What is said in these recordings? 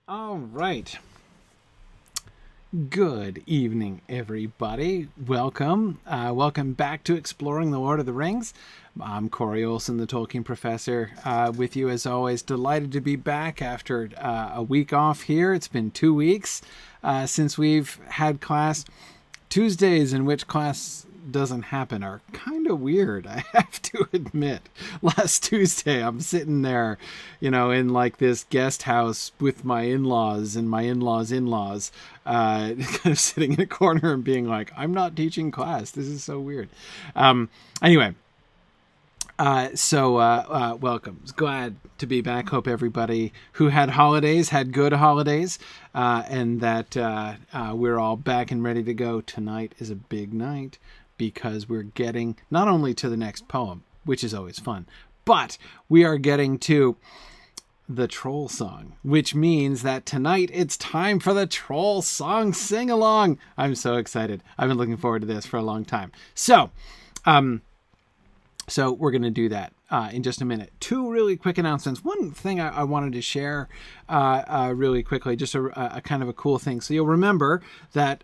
All right. Good evening, everybody. Welcome back to Exploring the Lord of the Rings. I'm Corey Olson, the Tolkien professor, with you as always. Delighted to be back after a week off here. It's been 2 weeks since we've had class. Tuesdays in which class doesn't happen are kind of weird, I have to admit. Last Tuesday, I'm sitting there, in like this guest house with my in-laws and my in-laws, kind of sitting in a corner and being like, I'm not teaching class. This is so weird. Anyway. Welcome. Glad to be back. Hope everybody who had holidays had good holidays, and that we're all back and ready to go. Tonight is a big night because we're getting not only to the next poem, which is always fun, but we are getting to the troll song, which means that tonight it's time for the troll song sing-along. I'm so excited. I've been looking forward to this for a long time. So we're going to do that in just a minute. Two really quick announcements. One thing I wanted to share really quickly, just a kind of a cool thing. So you'll remember that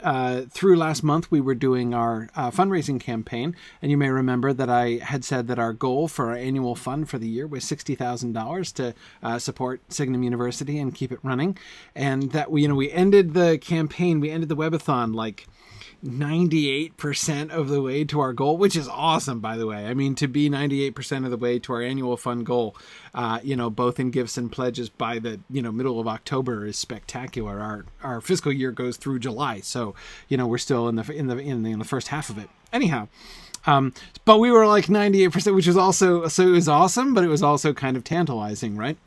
through last month we were doing our fundraising campaign, and you may remember that I had said that our goal for our annual fund for the year was $60,000 to support Signum University and keep it running, and that we ended the campaign, we ended the webathon like 98% of the way to our goal, which is awesome, by the way. I mean, to be 98% of the way to our annual fund goal, both in gifts and pledges by the, middle of October is spectacular. Our fiscal year goes through July. So, we're still in the first half of it. Anyhow, but we were like 98%, which was also, so it was awesome, but it was also kind of tantalizing, right?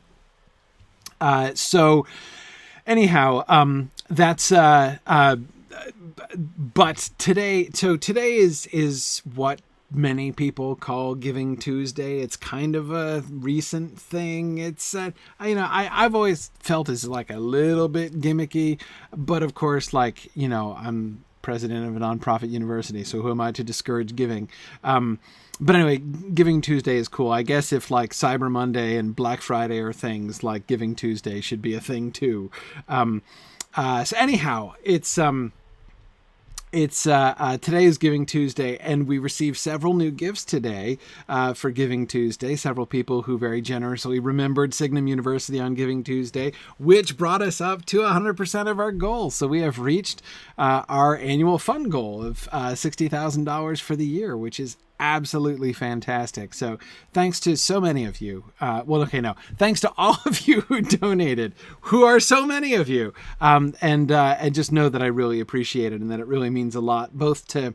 But today is what many people call Giving Tuesday. It's kind of a recent thing. It's I've always felt it's like a little bit gimmicky, but of course, I'm president of a nonprofit university, so who am I to discourage giving? But anyway, Giving Tuesday is cool. I guess if like Cyber Monday and Black Friday are things, like Giving Tuesday should be a thing too. So anyhow, today is Giving Tuesday, and we received several new gifts today for Giving Tuesday. Several people who very generously remembered Signum University on Giving Tuesday, which brought us up to 100% of our goal. So we have reached our annual fund goal of $60,000 for the year, which is absolutely fantastic. So thanks to so many of you. Thanks to all of you who donated, who are so many of you. And just know that I really appreciate it, and that it really means a lot, both to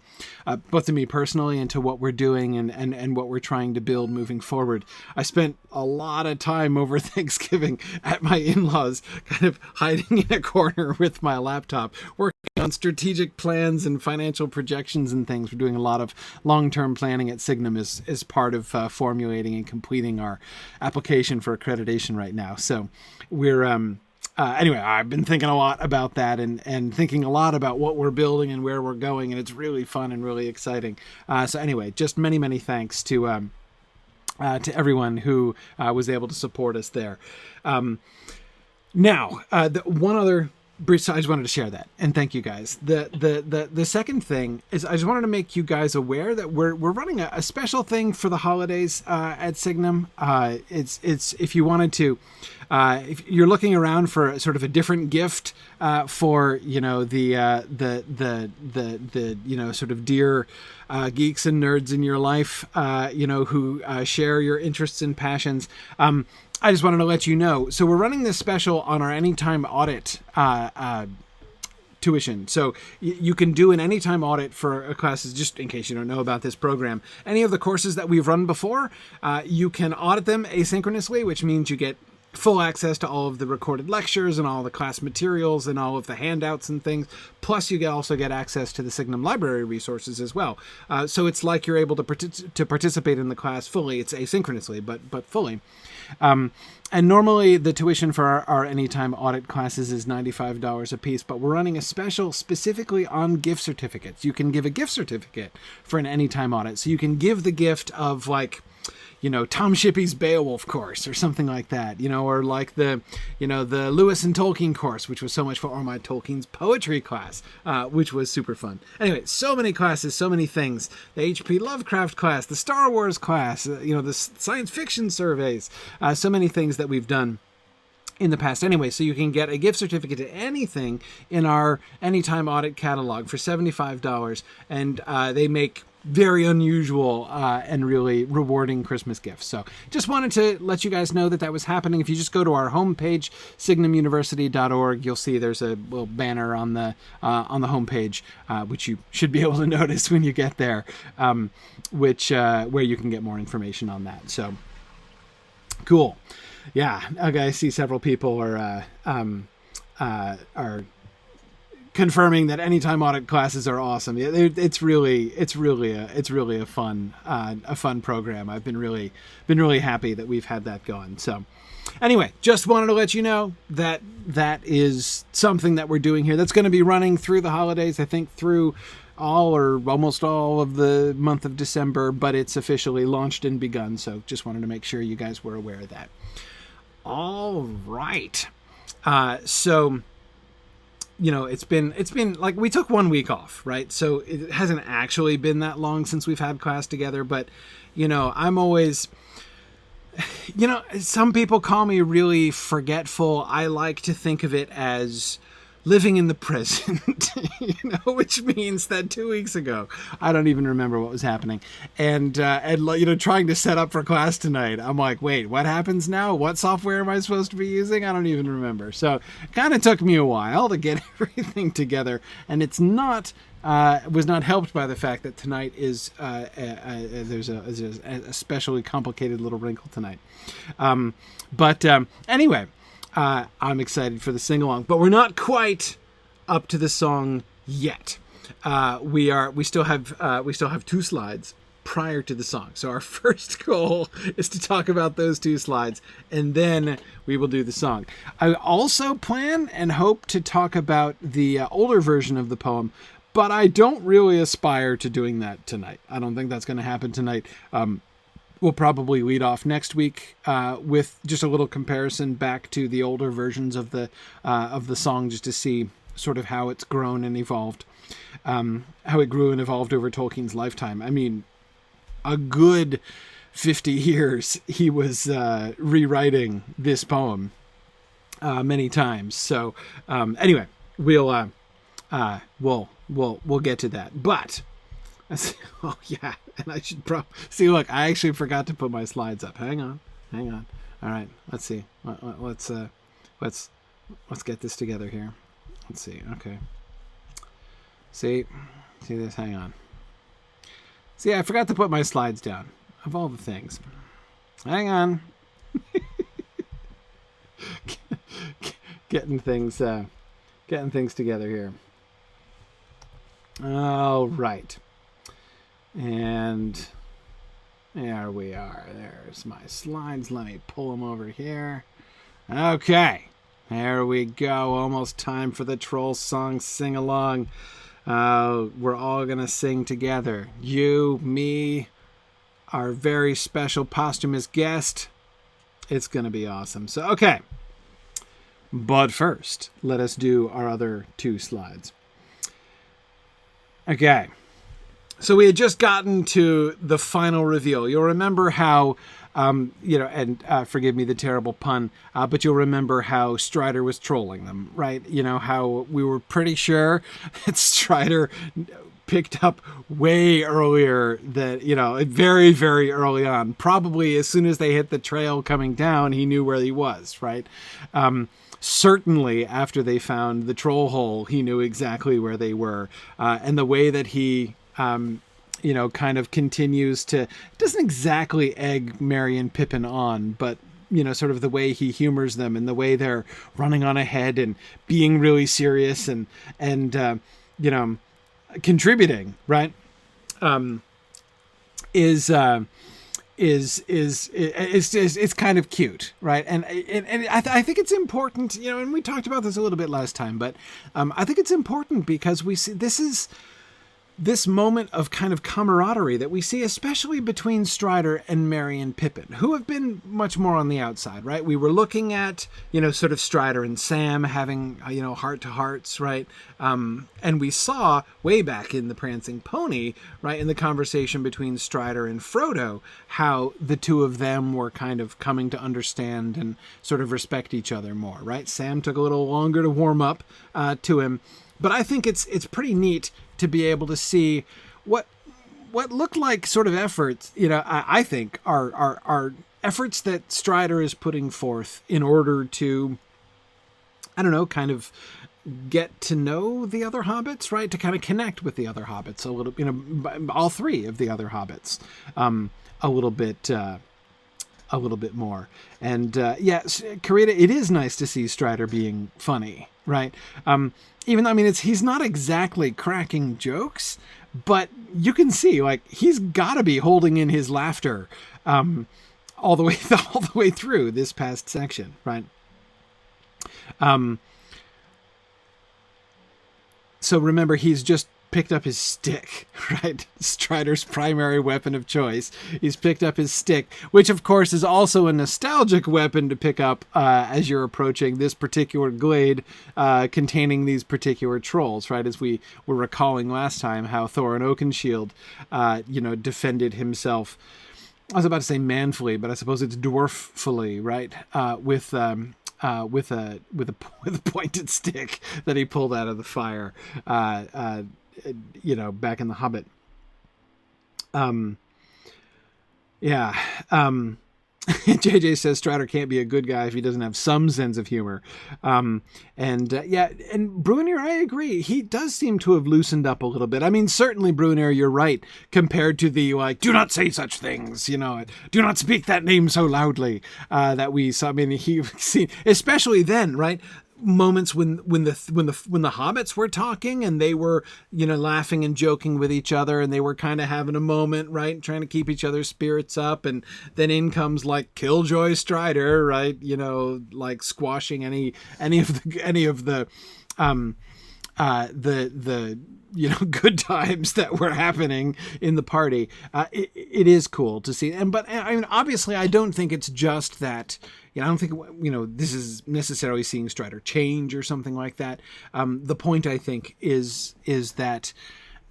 me personally and to what we're doing and what we're trying to build moving forward. I spent a lot of time over Thanksgiving at my in-laws, kind of hiding in a corner with my laptop, working on strategic plans and financial projections and things. We're doing a lot of long-term planning at Signum as part of formulating and completing our application for accreditation right now. So we're anyway, I've been thinking a lot about that and thinking a lot about what we're building and where we're going, and it's really fun and really exciting. So anyway, just many thanks to everyone who was able to support us there. Now, one other brief, I just wanted to share that, and thank you guys. The second thing is, I just wanted to make you guys aware that we're running a special thing for the holidays at Signum. It's if you wanted to, if you're looking around for sort of a different gift for the sort of dear geeks and nerds in your life, who share your interests and passions. I just wanted to let you know. So we're running this special on our Anytime Audit tuition. So you can do an Anytime Audit for classes, just in case you don't know about this program. Any of the courses that we've run before, you can audit them asynchronously, which means you get full access to all of the recorded lectures and all the class materials and all of the handouts and things. Plus, you also get access to the Signum library resources as well. So it's like you're able to participate in the class fully. It's asynchronously, but fully. And normally the tuition for our Anytime Audit classes is $95 a piece, but we're running a special specifically on gift certificates. You can give a gift certificate for an Anytime Audit. So you can give the gift of like Tom Shippey's Beowulf course or something like that, or like the Lewis and Tolkien course, which was so much fun, or my Tolkien's poetry class, which was super fun. Anyway, so many classes, so many things. The H.P. Lovecraft class, the Star Wars class, the science fiction surveys, so many things that we've done in the past. Anyway, so you can get a gift certificate to anything in our Anytime Audit catalog for $75, and they make very unusual and really rewarding Christmas gifts. So just wanted to let you guys know that was happening. If you just go to our homepage, signumuniversity.org, you'll see there's a little banner on the homepage, which you should be able to notice when you get there, where you can get more information on that. So cool. Yeah. Okay. I see several people are confirming that Anytime Audit classes are awesome. It's really a fun program. I've been really happy that we've had that going. So anyway, just wanted to let you know that is something that we're doing here. That's going to be running through the holidays, I think through all or almost all of the month of December, but it's officially launched and begun. So just wanted to make sure you guys were aware of that. All right. So it's been like we took 1 week off, right? So it hasn't actually been that long since we've had class together, but I'm always, some people call me really forgetful. I like to think of it as living in the present, which means that 2 weeks ago, I don't even remember what was happening. And trying to set up for class tonight, I'm like, wait, what happens now? What software am I supposed to be using? I don't even remember. So it kind of took me a while to get everything together. And it's was not helped by the fact that tonight is, there's a especially complicated little wrinkle tonight. Anyway, I'm excited for the sing-along, but we're not quite up to the song yet. We still have 2 slides prior to the song. So our first goal is to talk about those 2 slides, and then we will do the song. I also plan and hope to talk about the older version of the poem, but I don't really aspire to doing that tonight. I don't think that's going to happen tonight. We'll probably lead off next week with just a little comparison back to the older versions of the song, just to see sort of how it's grown and evolved, how it grew and evolved over Tolkien's lifetime. I mean, a good 50 years he was rewriting this poem many times. So anyway, we'll get to that. But oh yeah, and I should see. Look, I actually forgot to put my slides up. Hang on. All right, let's see. Let's get this together here. Let's see. Okay. See this. Hang on. See, I forgot to put my slides down. Of all the things. Hang on. getting things together here. All right. And there we are. There's my slides. Let me pull them over here. Okay. There we go. Almost time for the troll song sing-along. We're all going to sing together. You, me, our very special posthumous guest. It's going to be awesome. So, okay. But first, let us do our other 2 slides. Okay. So we had just gotten to the final reveal. You'll remember how, forgive me the terrible pun, but you'll remember how Strider was trolling them, right? How we were pretty sure that Strider picked up way earlier that, very, very early on. Probably as soon as they hit the trail coming down, he knew where he was, right? Certainly after they found the troll hole, he knew exactly where they were. And the way that he kind of continues to, doesn't exactly egg Merry and Pippin on, but, sort of the way he humors them and the way they're running on ahead and being really serious and contributing, right? Is kind of cute, right? And I think it's important, and we talked about this a little bit last time, but I think it's important because we see this is this moment of kind of camaraderie that we see, especially between Strider and Merry and Pippin, who have been much more on the outside, right? We were looking at, sort of Strider and Sam having, heart-to-hearts, right? And we saw way back in The Prancing Pony, right, in the conversation between Strider and Frodo, how the two of them were kind of coming to understand and sort of respect each other more, right? Sam took a little longer to warm up to him, but I think it's pretty neat to be able to see what looked like sort of efforts, I think are efforts that Strider is putting forth in order to, kind of get to know the other hobbits, right? To kind of connect with the other hobbits a little, all three of the other hobbits, a little bit more. And yes, Karita, it is nice to see Strider being funny, right? Even though, he's not exactly cracking jokes, but you can see, like, he's got to be holding in his laughter all the way through this past section, right? So remember, he's just picked up his stick, right? Strider's primary weapon of choice. He's picked up his stick, which of course is also a nostalgic weapon to pick up as you're approaching this particular glade containing these particular trolls, right? As we were recalling last time how Thorin Oakenshield, defended himself. I was about to say manfully, but I suppose it's dwarffully, right? With a pointed stick that he pulled out of the fire. Back in The Hobbit. JJ says Strider can't be a good guy if he doesn't have some sense of humor. And Bruenir, I agree. He does seem to have loosened up a little bit. Certainly, Bruenir, you're right, compared to the, do not say such things, do not speak that name so loudly, that we saw. He seen, especially then, right? Moments when the hobbits were talking and they were laughing and joking with each other, and they were kind of having a moment, right, trying to keep each other's spirits up, and then in comes like Killjoy Strider, right, like squashing any of the good times that were happening in the party. It is cool to see. But obviously I don't think it's just that, I don't think, this is necessarily seeing Strider change or something like that. The point, I think, is that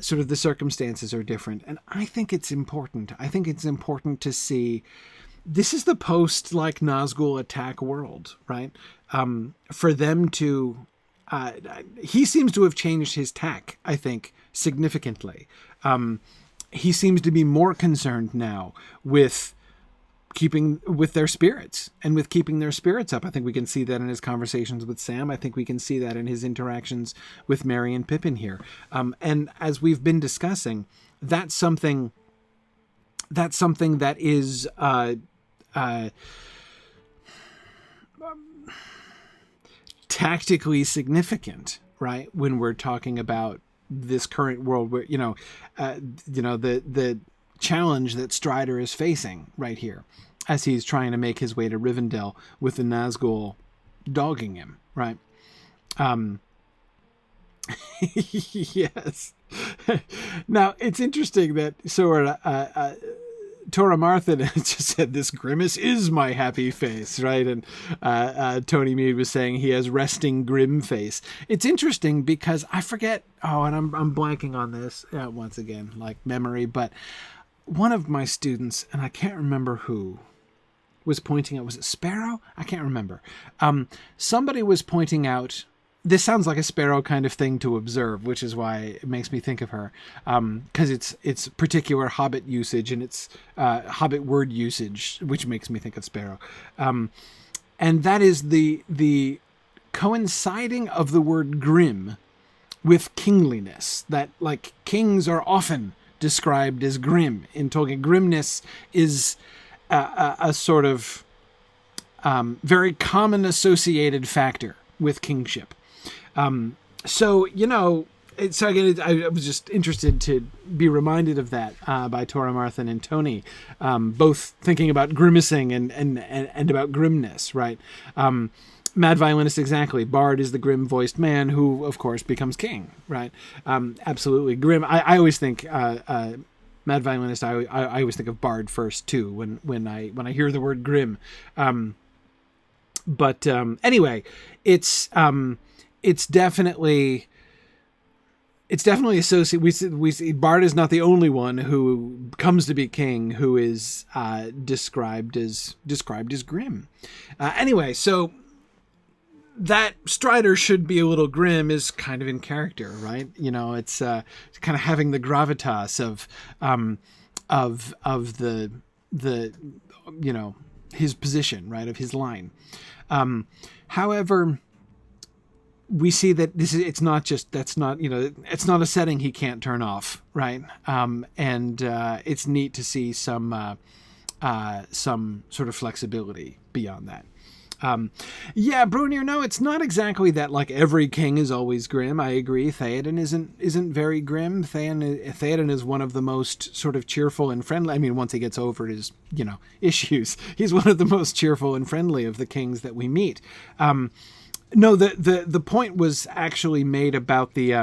sort of the circumstances are different. And I think it's important. I think it's important to see this is the post like Nazgul attack world, right? For them to, he seems to have changed his tack, I think, significantly. He seems to be more concerned now with keeping with their spirits and with keeping their spirits up. I think we can see that in his conversations with Sam. I think we can see that in his interactions with Merry and Pippin here. And as we've been discussing, that's something that is tactically significant, right? When we're talking about this current world where, the challenge that Strider is facing right here as he's trying to make his way to Rivendell with the Nazgul dogging him, right? Yes. Now, it's interesting that Tora Martha just said, this grimace is my happy face, right? And Tony Mead was saying he has resting grim face. It's interesting because I forget, and I'm blanking on this once again, like memory, but one of my students, and I can't remember who, was pointing out, was it Sparrow? I can't remember. Somebody was pointing out, this sounds like a Sparrow kind of thing to observe, which is why it makes me think of her, because it's particular Hobbit usage and it's Hobbit word usage, which makes me think of Sparrow. And that is the coinciding of the word grim with kingliness, that like kings are often described as grim in Tolkien. Grimness is a sort of very common associated factor with kingship. So again, I was just interested to be reminded of that by Tora Marthan and Tony, both thinking about grimacing and about grimness, right? Mad Violinist, exactly. Bard is the grim-voiced man who, of course, becomes king, right? Absolutely. Grim. I always think Mad Violinist. I always think of Bard first too when I hear the word grim. But anyway, it's definitely associated. We see Bard is not the only one who comes to be king who is described as grim. Anyway, so that Strider should be a little grim is kind of in character, right? You know, it's kind of having the gravitas of the you know, his position, right, of his line. However, we see that it's not a setting he can't turn off, right? And it's neat to see some sort of flexibility beyond that. Yeah, Brunir, no, it's not exactly that like every king is always grim. I agree. Theoden isn't very grim. Theoden is one of the most sort of cheerful and friendly. I mean, once he gets over his, you know, issues, he's one of the most cheerful and friendly of the kings that we meet. No, the point was actually made about the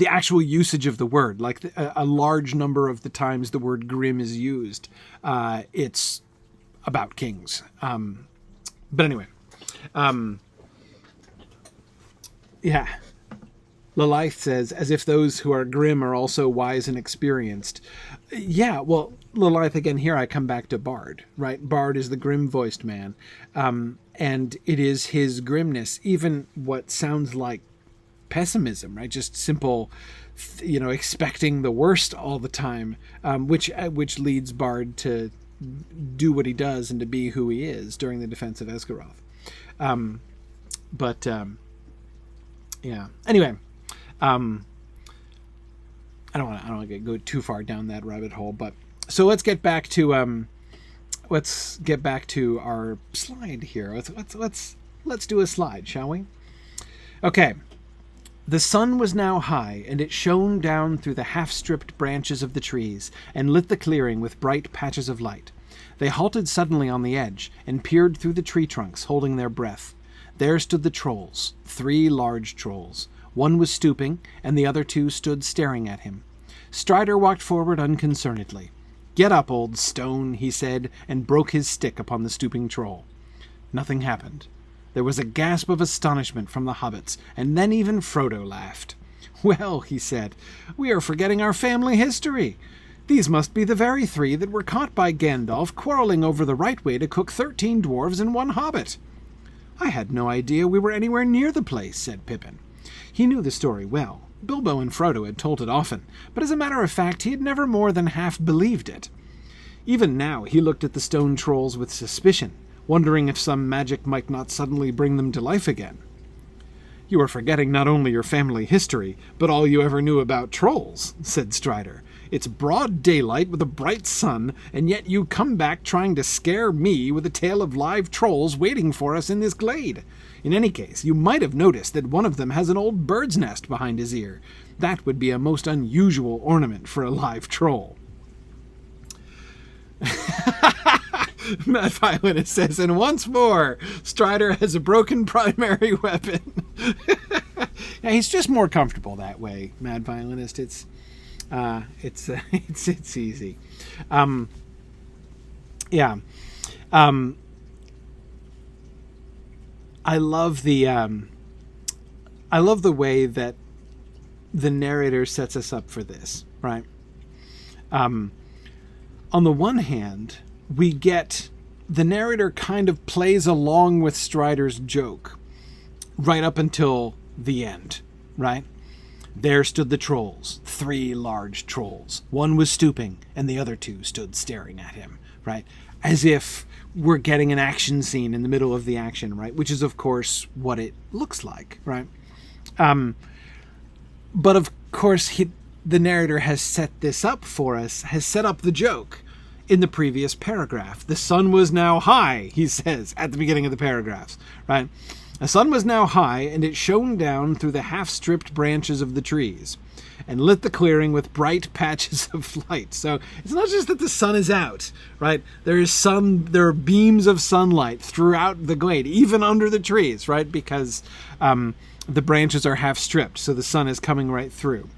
actual usage of the word. Like a large number of the times the word grim is used, it's about kings. But anyway, yeah. Lilith says, as if those who are grim are also wise and experienced. Yeah, well, Lilith, again, here I come back to Bard, right? Bard is the grim-voiced man, and it is his grimness, even what sounds like pessimism, right? Just simple, you know, expecting the worst all the time, which leads Bard to do what he does and to be who he is during the defense of Esgaroth. Yeah. Anyway, I don't want to go too far down that rabbit hole, but so let's get back to our slide here. Let's do a slide, shall we? Okay. The sun was now high, and it shone down through the half-stripped branches of the trees, and lit the clearing with bright patches of light. They halted suddenly on the edge, and peered through the tree trunks, holding their breath. There stood the trolls, 3 large trolls. One was stooping, and the other 2 stood staring at him. Strider walked forward unconcernedly. "Get up, old stone," he said, and broke his stick upon the stooping troll. Nothing happened. There was a gasp of astonishment from the hobbits, and then even Frodo laughed. "Well," he said, "we are forgetting our family history. These must be the very 3 that were caught by Gandalf quarreling over the right way to cook 13 dwarves and 1 hobbit." "I had no idea we were anywhere near the place," said Pippin. He knew the story well. Bilbo and Frodo had told it often, but as a matter of fact he had never more than half believed it. Even now he looked at the stone trolls with suspicion, wondering if some magic might not suddenly bring them to life again. "You are forgetting not only your family history, but all you ever knew about trolls," said Strider. "It's broad daylight with a bright sun, and yet you come back trying to scare me with a tale of live trolls waiting for us in this glade. In any case, you might have noticed that one of them has an old bird's nest behind his ear. That would be a most unusual ornament for a live troll." Mad Violinist says, "And once more, Strider has a broken primary weapon." Yeah, he's just more comfortable that way, Mad Violinist. It's easy. Yeah. I love the way that the narrator sets us up for this, right? On the one hand, we get the narrator kind of plays along with Strider's joke right up until the end, right? There stood the trolls, 3 large trolls. One was stooping, and the other 2 stood staring at him, right? As if we're getting an action scene in the middle of the action, right? Which is, of course, what it looks like, right? But, of course, the narrator has set this up for us, has set up the joke in the previous paragraph. The sun was now high, he says, at the beginning of the paragraphs, right? The sun was now high, and it shone down through the half-stripped branches of the trees. and lit the clearing with bright patches of light. So it's not just that the sun is out, right? There are beams of sunlight throughout the glade, even under the trees, right? Because the branches are half stripped, so the sun is coming right through.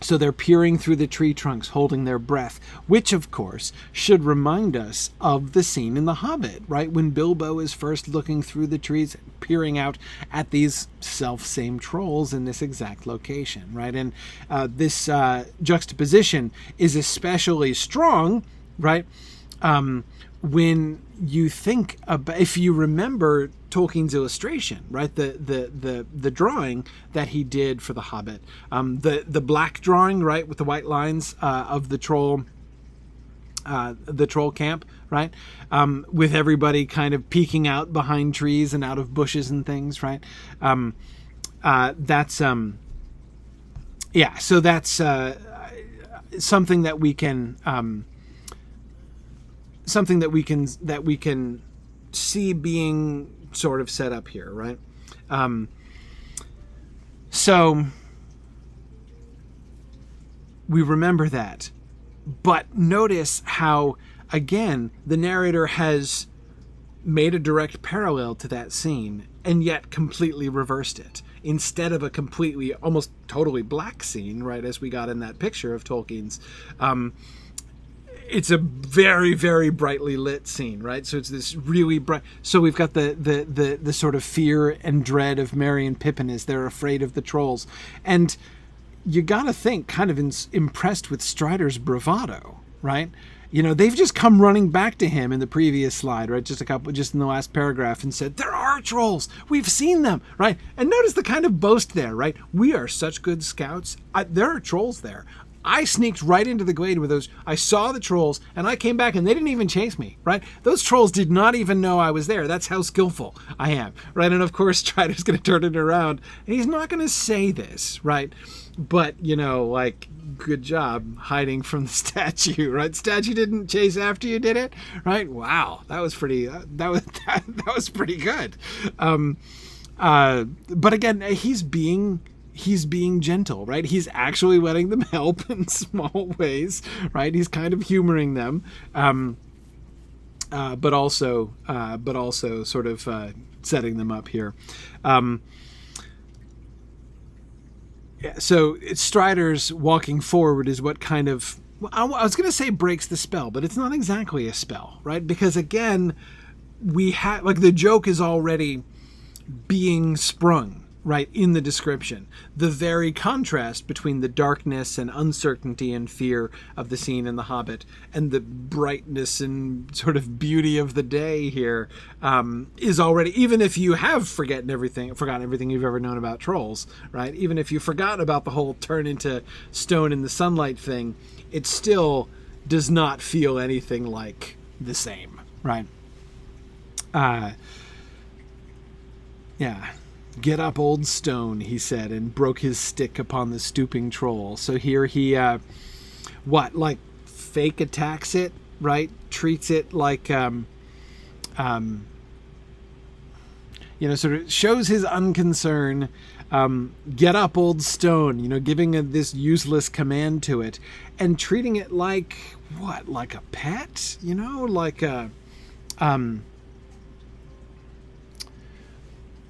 So they're peering through the tree trunks, holding their breath, which, of course, should remind us of the scene in The Hobbit, right? When Bilbo is first looking through the trees, peering out at these self-same trolls in this exact location, right? And this juxtaposition is especially strong, right? When you think about, if you remember Tolkien's illustration, right, the drawing that he did for The Hobbit, the black drawing, right, with the white lines of the troll camp, right, with everybody kind of peeking out behind trees and out of bushes and things, right. That's yeah. So that's something that we can. Something that we can see being sort of set up here, right? So we remember that, but notice how, again, the narrator has made a direct parallel to that scene and yet completely reversed it. Instead of a completely, almost totally black scene, right, as we got in that picture of Tolkien's, it's a very, very brightly lit scene, right? So it's this really bright. So we've got the sort of fear and dread of Merry and Pippin as they're afraid of the trolls, and you got to think, kind of impressed with Strider's bravado, right? You know, they've just come running back to him in the previous slide, right? Just in the last paragraph, and said, there are trolls. We've seen them, right? And notice the kind of boast there, right? We are such good scouts. There are trolls there. I sneaked right into the glade with those. I saw the trolls, and I came back, and they didn't even chase me, right? Those trolls did not even know I was there. That's how skillful I am, right? And of course, Strider's going to turn it around, and he's not going to say this, right? But, you know, like, good job hiding from the statue, right? Statue didn't chase after you, did it? Right? Wow, that was pretty. That was pretty good. But again, he's being gentle, right? He's actually letting them help in small ways, right? He's kind of humoring them, but also sort of setting them up here. Yeah, so Strider's walking forward is what kind of, I was going to say breaks the spell, but it's not exactly a spell, right? Because again, we have, like, the joke is already being sprung, right, in the description. The very contrast between the darkness and uncertainty and fear of the scene in The Hobbit and the brightness and sort of beauty of the day here is already, even if you have forgotten everything you've ever known about trolls, right? Even if you forgot about the whole turn into stone in the sunlight thing, it still does not feel anything like the same, right? Yeah. Get up, old stone, he said, and broke his stick upon the stooping troll. So here he, fake attacks it, right? Treats it like, sort of shows his unconcern. Get up, old stone, giving this useless command to it and treating it like, like a pet, like a,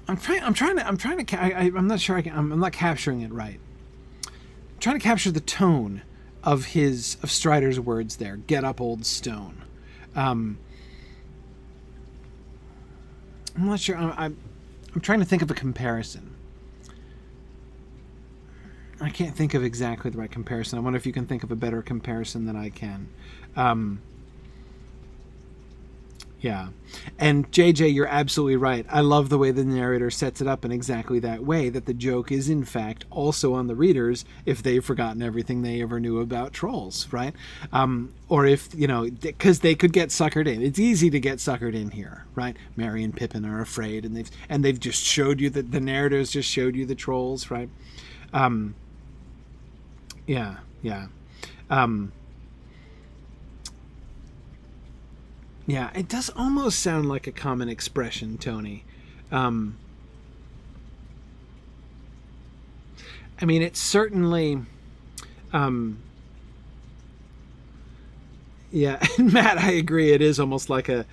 I'm not sure I'm not capturing it right. I'm trying to capture the tone of Strider's words there. Get up, old stone. I'm not sure. I'm trying to think of a comparison. I can't think of exactly the right comparison. I wonder if you can think of a better comparison than I can. Yeah. And JJ, you're absolutely right. I love the way the narrator sets it up in exactly that way, that the joke is in fact also on the readers if they've forgotten everything they ever knew about trolls, right? Or if, because they could get suckered in. It's easy to get suckered in here, right? Merry and Pippin are afraid, and they've just showed you that the narrators just showed you the trolls, right? Yeah. Yeah, it does almost sound like a common expression, Tony. And I mean, it's certainly, yeah, Matt, I agree. It is almost like it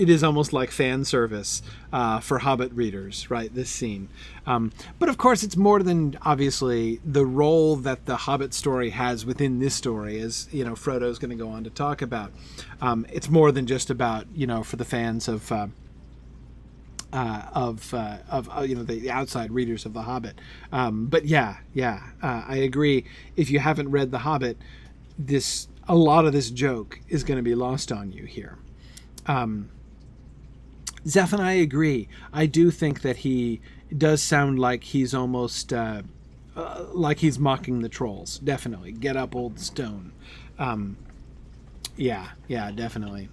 is almost like fan service for Hobbit readers, right? This scene. But of course, it's more than obviously the role that the Hobbit story has within this story, as Frodo's going to go on to talk about. It's more than just about for the fans of the outside readers of the Hobbit. But I agree. If you haven't read the Hobbit, a lot of this joke is going to be lost on you here. Zeph and I agree. I do think that he does sound like he's almost like he's mocking the trolls. Definitely. Get up, old stone. Yeah, definitely.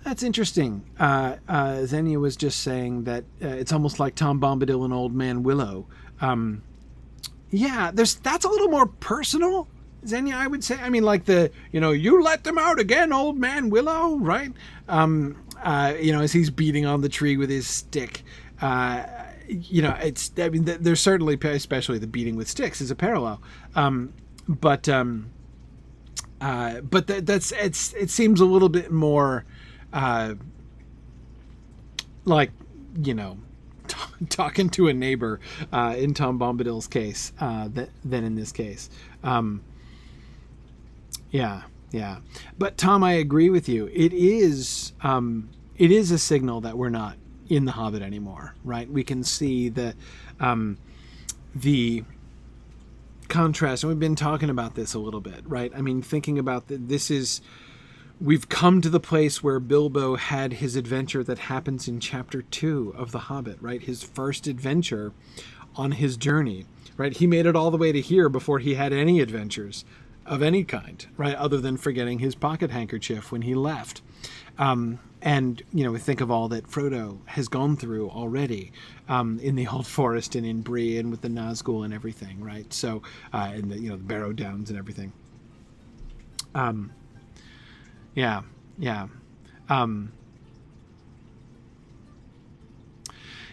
That's interesting. Xenia was just saying that it's almost like Tom Bombadil and Old Man Willow. That's a little more personal, Xenia, I would say. I mean, like you let them out again, Old Man Willow, right? As he's beating on the tree with his stick. There's certainly, especially the beating with sticks is a parallel. But it seems a little bit more talking to a neighbor in Tom Bombadil's case than in this case. But Tom, I agree with you. It is a signal that we're not in the Hobbit anymore, right? We can see the contrast, and we've been talking about this a little bit, right? I mean, thinking about we've come to the place where Bilbo had his adventure that happens in chapter 2 of The Hobbit, right? His first adventure on his journey, right? He made it all the way to here before he had any adventures of any kind, right? Other than forgetting his pocket handkerchief when he left. And, we think of all that Frodo has gone through already in the Old Forest and in Bree and with the Nazgul and everything, right? So, and the Barrow Downs and everything.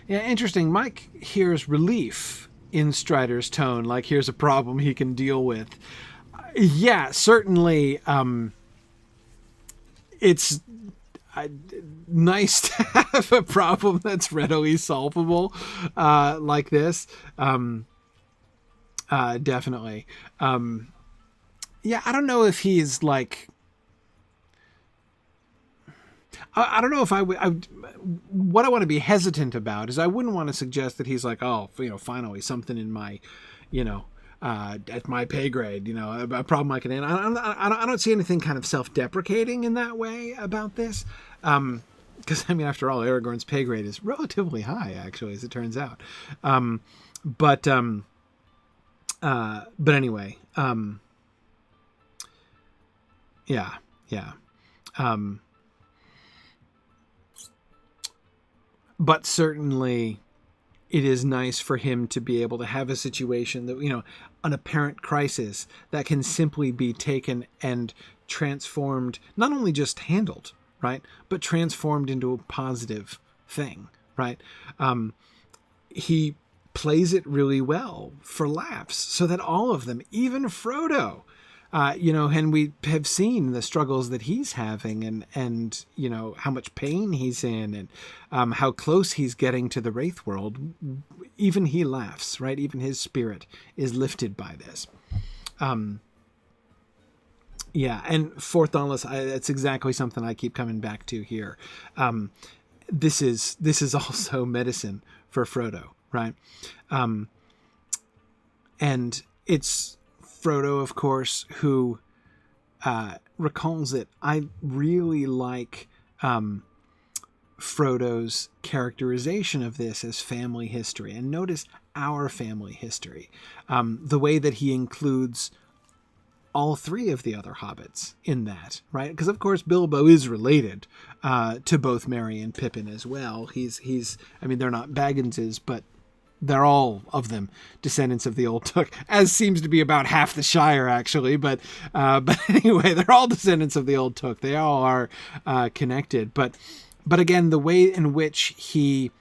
Interesting. Mike hears relief in Strider's tone, like here's a problem he can deal with. Yeah, certainly. It's nice to have a problem that's readily solvable, like this. Definitely. I don't know if he's like. I don't know if I would. What I want to be hesitant about is I wouldn't want to suggest that he's like, oh, finally something in my, at my pay grade, a problem I can handle. I don't see anything kind of self-deprecating in that way about this. Because, after all, Aragorn's pay grade is relatively high, actually, as it turns out. But anyway, but certainly it is nice for him to be able to have a situation that, an apparent crisis that can simply be taken and transformed, not only just handled, right, but transformed into a positive thing, right? He plays it really well for laughs so that all of them, even Frodo, and we have seen the struggles that he's having and how much pain he's in and how close he's getting to the Wraith world. Even he laughs, right? Even his spirit is lifted by this. And Forthalis, that's exactly something I keep coming back to here. This is also medicine for Frodo, right? And it's Frodo, of course, who recalls it. I really like Frodo's characterization of this as family history. And notice our family history. The way that he includes all three of the other hobbits in that, right? Because, of course, Bilbo is related to both Merry and Pippin as well. He's they're not Bagginses, but they're all of them descendants of the Old Took, as seems to be about half the Shire, actually. But anyway, they're all descendants of the Old Took. They all are connected. But again, the way in which he,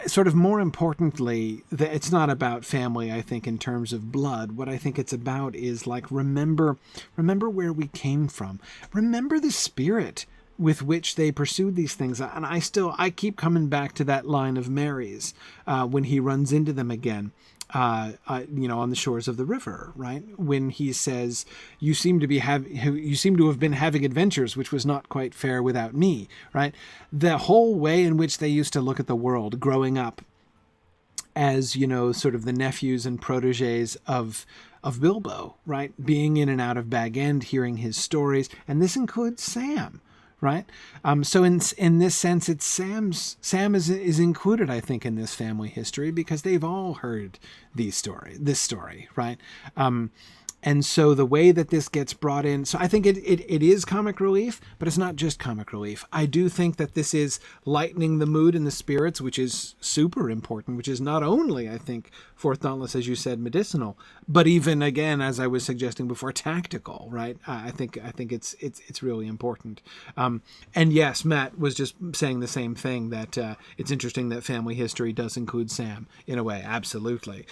sort of more importantly, that it's not about family, I think, in terms of blood. What I think it's about is like, remember where we came from. Remember the spirit with which they pursued these things. And I keep coming back to that line of Mary's when he runs into them again. On the shores of the river, right? When he says, you seem to have been having adventures, which was not quite fair without me, right? The whole way in which they used to look at the world growing up as, sort of the nephews and proteges of Bilbo, right? Being in and out of Bag End, hearing his stories. And this includes Sam, right? So in this sense, it's Sam is included, I think, in this family history because they've all heard this story, right? And so the way that this gets brought in, so I think it is comic relief, but it's not just comic relief. I do think that this is lightening the mood and the spirits, which is super important, which is not only, I think, Fourth Dauntless, as you said, medicinal, but even, again, as I was suggesting before, tactical, right? I think it's really important. And yes, Matt was just saying the same thing, that it's interesting that family history does include Sam in a way. Absolutely.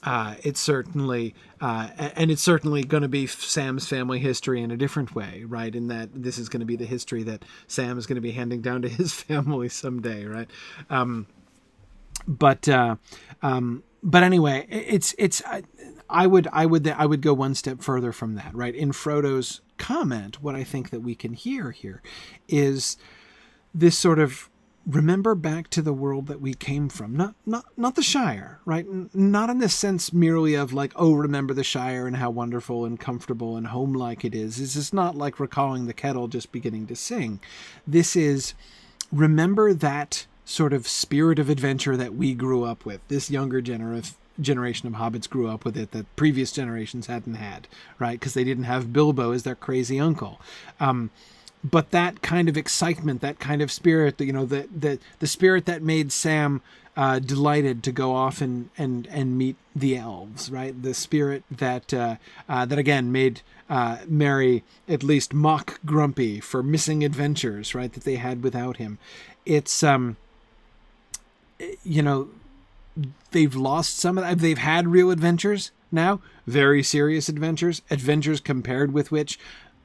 It's certainly going to be Sam's family history in a different way, right? In that this is going to be the history that Sam is going to be handing down to his family someday, right? But anyway, I would go one step further from that, right? In Frodo's comment, what I think that we can hear here is this sort of, remember back to the world that we came from, not the Shire, right? Not in the sense merely of like, oh, remember the Shire and how wonderful and comfortable and home-like it is. This is not like recalling the kettle just beginning to sing. This is, remember that sort of spirit of adventure that we grew up with. This younger generation of hobbits grew up with it that previous generations hadn't had, right? Because they didn't have Bilbo as their crazy uncle. But that kind of excitement, that kind of spirit, the spirit that made Sam delighted to go off and meet the elves, right? The spirit that again made Merry at least mock grumpy for missing adventures, right? That they had without him. It's they've lost some of that. They've had real adventures now, very serious adventures compared with which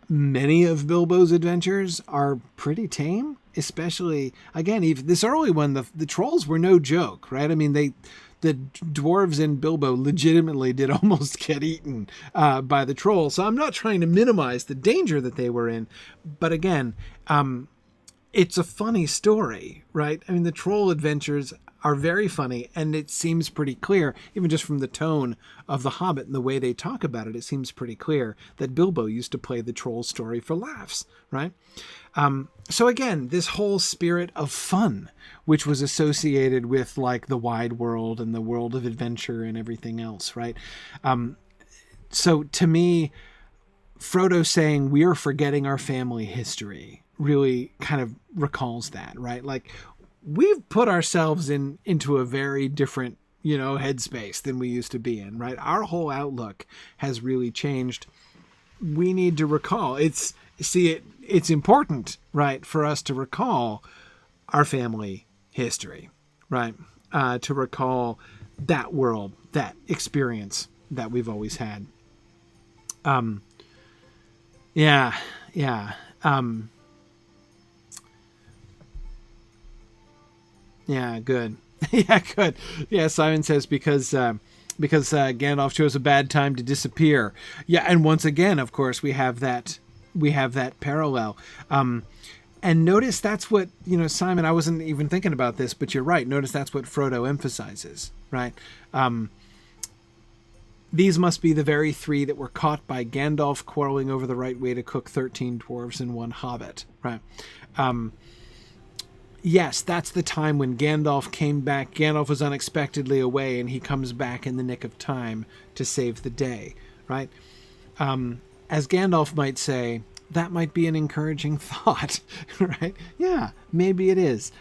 many of Bilbo's adventures are pretty tame, especially, again, even this early one, the trolls were no joke, right? I mean, the dwarves in Bilbo legitimately did almost get eaten by the trolls. So I'm not trying to minimize the danger that they were in, but again, it's a funny story, right? I mean, the troll adventures are very funny, and it seems pretty clear, even just from the tone of The Hobbit and the way they talk about it, it seems pretty clear that Bilbo used to play the troll story for laughs, right? So again, this whole spirit of fun, which was associated with like the wide world and the world of adventure and everything else, right? So to me, Frodo saying we're forgetting our family history really kind of recalls that, right? Like, we've put ourselves into a very different, headspace than we used to be in, right? Our whole outlook has really changed. We need to recall. It's important, right, for us to recall our family history, right? To recall that world, that experience that we've always had. Yeah. Yeah, good. Yeah, good. Yeah, Simon says because Gandalf chose a bad time to disappear. Yeah, and once again, of course, we have that parallel. And notice that's what, Simon, I wasn't even thinking about this, but you're right. Notice that's what Frodo emphasizes, right? These must be the very three that were caught by Gandalf quarreling over the right way to cook 13 dwarves and 1 hobbit, right? Yes, that's the time when Gandalf came back. Gandalf was unexpectedly away, and he comes back in the nick of time to save the day, right? As Gandalf might say, that might be an encouraging thought, right? Yeah, maybe it is.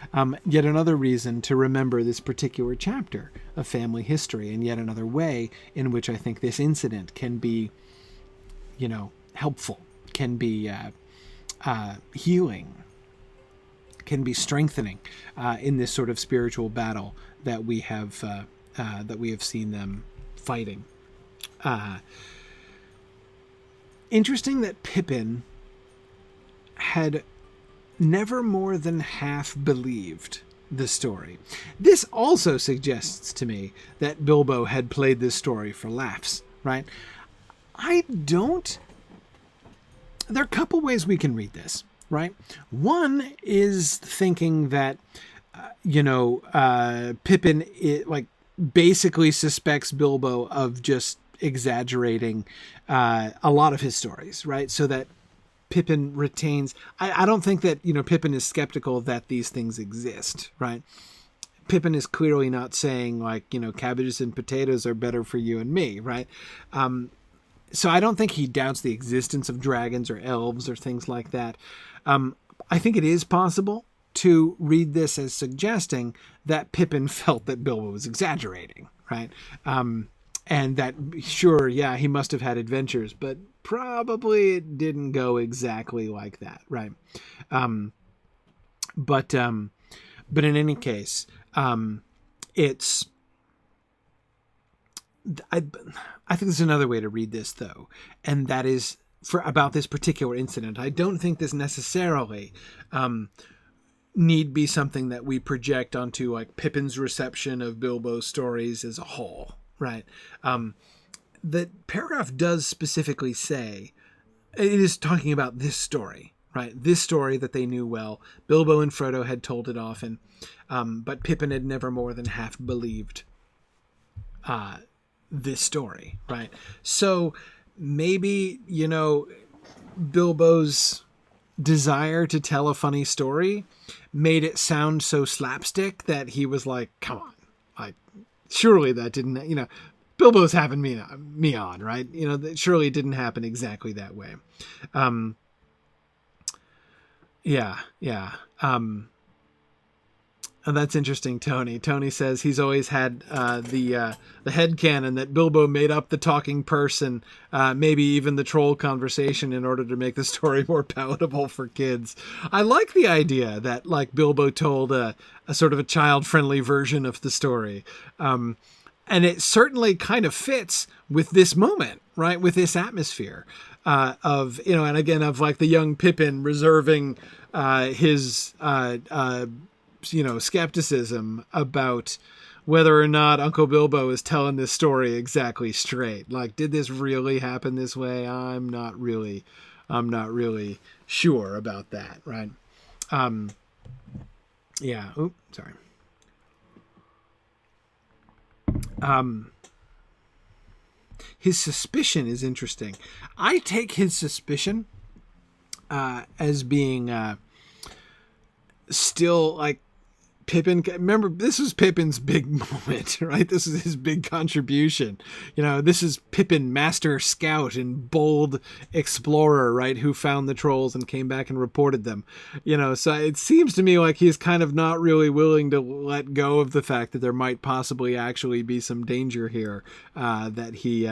Yet another reason to remember this particular chapter of family history, and yet another way in which I think this incident can be, helpful, can be healing, can be strengthening in this sort of spiritual battle that we have seen them fighting. Interesting that Pippin had never more than half believed the story. This also suggests to me that Bilbo had played this story for laughs, right? There are a couple ways we can read this, right? One is thinking that, Pippin basically suspects Bilbo of just exaggerating a lot of his stories, right? So that Pippin retains... I don't think that, Pippin is skeptical that these things exist, right? Pippin is clearly not saying, cabbages and potatoes are better for you and me, right? So I don't think he doubts the existence of dragons or elves or things like that. I think it is possible to read this as suggesting that Pippin felt that Bilbo was exaggerating, right? And that, sure, yeah, he must have had adventures, but probably it didn't go exactly like that, right? But in any case, it's... I think there's another way to read this, though, and that is about this particular incident. I don't think this necessarily need be something that we project onto Pippin's reception of Bilbo's stories as a whole, right? The paragraph does specifically say it is talking about this story, right? This story that they knew well. Bilbo and Frodo had told it often, but Pippin had never more than half believed this story, right? So maybe, Bilbo's desire to tell a funny story made it sound so slapstick that he was like, come on, surely that didn't, Bilbo's having me on, right? Surely it didn't happen exactly that way. Yeah. And that's interesting, Tony. Tony says he's always had the headcanon that Bilbo made up the talking person, maybe even the troll conversation, in order to make the story more palatable for kids. I like the idea that Bilbo told a sort of a child-friendly version of the story. And it certainly kind of fits with this moment, right? With this atmosphere of, and again, of the young Pippin reserving his skepticism about whether or not Uncle Bilbo is telling this story exactly straight. Did this really happen this way? I'm not really sure about that, right? Yeah. Oops, sorry. His suspicion is interesting. I take his suspicion as being still Pippin. Remember, this was Pippin's big moment, right? This is his big contribution. This is Pippin, master scout and bold explorer, right? Who found the trolls and came back and reported them. So it seems to me like he's kind of not really willing to let go of the fact that there might possibly actually be some danger here that he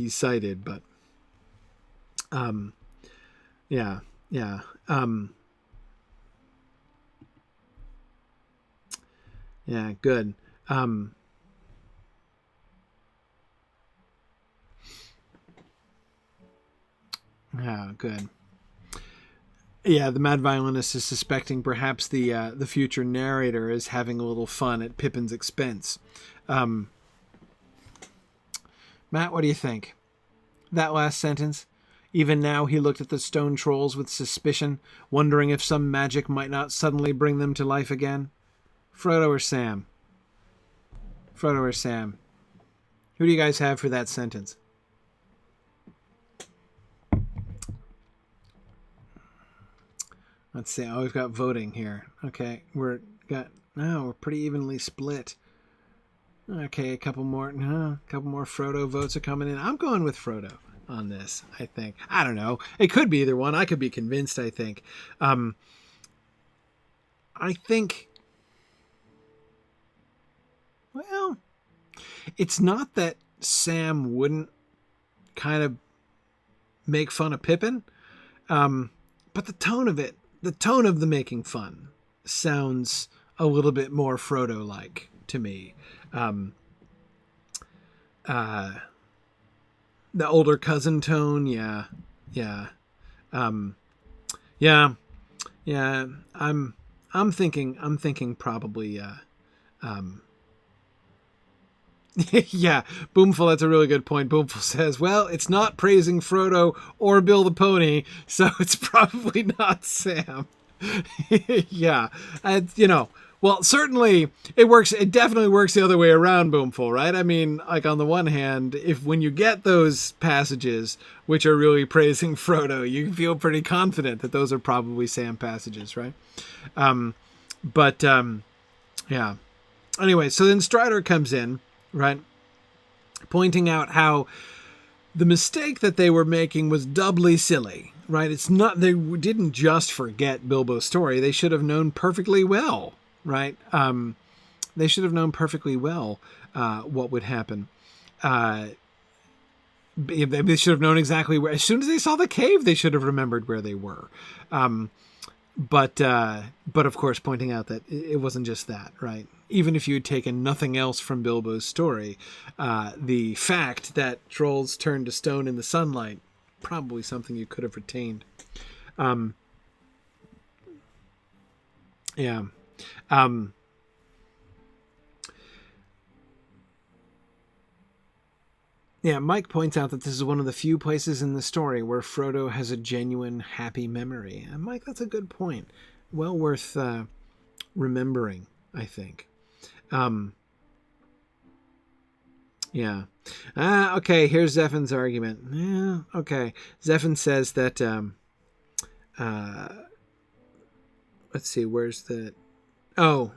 cited. But yeah. Yeah, good. Yeah, good. Yeah, the mad violinist is suspecting perhaps the future narrator is having a little fun at Pippin's expense. Matt, what do you think? That last sentence? Even now he looked at the stone trolls with suspicion, wondering if some magic might not suddenly bring them to life again. Frodo or Sam? Frodo or Sam? Who do you guys have for that sentence? Let's see. Oh, we've got voting here. Okay, we're pretty evenly split. Okay, a couple more Frodo votes are coming in. I'm going with Frodo on this, I think. I don't know. It could be either one. I could be convinced, I think. I think... Well, it's not that Sam wouldn't kind of make fun of Pippin, but the tone of it the tone of the making fun sounds a little bit more Frodo-like to me. The older cousin tone, yeah. I'm thinking probably yeah, Boomful, that's a really good point. Boomful says, well, it's not praising Frodo or Bill the Pony, so it's probably not Sam. Yeah, well, certainly it definitely works the other way around, Boomful, right? I mean, like, on the one hand, when you get those passages which are really praising Frodo, you feel pretty confident that those are probably Sam passages, right? Yeah. Anyway, so then Strider comes in, right, pointing out how the mistake that they were making was doubly silly, right? It's not, they didn't just forget Bilbo's story. They should have known perfectly well, right? They should have known perfectly well what would happen. They should have known exactly where, as soon as they saw the cave, they should have remembered where they were. But of course, pointing out that it wasn't just that, right? Even if you had taken nothing else from Bilbo's story, the fact that trolls turn to stone in the sunlight, probably something you could have retained. Yeah. Yeah, Mike points out that this is one of the few places in the story where Frodo has a genuine happy memory. And Mike, that's a good point. Well worth remembering, I think. Yeah. Okay, here's Zephin's argument. Yeah, okay. Zephin says that, let's see, where's the... Oh,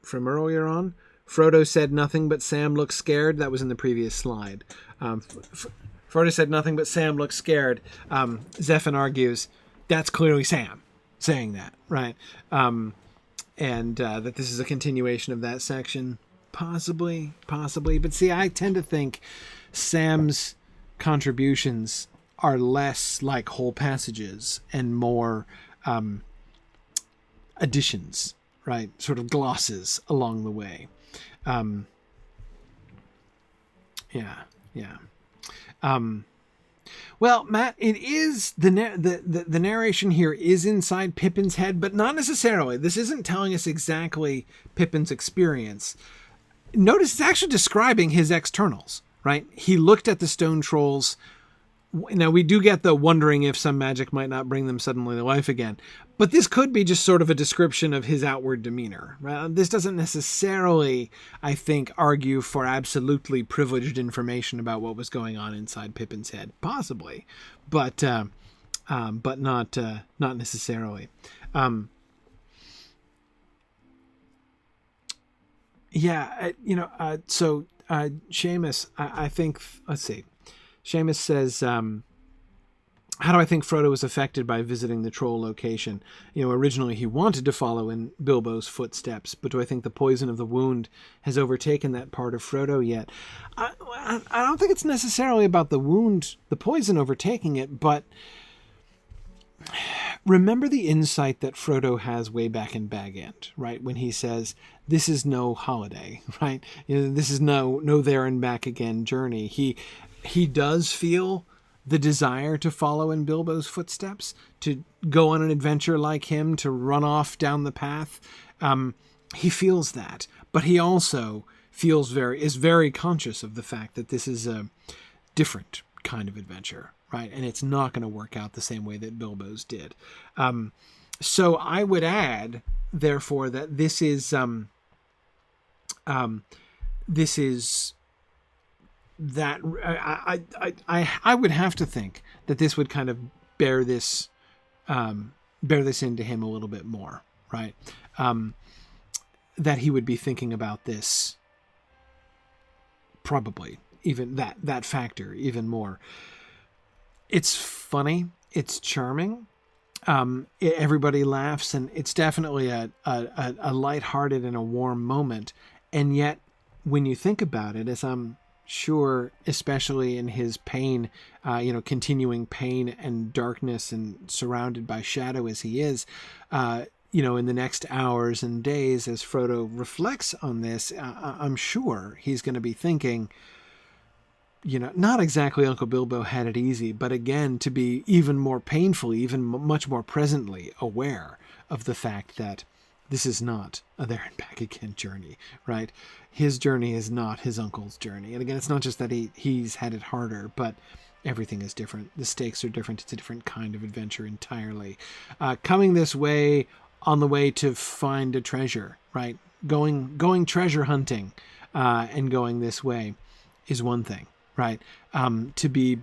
from earlier on? Frodo said nothing but Sam looks scared. That was in the previous slide. Frodo said nothing but Sam looks scared. Zephin argues that's clearly Sam saying that, right? And that this is a continuation of that section. Possibly. But see, I tend to think Sam's contributions are less like whole passages and more additions, right? Sort of glosses along the way. Yeah. Well, Matt, it is the narration here is inside Pippin's head, but not necessarily. This isn't telling us exactly Pippin's experience. Notice it's actually describing his externals, right? He looked at the stone trolls. Now, we do get the wondering if some magic might not bring them suddenly to life again. But this could be just sort of a description of his outward demeanor. Right? This doesn't necessarily, I think, argue for absolutely privileged information about what was going on inside Pippin's head. Possibly. But not necessarily. So Seamus, I think, let's see. Seamus says, how do I think Frodo was affected by visiting the troll location? Originally he wanted to follow in Bilbo's footsteps, but do I think the poison of the wound has overtaken that part of Frodo yet? I don't think it's necessarily about the wound, the poison overtaking it, but remember the insight that Frodo has way back in Bag End, right? When he says, this is no holiday, right? This is no there and back again journey. He does feel the desire to follow in Bilbo's footsteps, to go on an adventure like him, to run off down the path. He feels that, but he also is very conscious of the fact that this is a different kind of adventure, right? And it's not going to work out the same way that Bilbo's did. So I would add, therefore, that this is that I would have to think that this would kind of bear this into him a little bit more, right? That he would be thinking about this, probably even that factor even more. It's funny, it's charming. Everybody laughs, and it's definitely a lighthearted and a warm moment. And yet, when you think about it, as I'm sure, especially in his pain, continuing pain and darkness and surrounded by shadow as he is, in the next hours and days, as Frodo reflects on this, I'm sure he's going to be thinking, not exactly Uncle Bilbo had it easy, but again, to be even more painfully, even much more presently aware of the fact that this is not a there and back again journey, right? His journey is not his uncle's journey. And again, it's not just that he's had it harder, but everything is different. The stakes are different. It's a different kind of adventure entirely. Coming this way on the way to find a treasure, right? Going treasure hunting and going this way is one thing, right? To be,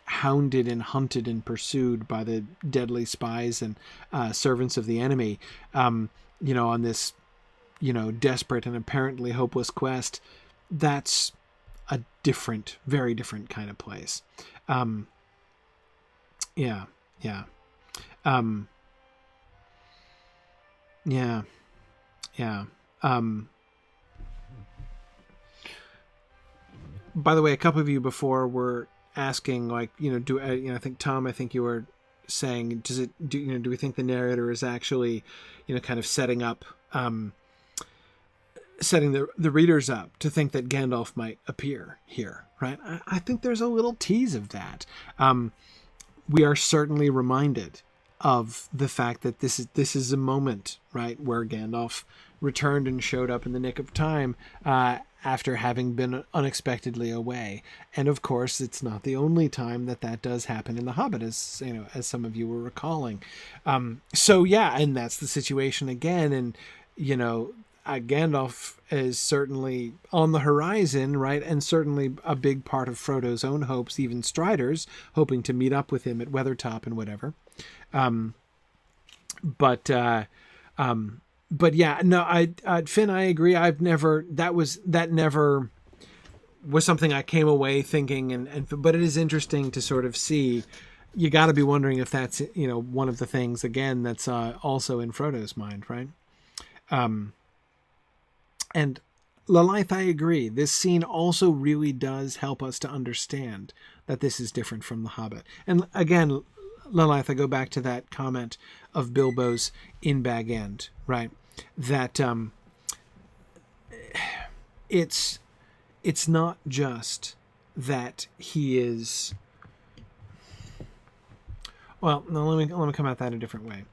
hounded and hunted and pursued by the deadly spies and servants of the enemy, on this, desperate and apparently hopeless quest, that's a different, very different kind of place. Yeah. By the way, a couple of you before were asking, like, I think Tom, I think you were saying, do we think the narrator is actually, kind of setting the readers up to think that Gandalf might appear here, right? I think there's a little tease of that. We are certainly reminded of the fact that this is a moment, right, where Gandalf returned and showed up in the nick of time after having been unexpectedly away. And of course, it's not the only time that does happen in The Hobbit, as some of you were recalling. And that's the situation again. And Gandalf is certainly on the horizon, right? And certainly a big part of Frodo's own hopes, even Strider's, hoping to meet up with him at Weathertop and whatever. But yeah, no, Finn, I agree. That never was something I came away thinking, but it is interesting to sort of see. You got to be wondering if that's, one of the things again, that's also in Frodo's mind, right? And Lalaith, I agree. This scene also really does help us to understand that this is different from The Hobbit. And again, Lalaith, I go back to that comment of Bilbo's in Bag End, right? That it's not just that he is. Well, no, let me come at that a different way.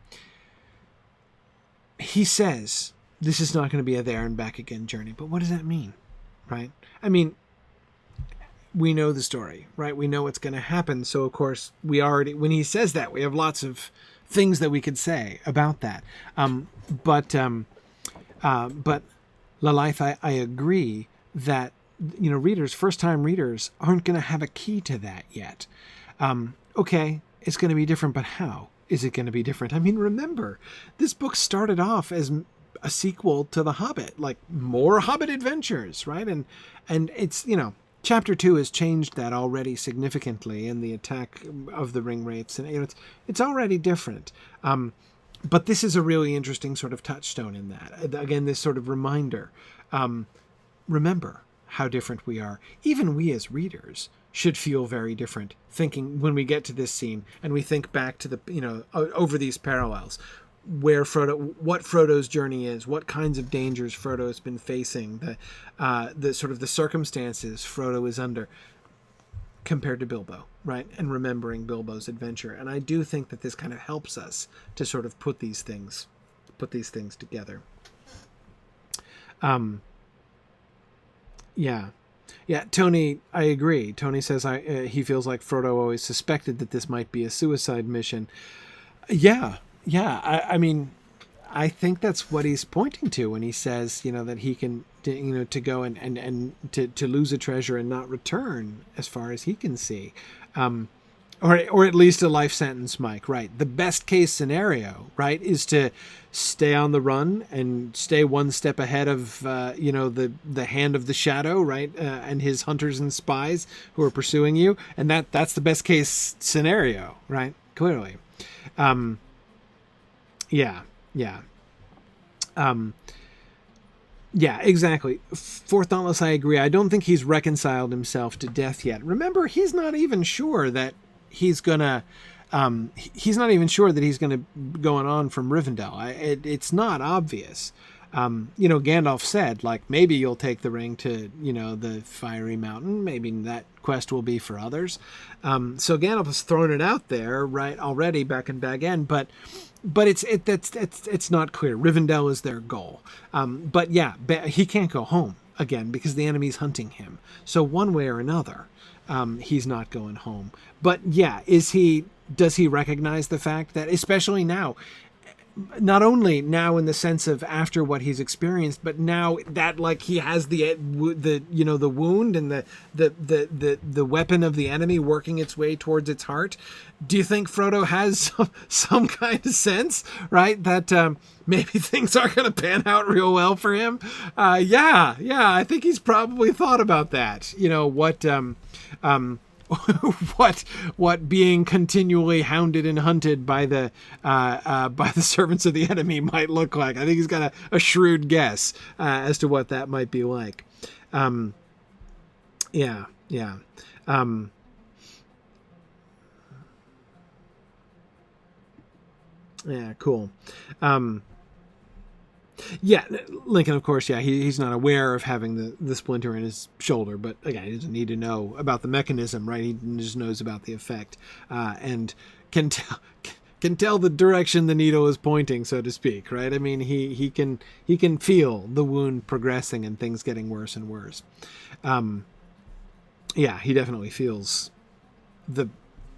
He says this is not going to be a there and back again journey, but what does that mean, right? I mean, we know the story, right? We know what's going to happen. So of course when he says that, we have lots of things that we could say about that. But Lalaith, I agree that, first time readers aren't going to have a key to that yet. Okay, it's going to be different, but how is it going to be different? I mean, remember, this book started off as a sequel to The Hobbit, like more Hobbit adventures, right? And it's, Chapter 2 has changed that already significantly in the attack of the ring wraiths, and it's already different. But this is a really interesting sort of touchstone in that. Again, this sort of reminder. Remember how different we are. Even we as readers should feel very different thinking when we get to this scene and we think back to the, over these parallels. What Frodo's journey is, what kinds of dangers Frodo has been facing, the sort of the circumstances Frodo is under compared to Bilbo, right? And remembering Bilbo's adventure. And I do think that this kind of helps us to sort of put these things together. Yeah, Tony, I agree. Tony says he feels like Frodo always suspected that this might be a suicide mission. Yeah, I mean, I think that's what he's pointing to when he says, that he can, to go and to lose a treasure and not return as far as he can see. Or at least a life sentence, Mike, right? The best case scenario, right, is to stay on the run and stay one step ahead of, the hand of the shadow, right? And his hunters and spies who are pursuing you. And that's the best case scenario, right? Clearly. Yeah. Yeah, exactly. For Thoughtless, I agree. I don't think he's reconciled himself to death yet. Remember, he's not even sure that he's gonna. He's not even sure that he's gonna going on from Rivendell. It's not obvious. Gandalf said, like, maybe you'll take the ring to, the Fiery Mountain. Maybe that quest will be for others. So Gandalf has thrown it out there, right, already back in Bag End, but it's not clear. Rivendell is their goal. But yeah, he can't go home again because the enemy's hunting him. So one way or another, he's not going home. But yeah, does he recognize the fact that, especially now, not only now in the sense of after what he's experienced, but now that, like, he has the wound and the weapon of the enemy working its way towards its heart. Do you think Frodo has some kind of sense, right, that maybe things aren't going to pan out real well for him? Yeah, I think he's probably thought about that. What being continually hounded and hunted by the servants of the enemy might look like. I think he's got a shrewd guess as to what that might be like. Yeah. Cool. Yeah, Lincoln, of course, yeah, he's not aware of having the splinter in his shoulder, but again, he doesn't need to know about the mechanism, right? He just knows about the effect, and can tell the direction the needle is pointing, so to speak, right? I mean, he can feel the wound progressing and things getting worse and worse. Yeah, he definitely feels the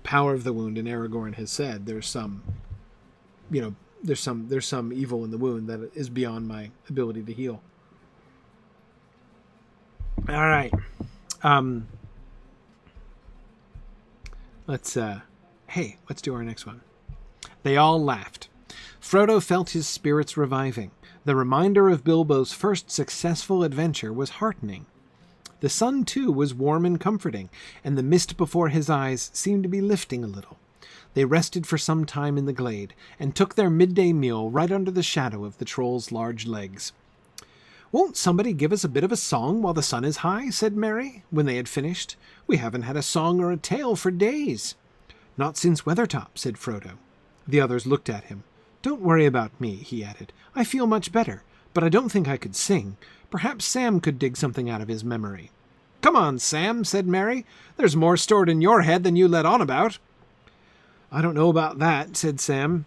power of the wound, and Aragorn has said there's some evil in the wound that is beyond my ability to heal. All right. Let's do our next one. They all laughed. Frodo felt his spirits reviving. The reminder of Bilbo's first successful adventure was heartening. The sun, too, was warm and comforting, and the mist before his eyes seemed to be lifting a little. They rested for some time in the glade, and took their midday meal right under the shadow of the troll's large legs. "Won't somebody give us a bit of a song while the sun is high?" said Merry, when they had finished. "We haven't had a song or a tale for days." "Not since Weathertop," said Frodo. The others looked at him. "Don't worry about me," he added. "I feel much better, but I don't think I could sing. Perhaps Sam could dig something out of his memory." "Come on, Sam," said Merry. "There's more stored in your head than you let on about." "I don't know about that," said Sam.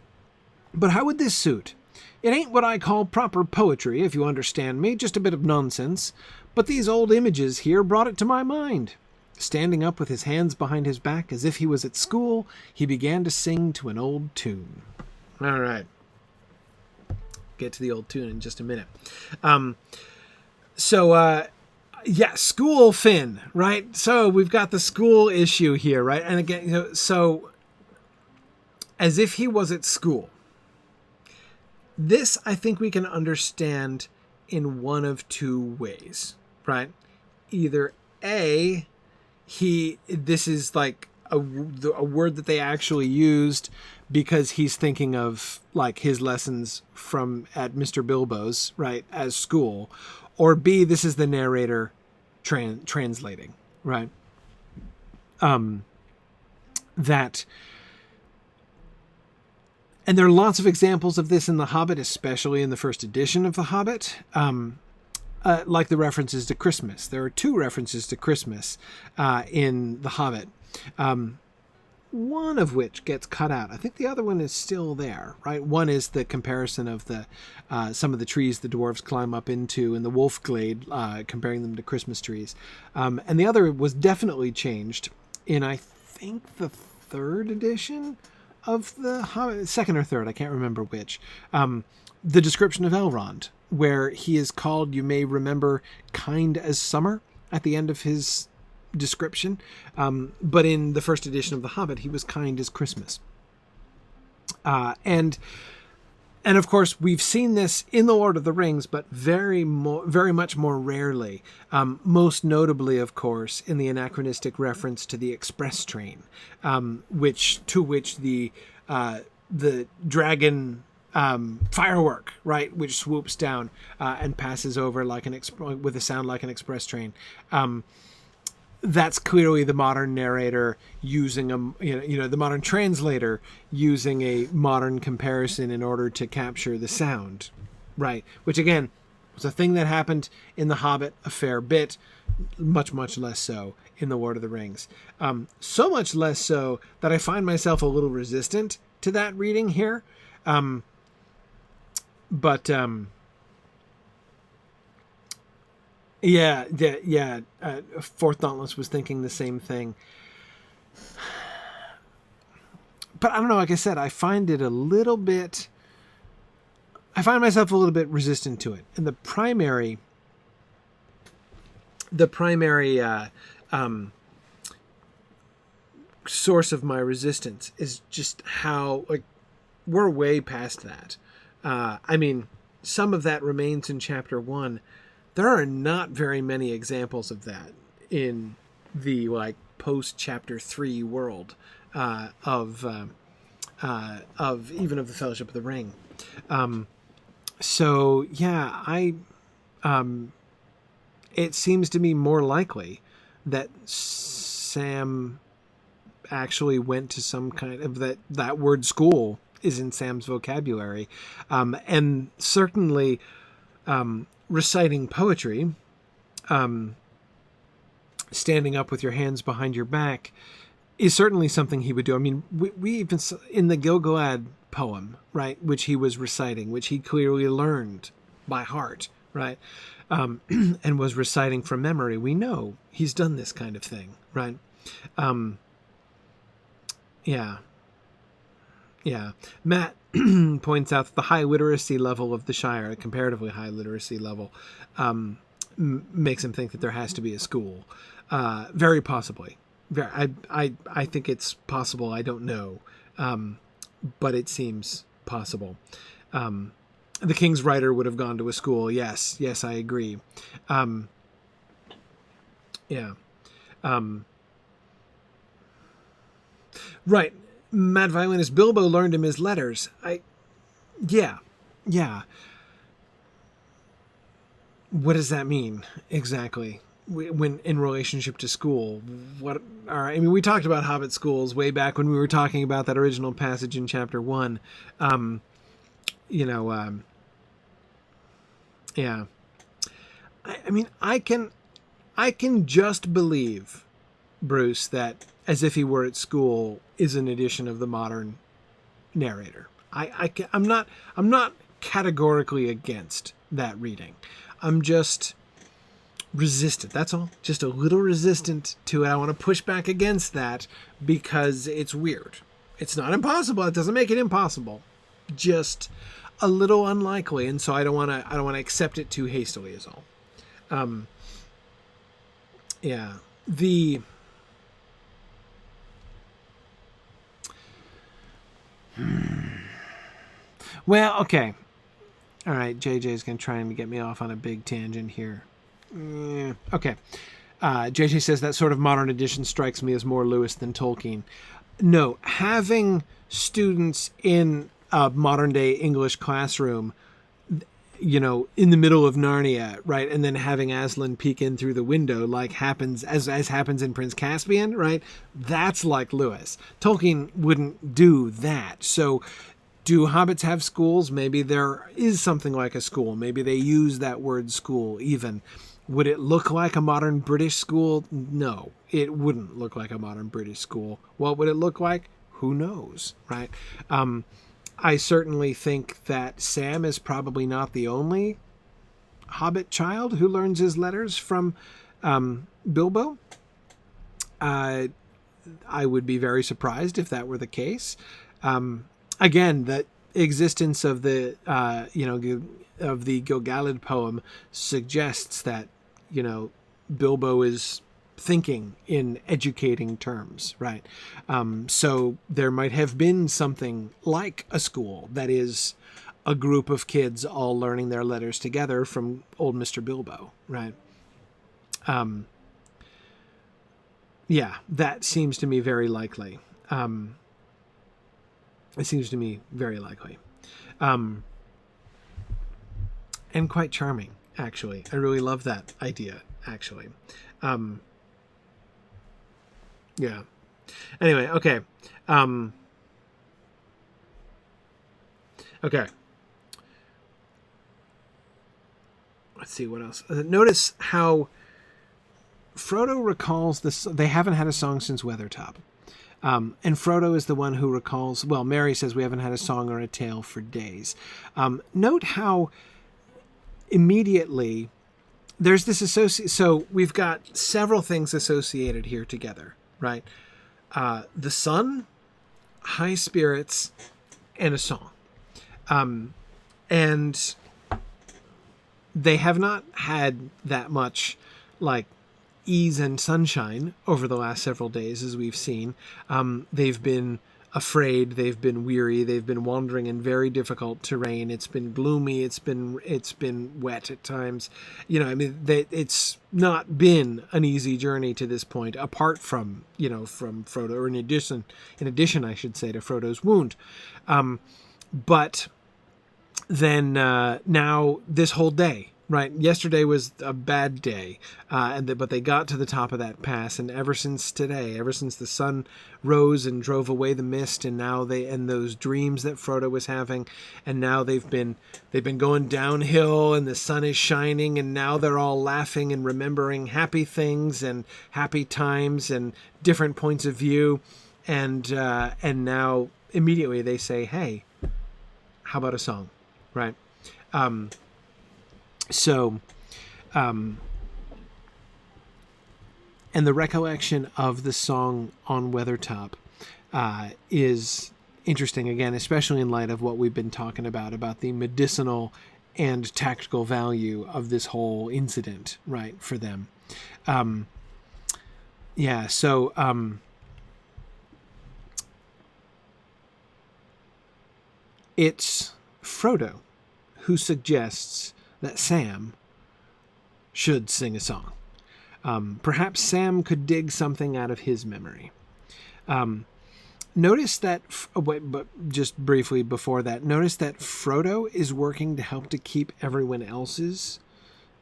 "But how would this suit? It ain't what I call proper poetry, if you understand me, just a bit of nonsense. But these old images here brought it to my mind." Standing up with his hands behind his back as if he was at school, he began to sing to an old tune. All right. Get to the old tune in just a minute. School Finn, right? So we've got the school issue here, right? And again, so as if he was at school. This, I think we can understand in one of two ways, right? Either A, this is like a word that they actually used because he's thinking of like his lessons at Mr. Bilbo's, right, as school. Or B, this is the narrator translating, right? And there are lots of examples of this in The Hobbit, especially in the first edition of The Hobbit, like the references to Christmas. There are two references to Christmas in The Hobbit, one of which gets cut out. I think the other one is still there, right? One is the comparison of some of the trees the dwarves climb up into in the Wolf Glade, comparing them to Christmas trees. And the other was definitely changed in, I think, the third edition of the Hobbit, second or third, I can't remember which, the description of Elrond, where he is called, you may remember, kind as summer at the end of his description. But in the first edition of The Hobbit, he was kind as Christmas. And of course, we've seen this in The Lord of the Rings, but very much more rarely. Most notably, of course, in the anachronistic reference to the express train, which the dragon firework, right, which swoops down and passes over like with a sound like an express train. That's clearly the modern narrator using the modern translator using a modern comparison in order to capture the sound, right? Which again was a thing that happened in The Hobbit a fair bit, much less so in The Lord of the Rings. So much less so that I find myself a little resistant to that reading here. Yeah. Fourth Dauntless was thinking the same thing. But I don't know, like I said, I find myself a little bit resistant to it. And the primary source of my resistance is just how, like, we're way past that. I mean, some of that remains in chapter 1. There are not very many examples of that in the like post chapter 3 world of even of the Fellowship of the Ring. So yeah, it seems to me more likely that Sam actually went to some kind of that word school is in Sam's vocabulary, and certainly reciting poetry, standing up with your hands behind your back, is certainly something he would do. I mean, we even in the Gil-galad poem, right, which he was reciting, which he clearly learned by heart, right, and was reciting from memory. We know he's done this kind of thing, right? Yeah. Matt points out that the high literacy level of the Shire, a comparatively high literacy level, makes him think that there has to be a school. Very possibly. I think it's possible. I don't know. But it seems possible. The King's Rider would have gone to a school. Yes, I agree. Right. Mad Violinist Bilbo learned him his letters. Yeah. What does that mean exactly? When in relationship to school, all right. I mean, we talked about Hobbit schools way back when we were talking about that original passage in chapter 1. Yeah. I mean, I can just believe, Bruce, that As If He Were at School is an addition of the modern narrator. I'm not categorically against that reading. I'm just resistant. That's all. Just a little resistant to it. I want to push back against that because it's weird. It's not impossible. It doesn't make it impossible. Just a little unlikely, and so I don't want to accept it too hastily. Is all. Yeah. Well, okay. All right, JJ's going to try and get me off on a big tangent here. Okay. JJ says that sort of modern edition strikes me as more Lewis than Tolkien. No, having students in a modern day English classroom, in the middle of Narnia, right, and then having Aslan peek in through the window, like happens as happens in Prince Caspian, right? That's like Lewis. Tolkien wouldn't do that. So, do hobbits have schools? Maybe there is something like a school. Maybe they use that word school even. Would it look like a modern British school? No, it wouldn't look like a modern British school. What would it look like? Who knows, right? I certainly think that Sam is probably not the only Hobbit child who learns his letters from Bilbo. I would be very surprised if that were the case. Again, the existence of the of the Gil-galad poem suggests that Bilbo is thinking in educating terms, right? So there might have been something like a school that is a group of kids all learning their letters together from old Mr. Bilbo, right? Yeah, that seems to me very likely. It seems to me very likely. And quite charming, actually. I really love that idea, actually. Yeah. Anyway, okay. Okay. Let's see what else. Notice how Frodo recalls this. They haven't had a song since Weathertop. And Frodo is the one who recalls, well, Merry says we haven't had a song or a tale for days. Note how immediately there's this so we've got several things associated here together, right? The sun, high spirits, and a song. And they have not had that much like ease and sunshine over the last several days, as we've seen. They've been afraid, they've been weary, they've been wandering in very difficult terrain. It's been gloomy, it's been wet at times. You know, I mean, it's not been an easy journey to this point, apart from, from Frodo, or in addition, I should say, to Frodo's wound. But then now this whole day, right? Yesterday was a bad day, but they got to the top of that pass, and ever since today, ever since the sun rose and drove away the mist, and now and those dreams that Frodo was having, and now they've been going downhill, and the sun is shining, and now they're all laughing and remembering happy things and happy times and different points of view, and now immediately they say, "Hey, how about a song?" Right? And the recollection of the song on Weathertop is interesting, again, especially in light of what we've been talking about the medicinal and tactical value of this whole incident, right, for them. It's Frodo who suggests that Sam should sing a song. Perhaps Sam could dig something out of his memory. Notice that, but just briefly before that, notice that Frodo is working to help to keep everyone else's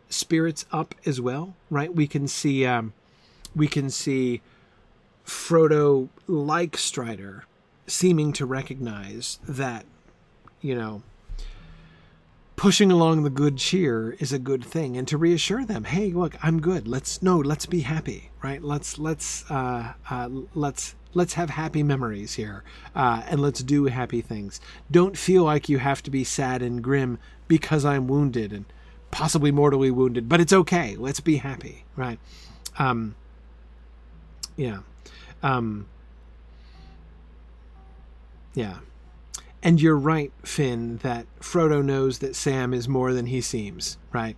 spirits up as well, right? We can see Frodo, like Strider, seeming to recognize that, pushing along the good cheer is a good thing, and to reassure them, hey, look, I'm good. Let's be happy, right? Let's have happy memories here, and let's do happy things. Don't feel like you have to be sad and grim because I'm wounded and possibly mortally wounded, but it's okay. Let's be happy, right? Yeah. And you're right, Finn, that Frodo knows that Sam is more than he seems, right?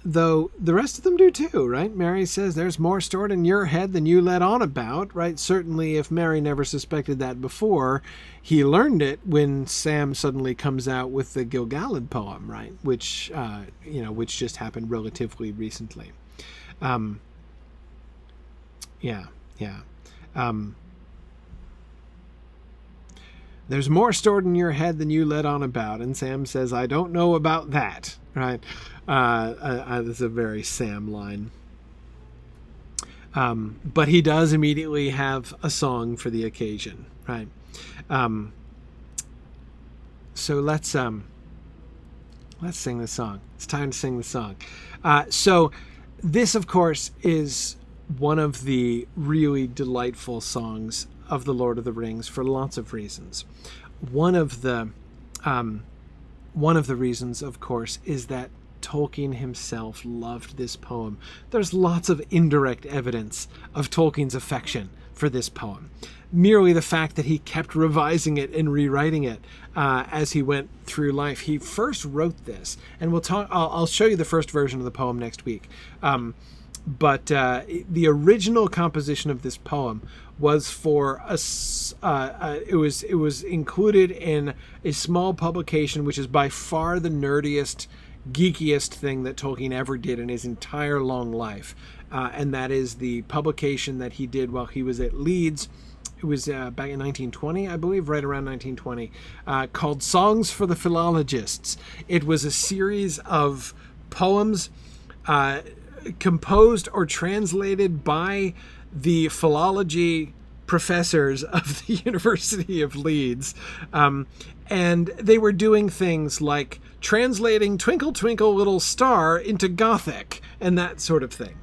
Though the rest of them do too, right? Merry says there's more stored in your head than you let on about, right? Certainly if Merry never suspected that before, he learned it when Sam suddenly comes out with the Gil-galad poem, right? Which just happened relatively recently. There's more stored in your head than you let on about. And Sam says, I don't know about that. Right? That's a very Sam line. But he does immediately have a song for the occasion. Right? So let's sing the song. It's time to sing the song. So this, of course, is one of the really delightful songs of the Lord of the Rings for lots of reasons. One of the reasons, of course, is that Tolkien himself loved this poem. There's lots of indirect evidence of Tolkien's affection for this poem. Merely the fact that he kept revising it and rewriting it as he went through life. He first wrote this, and I'll show you the first version of the poem next week. But the original composition of this poem was for it was included in a small publication, which is by far the nerdiest, geekiest thing that Tolkien ever did in his entire long life, and that is the publication that he did while he was at Leeds, it was back in 1920, I believe, right around 1920, called Songs for the Philologists. It was a series of poems composed or translated by the philology professors of the University of Leeds. And they were doing things like translating Twinkle Twinkle Little Star into Gothic and that sort of thing.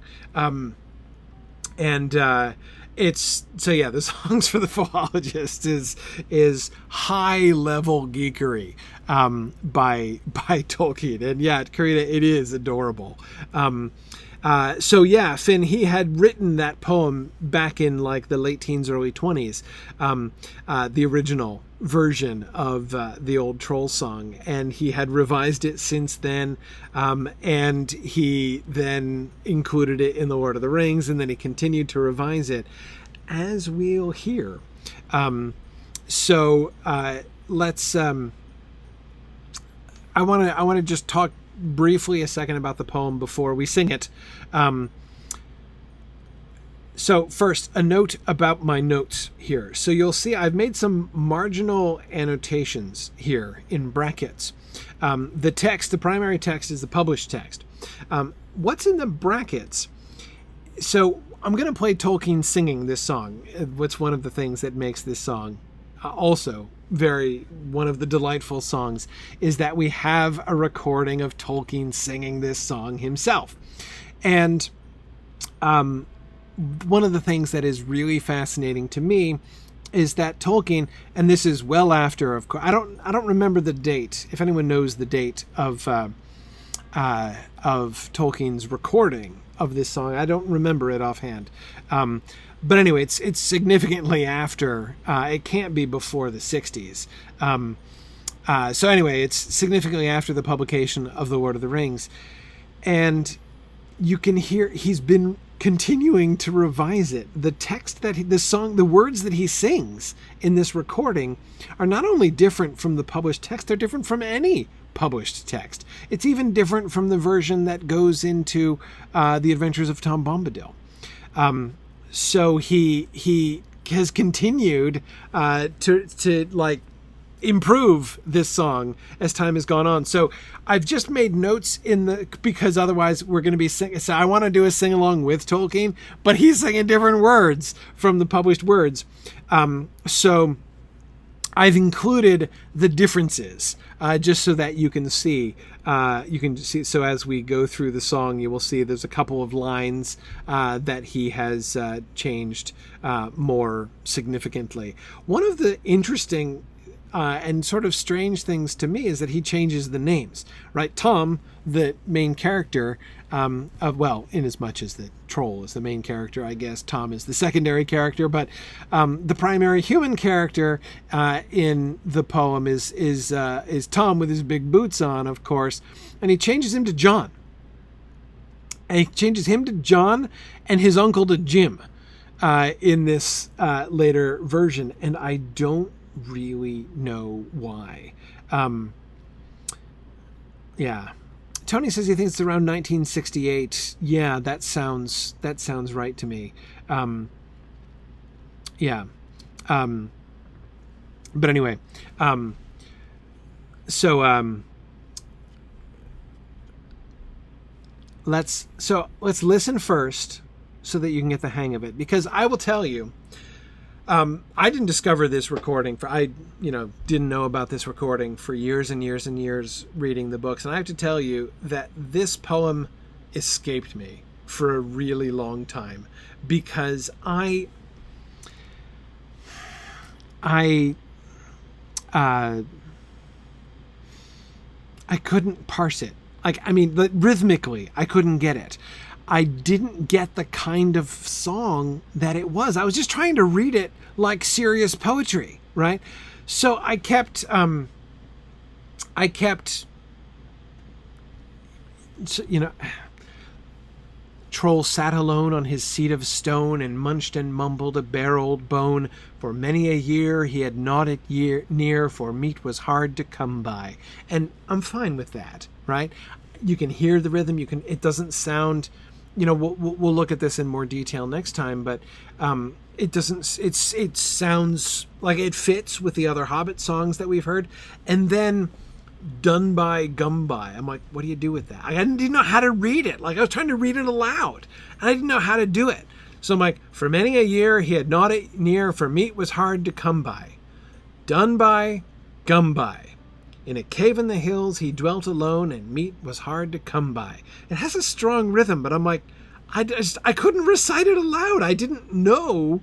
It's so yeah, the Songs for the Philologists is high level geekery by Tolkien, and yeah, Karina, it is adorable. So yeah, Finn, he had written that poem back in like the late teens, early 20s, the original version of the old troll song, and he had revised it since then, and he then included it in the Lord of the Rings, and then he continued to revise it, as we'll hear. Let's I want to just talk briefly a second about the poem before we sing it. So first, a note about my notes here. So you'll see I've made some marginal annotations here in brackets. The text, the primary text, is the published text. What's in the brackets? So I'm going to play Tolkien singing this song. What's one of the things that makes this song also one of the delightful songs is that we have a recording of Tolkien singing this song himself. And one of the things that is really fascinating to me is that Tolkien, and this is well after, of course, I don't remember the date. If anyone knows the date of Tolkien's recording of this song, I don't remember it offhand. But anyway, it's significantly after. It can't be before the 60s. So anyway, it's significantly after the publication of The Lord of the Rings. And you can hear he's been continuing to revise it. The text the words that he sings in this recording are not only different from the published text, they're different from any published text. It's even different from the version that goes into The Adventures of Tom Bombadil. So he has continued to like improve this song as time has gone on. So I've just made notes because otherwise we're going to be singing. So I want to do a sing along with Tolkien, but he's singing different words from the published words. So I've included the differences just so that you can see. So as we go through the song, you will see there's a couple of lines that he has changed more significantly. One of the interesting and sort of strange things to me is that he changes the names, right? Tom, the main character, in as much as the troll is the main character, I guess Tom is the secondary character, but the primary human character in the poem is Tom with his big boots on, of course, and he changes him to John. And he changes him to John and his uncle to Jim in this later version, and I don't really know why. Yeah. Tony says he thinks it's around 1968. Yeah, that sounds right to me. Yeah. But anyway, let's listen first so that you can get the hang of it, because I will tell you, I didn't discover this recording didn't know about this recording for years and years and years reading the books. And I have to tell you that this poem escaped me for a really long time because I couldn't parse it. Rhythmically, I couldn't get it. I didn't get the kind of song that it was. I was just trying to read it like serious poetry, right? So I kept Troll sat alone on his seat of stone and munched and mumbled a bare old bone. For many a year he had gnawed it near, for meat was hard to come by. And I'm fine with that, right? You can hear the rhythm. It doesn't sound we'll look at this in more detail next time, but it doesn't. It sounds like it fits with the other Hobbit songs that we've heard, and then done by gum by. I'm like, what do you do with that? I didn't know how to read it. Like I was trying to read it aloud, and I didn't know how to do it. So I'm like, for many a year he had gnawed it near, for meat was hard to come by. Done by gum by. In a cave in the hills he dwelt alone, and meat was hard to come by. It has a strong rhythm, but I'm like, I couldn't recite it aloud. I didn't know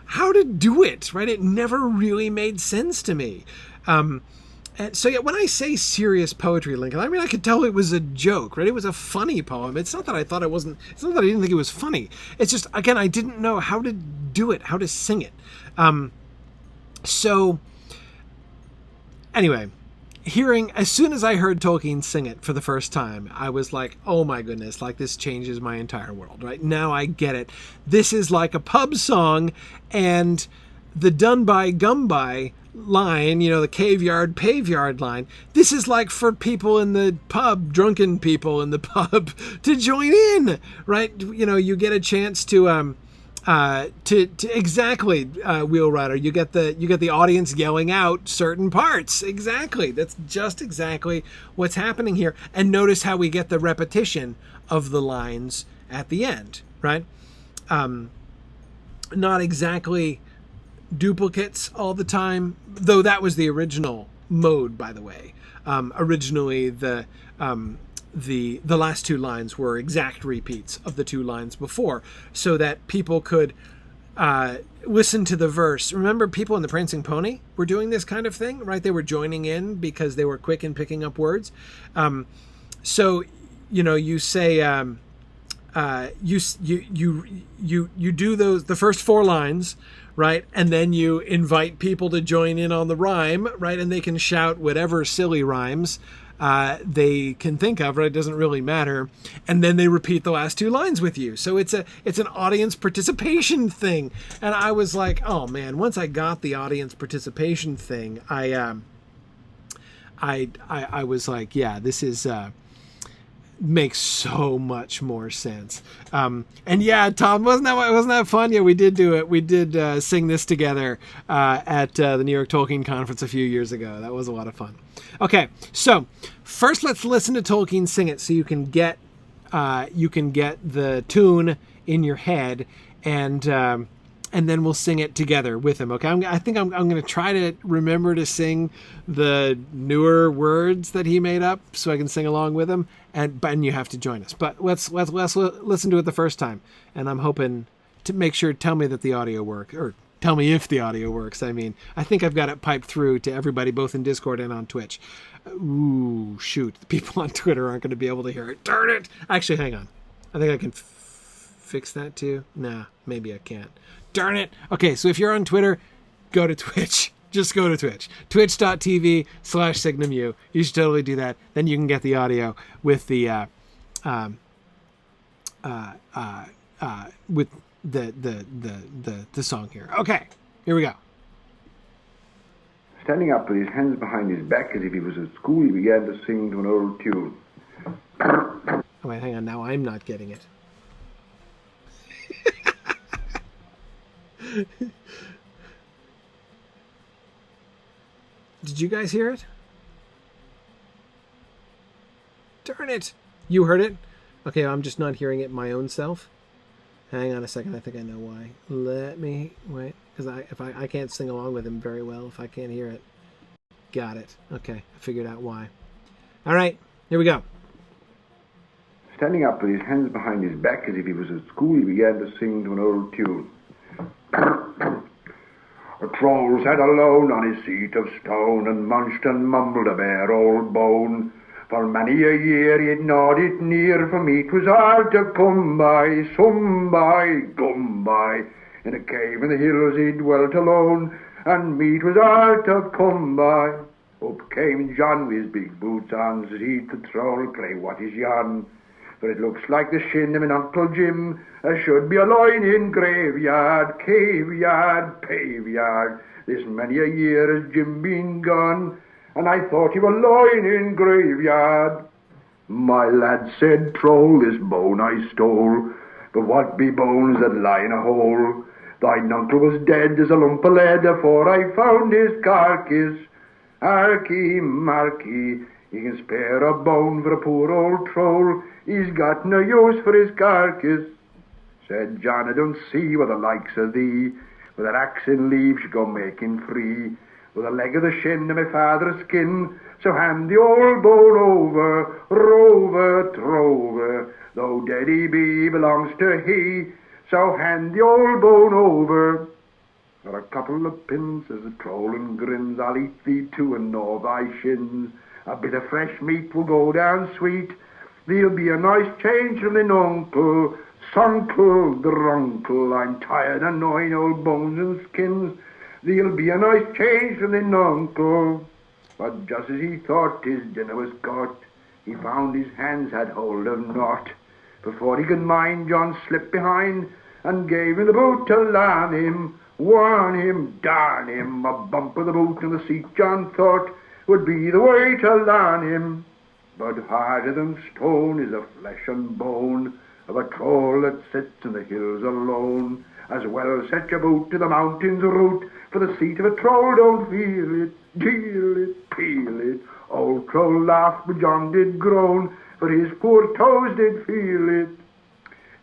how to do it, right? It never really made sense to me. And so yeah, when I say serious poetry, Lincoln, I mean, I could tell it was a joke, right? It was a funny poem. It's not that I thought it wasn't, it's not that I didn't think it was funny. It's just, again, I didn't know how to do it, how to sing it. So anyway, as soon as I heard Tolkien sing it for the first time, I was like, oh my goodness, like this changes my entire world, right? Now I get it. This is like a pub song, and the done by gum by line, the cave-yard, pave-yard line, this is like for people in the pub, drunken people in the pub to join in, right? You get a chance to exactly, Wheel Rider, you get the audience yelling out certain parts. Exactly. That's just exactly what's happening here. And notice how we get the repetition of the lines at the end, right? Not exactly duplicates all the time, though that was the original mode, by the way. Originally, the last two lines were exact repeats of the two lines before, so that people could listen to the verse. Remember, people in the Prancing Pony were doing this kind of thing, right? They were joining in because they were quick in picking up words. So you say you do the first four lines, right? And then you invite people to join in on the rhyme, right? And they can shout whatever silly rhymes they can think of, right? It doesn't really matter. And then they repeat the last two lines with you. So it's an audience participation thing. And I was like, oh man, once I got the audience participation thing, I was like, yeah, this is makes so much more sense. And yeah, Tom, wasn't that fun? Yeah, we did do it. We did sing this together at the New York Tolkien Conference a few years ago. That was a lot of fun. Okay, so first let's listen to Tolkien sing it so you can get the tune in your head, and then we'll sing it together with him. Okay, I think I'm going to try to remember to sing the newer words that he made up so I can sing along with him, and you have to join us. But let's listen to it the first time, and I'm hoping to make sure. Tell me that the audio works, or tell me if the audio works. I mean, I think I've got it piped through to everybody, both in Discord and on Twitch. Ooh, shoot. The people on Twitter aren't going to be able to hear it. Darn it. Actually, hang on. I think I can fix that too. Nah, maybe I can't. Darn it. Okay, so if you're on Twitter, go to Twitch. Just go to Twitch. Twitch.tv/SignumU. You should totally do that. Then you can get the audio with the with the song here. Okay, here we go. Standing up with his hands behind his back as if he was at school, he began to sing to an old tune. Oh, wait, hang on. Now I'm not getting it. Did you guys hear it? Darn it. You heard it? Okay, I'm just not hearing it my own self. Hang on a second. I think I know why. Let me wait, because I can't sing along with him very well if I can't hear it. Got it. Okay, I figured out why. All right, here we go. Standing up with his hands behind his back as if he was at school, he began to sing to an old tune. A troll sat alone on his seat of stone and munched and mumbled a bare old bone. For many a year he'd gnawed it near, for meat was hard to come by, some by, gum by. In a cave in the hills he dwelt alone, and meat was hard to come by. Up came John with his big boots on, said he to the troll, "Pray, what is yon? For it looks like the shin of an Uncle Jim, as should be a loin in graveyard, caveyard, paveyard. This many a year has Jim been gone, and I thought he were loin in graveyard." My lad said, Troll, this bone I stole, but what be bones that lie in a hole? Thine uncle was dead as a lump of lead afore I found his carcass. Harky, Marky, he can spare a bone for a poor old troll. He's got no use for his carcass. Said John, I don't see what the likes of thee, with an axe in leave should go making free, with a leg of the shin of my father's skin. So hand the old bone over, rover, trover, though dead he be, belongs to he. So hand the old bone over. For a couple of pins, as the troll and grins, I'll eat thee too and gnaw thy shins. A bit of fresh meat will go down sweet. There'll be a nice change from thine uncle, Sunkle, drunkle. I'm tired of gnawing old bones and skins. There'll be a nice change from thine uncle. But just as he thought his dinner was got, he found his hands had hold of naught. Before he could mind, John slipped behind and gave him the boot to larn him, warn him, darn him. A bump of the boot in the seat, John thought, would be the way to larn him. But harder than stone is the flesh and bone of a troll that sits in the hills alone. As well set your boot to the mountain's root, for the seat of a troll don't feel it, deal it, peel it. Old troll laughed, but John did groan, for his poor toes did feel it.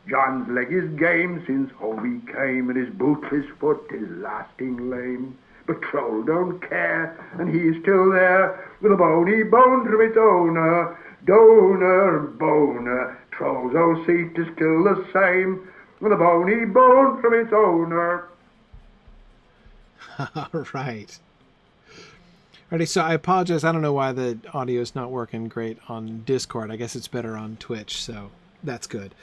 John's leg is game since home he came, and his bootless foot is lasting lame. But troll don't care, and he's still there, with a bony bone from its owner, donor, boner. Troll's old seat is still the same, with a bony bone from its owner. All right. Alrighty, so I apologize. I don't know why the audio is not working great on Discord. I guess it's better on Twitch, so that's good.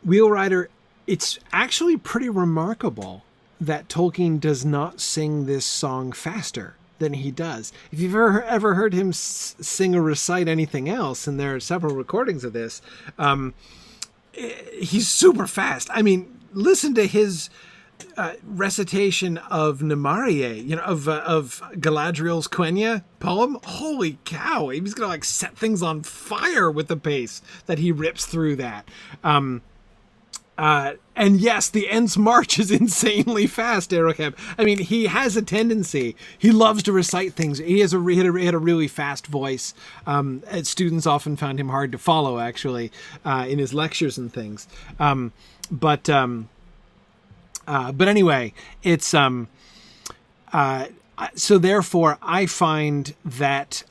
Wheel Rider, it's actually pretty remarkable that Tolkien does not sing this song faster than he does. If you've ever heard him sing or recite anything else, and there are several recordings of this, he's super fast. I mean, listen to his recitation of Nemarie, of Galadriel's Quenya poem. Holy cow! He's gonna like set things on fire with the pace that he rips through that. And yes, the Ents March is insanely fast, Aerocab. I mean, he has a tendency. He loves to recite things. He had a really fast voice. And students often found him hard to follow, actually, in his lectures and things. But anyway, it's so therefore I find that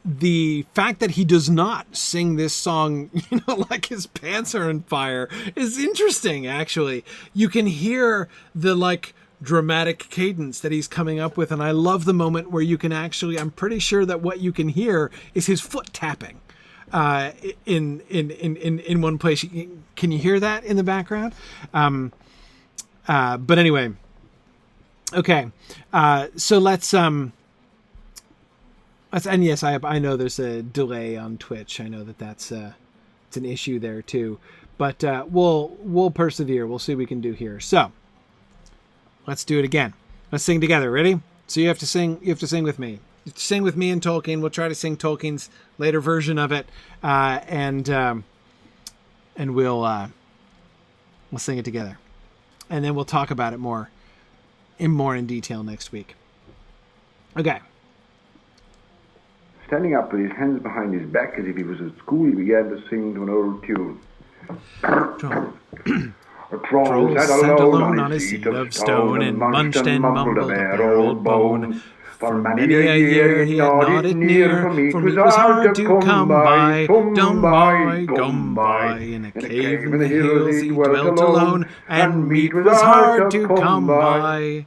the fact that he does not sing this song, like his pants are on fire, is interesting, actually. You can hear the, dramatic cadence that he's coming up with, and I love the moment where you can actually, I'm pretty sure that what you can hear is his foot tapping in one place. Can you hear that in the background? But anyway, okay. So let's, and yes, I know there's a delay on Twitch. I know that's it's an issue there too, but we'll persevere. We'll see what we can do here. So let's do it again. Let's sing together. Ready? So you have to sing. You have to sing with me. You have to sing with me and Tolkien. We'll try to sing Tolkien's later version of it, and we'll sing it together, and then we'll talk about it more in detail next week. Okay. Standing up with his hands behind his back as if he was at school, he began to sing to an old tune. A troll sat alone on his seat of stone and munched and mumbled a bare old bone. For many a year he had gnawed near, for meat was hard to come by. Dum by, gum by, in a cave in the hills he dwelt alone, and meat was hard to come by.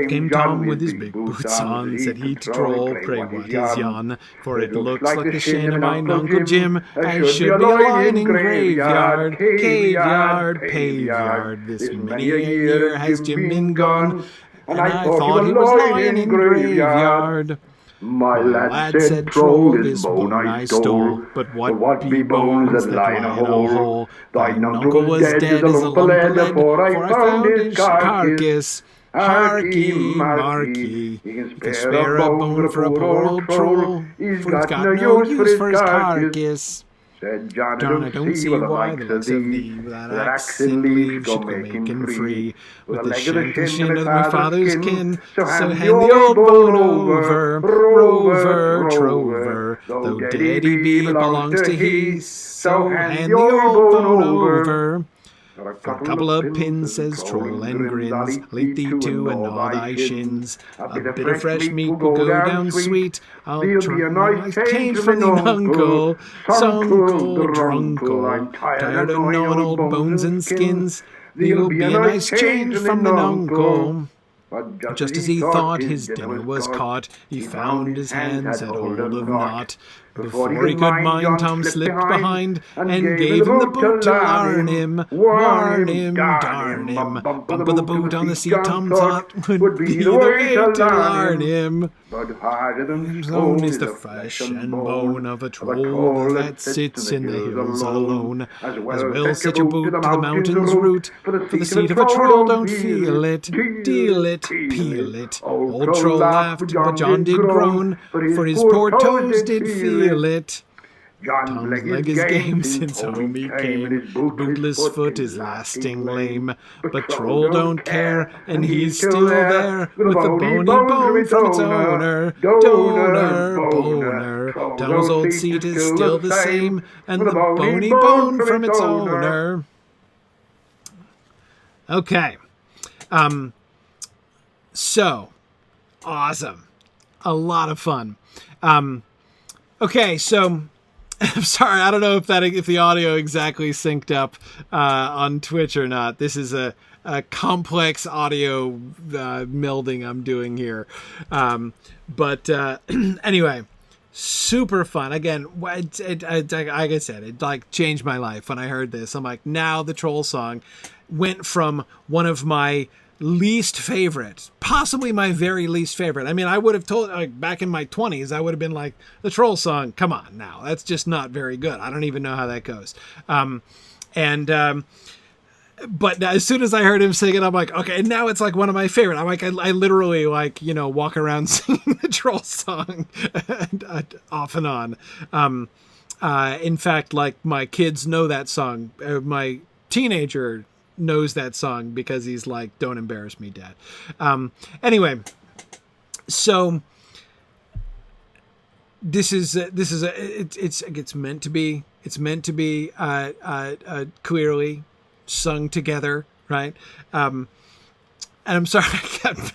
Came Tom with his big boots on, said he to Troll, pray what is yon? For it looks like the shin of mine Uncle Jim, as should be a lying in graveyard, caveyard, paveyard. This many a year has Jim been gone, and I thought he was lying in graveyard. My lad said, Troll, this bone I stole, but what be bones that lie in a hole? Thine uncle was dead as a lump of lead, for I found his carcass. Harky, Marky, you can spare a bone for a poor old troll, for he's got no use for his carcass. Said John, John, I don't see why the likes of thee, with that axe and leave, should go making free, with the shank and shin of my father's kin. So hand the old bone over, rover, trover, though dead he be, it belongs to he. So hand the old bone over. For a couple of pins, says Troll, and grins, leap thee to and gnaw thy shins. A bit of fresh meat will go down sweet. I'll try a nice change from thee, uncle. Sunkle, drunkle, I'm tired of gnawing old bones and skins. There'll be a nice change from the uncle. But just as he thought his dinner was caught, he found his hands had hold of knot. Before he could mind, Tom slipped behind and gave him the boot to warn him, darn him. Bump of the boot on the seat, Tom thought would be the way to larn him. But harder than stone is the flesh and bone of a troll that sits in the hills alone. As well set your boot to the mountain's root, for the seat of a troll don't feel it, deal it, peel it. Old Troll laughed, but John did groan, for his poor toes did feel it. Tom's leg is game since home he came, his bootless foot is lasting lame. But Troll don't care, and he's still there, with the bony bone from its owner. Donor, boner, Tom's old seat is still the same, and the bony bone from its owner. Okay. So, awesome. A lot of fun. Okay, so I'm sorry, I don't know if the audio exactly synced up on Twitch or not. This is a complex audio melding I'm doing here. But anyway, super fun. Again, like I said, it like changed my life when I heard this. I'm like, now the Troll song went from one of my least favorite, possibly my very least favorite. I mean, I would have told, like, back in my 20s, I would have been like, the Troll song, come on now, that's just not very good. I don't even know how that goes. But as soon as I heard him sing it, I'm like, okay, and now it's like one of my favorite. I'm like, I literally, like, you know, walk around singing the Troll song off and on. In fact, like, my kids know that song. My teenager knows that song because he's like, don't embarrass me, Dad. Anyway, so it's meant to be clearly sung together, right? And I'm sorry,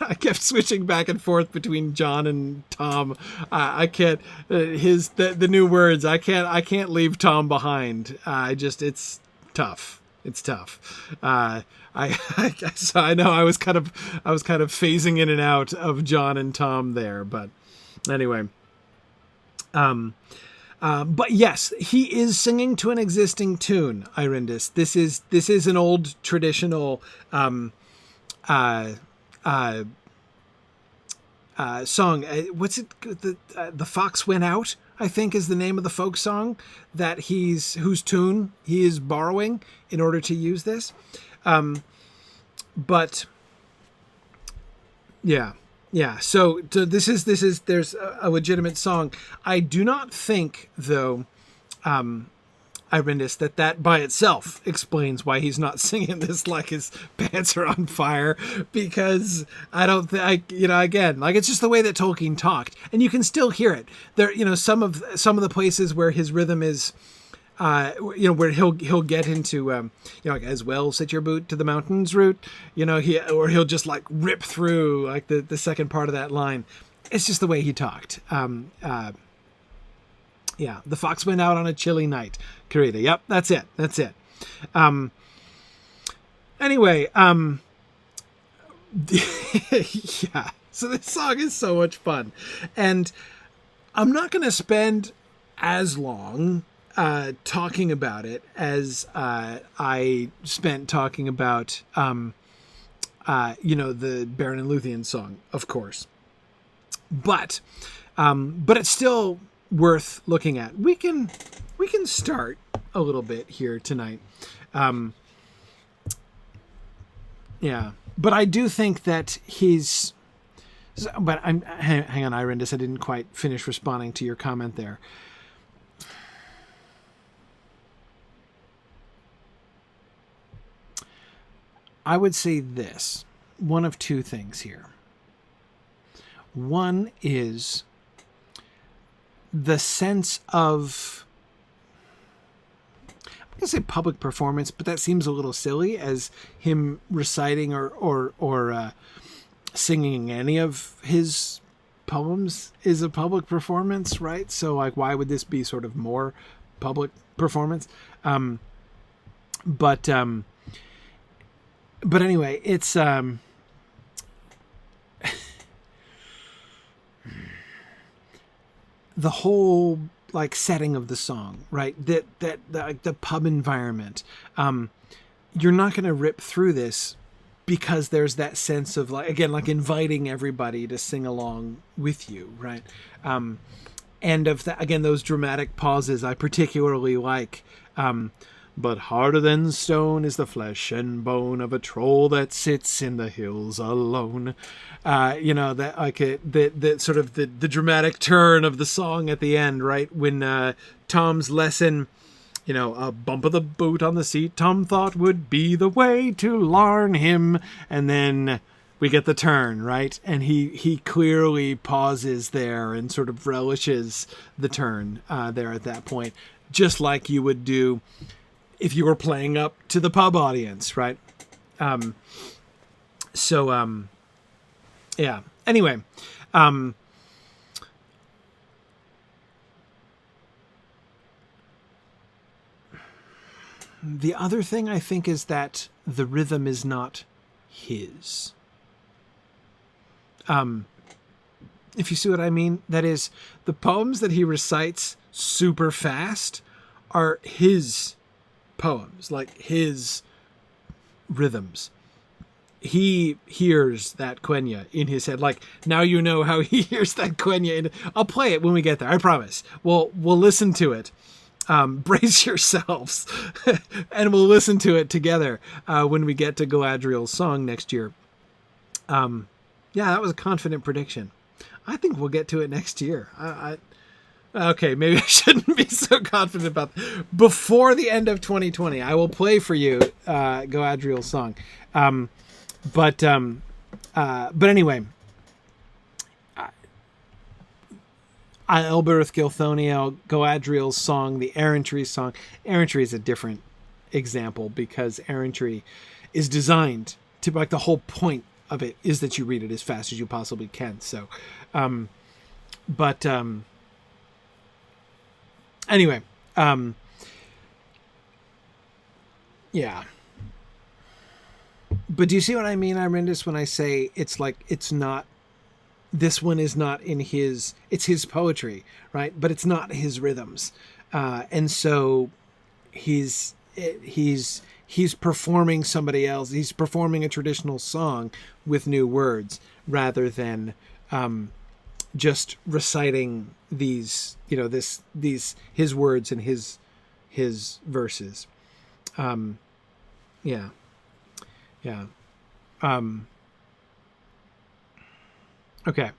I kept switching back and forth between John and Tom. I can't the new words. I can't leave Tom behind. It's tough. It's tough. So I know I was kind of phasing in and out of John and Tom there, but anyway. But yes, he is singing to an existing tune, Irindis. This is an old traditional song. What's it? The Fox Went Out, I think, is the name of the folk song that whose tune he is borrowing in order to use this. But yeah. So there's a legitimate song. I do not think, though, Irindis, that by itself explains why he's not singing this like his pants are on fire, because I don't again, like, it's just the way that Tolkien talked, and you can still hear it there. You know, some of the places where his rhythm is, where he'll get into, like, as well set your boot to the mountain's root, he'll just like rip through like the second part of that line. It's just the way he talked. Yeah, the fox went out on a chilly night. Karita. Yep, that's it. Anyway, yeah. So this song is so much fun, and I'm not going to spend as long talking about it as I spent talking about, the Baron and Luthien song, of course. But it's still worth looking at. We can start a little bit here tonight. Yeah. but I do think that he's. But hang on, Irindus, I didn't quite finish responding to your comment there. I would say this, one of two things here. One is the sense of, I'm going to say public performance, but that seems a little silly, as him reciting or singing any of his poems is a public performance, right? So like, why would this be sort of more public performance? But anyway, it's the whole like setting of the song, right? That like the pub environment. You're not going to rip through this because there's that sense of like, again, like inviting everybody to sing along with you, right? And of that, again, those dramatic pauses I particularly like. But harder than stone is the flesh and bone of a troll that sits in the hills alone. That like the sort of the dramatic turn of the song at the end, right? When Tom's lesson, a bump of the boot on the seat Tom thought would be the way to larn him. And then we get the turn, right? And he clearly pauses there and sort of relishes the turn there at that point, just like you would do if you were playing up to the pub audience, right? Yeah. Anyway, the other thing I think is that the rhythm is not his. If you see what I mean, that is, the poems that he recites super fast are his poems, like his rhythms. He hears that quenya in his head. Like, now you know how he hears that quenya. I'll play it when we get there, I promise. We'll listen to it. Brace yourselves. And we'll listen to it together when we get to Galadriel's song next year. Yeah, that was a confident prediction. I think we'll get to it next year. Okay, maybe I shouldn't be so confident about that. Before the end of 2020, I will play for you Galadriel's song. But anyway, Elbereth Gilthoniel, Galadriel's song, the Errantry song. Errantry is a different example because Errantry is designed to, like, the whole point of it is that you read it as fast as you possibly can. So, anyway, yeah. But do you see what I mean, Irindus, when I say it's like, it's not, this one is not in his, it's his poetry, right? But it's not his rhythms. And so he's performing somebody else. He's performing a traditional song with new words rather than just reciting these, his words and his verses. Yeah. Okay.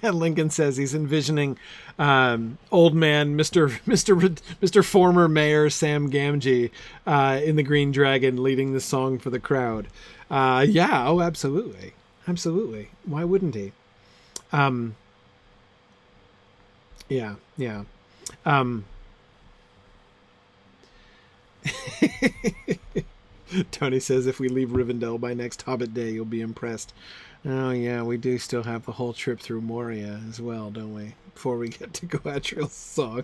Lincoln says he's envisioning old man Mr. Former Mayor Sam Gamgee in the Green Dragon leading the song for the crowd. Yeah, oh, absolutely. Why wouldn't he? Yeah. Tony says if we leave Rivendell by next Hobbit Day, you'll be impressed. Oh yeah, we do still have the whole trip through Moria as well, don't we? Before we get to Galadriel's song.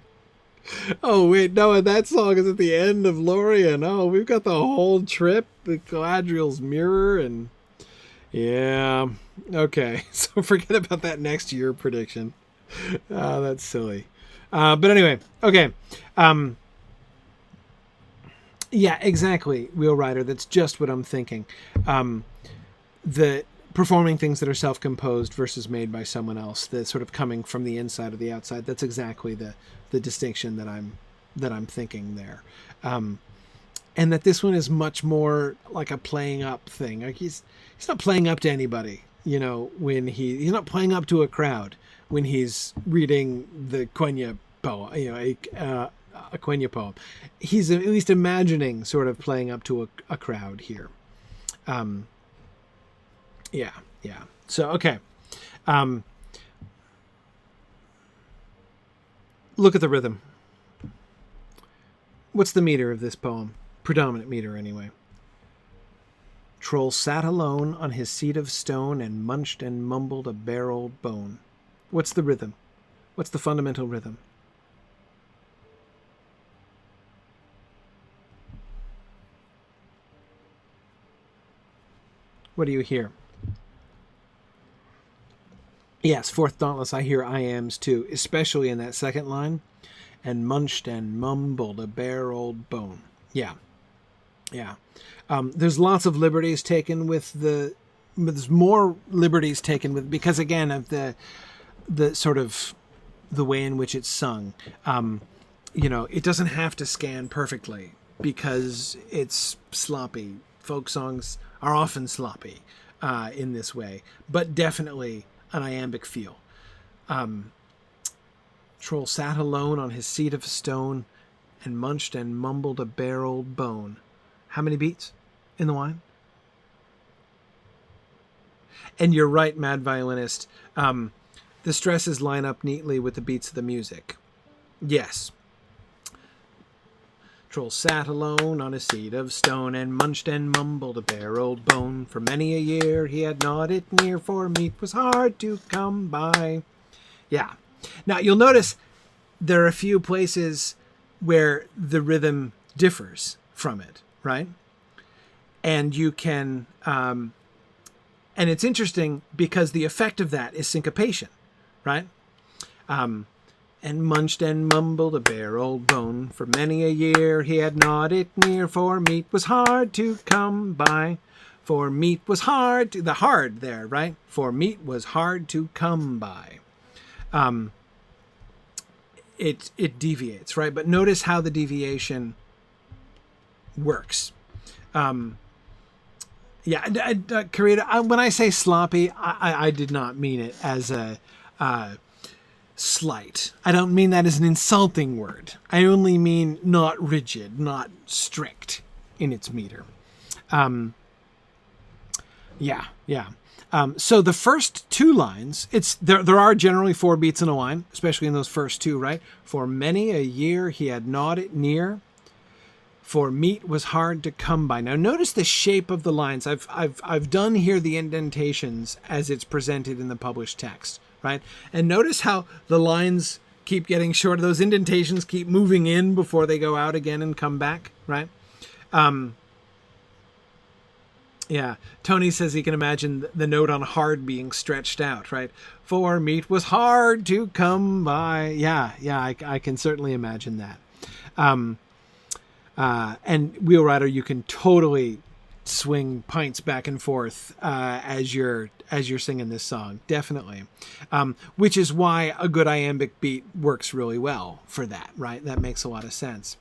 Oh wait, no, and that song is at the end of Lorien. Oh, we've got the whole trip, the Galadriel's mirror, and yeah. Okay, so forget about that next year prediction. That's silly. But anyway, okay. Yeah, exactly, Wheel Rider. That's just what I'm thinking. The performing things that are self-composed versus made by someone else, that's sort of coming from the inside or the outside. That's exactly the distinction that I'm that I'm thinking there. And that this one is much more like a playing up thing. Like he's not playing up to anybody, when he's not playing up to a crowd when he's reading the Quenya poem, a Quenya poem. He's at least imagining sort of playing up to a crowd here. Yeah. So, okay. Look at the rhythm. What's the meter of this poem? Predominant meter, anyway. Troll sat alone on his seat of stone and munched and mumbled a bare old bone. What's the rhythm? What's the fundamental rhythm? What do you hear? Yes, fourth dauntless, I hear I ams too, especially in that second line. And munched and mumbled a bare old bone. Yeah. There's lots of liberties taken with there's more liberties taken with, because again of the sort of the way in which it's sung. It doesn't have to scan perfectly because it's sloppy. Folk songs are often sloppy in this way, but definitely an iambic feel. Troll sat alone on his seat of stone and munched and mumbled a bare old bone. How many beats in the line? And you're right, mad violinist. The stresses line up neatly with the beats of the music. Yes. Troll sat alone on a seat of stone and munched and mumbled a bare old bone. For many a year he had gnawed it near, for meat was hard to come by. Yeah. Now you'll notice there are a few places where the rhythm differs from it, right? And you can, and it's interesting because the effect of that is syncopation, right? And munched and mumbled a bare old bone. For many a year he had gnawed it near, for meat was hard to come by. For meat was hard to, the hard there, right? For meat was hard to come by. It deviates, right? But notice how the deviation works. Karita, when I say sloppy, I did not mean it as a slight. I don't mean that as an insulting word. I only mean not rigid, not strict in its meter. So the first two lines, there are generally 4 beats in a line, especially in those first two, right? For many a year he had gnawed it near, for meat was hard to come by. Now notice the shape of the lines. I've done here the indentations as it's presented in the published text, right? And notice how the lines keep getting shorter. Those indentations keep moving in before they go out again and come back, right? Yeah, Tony says he can imagine the note on hard being stretched out, right? For meat was hard to come by. Yeah, I can certainly imagine that. And Wheelwriter, you can totally swing pints back and forth as you're singing this song, definitely. Which is why a good iambic beat works really well for that, right? That makes a lot of sense.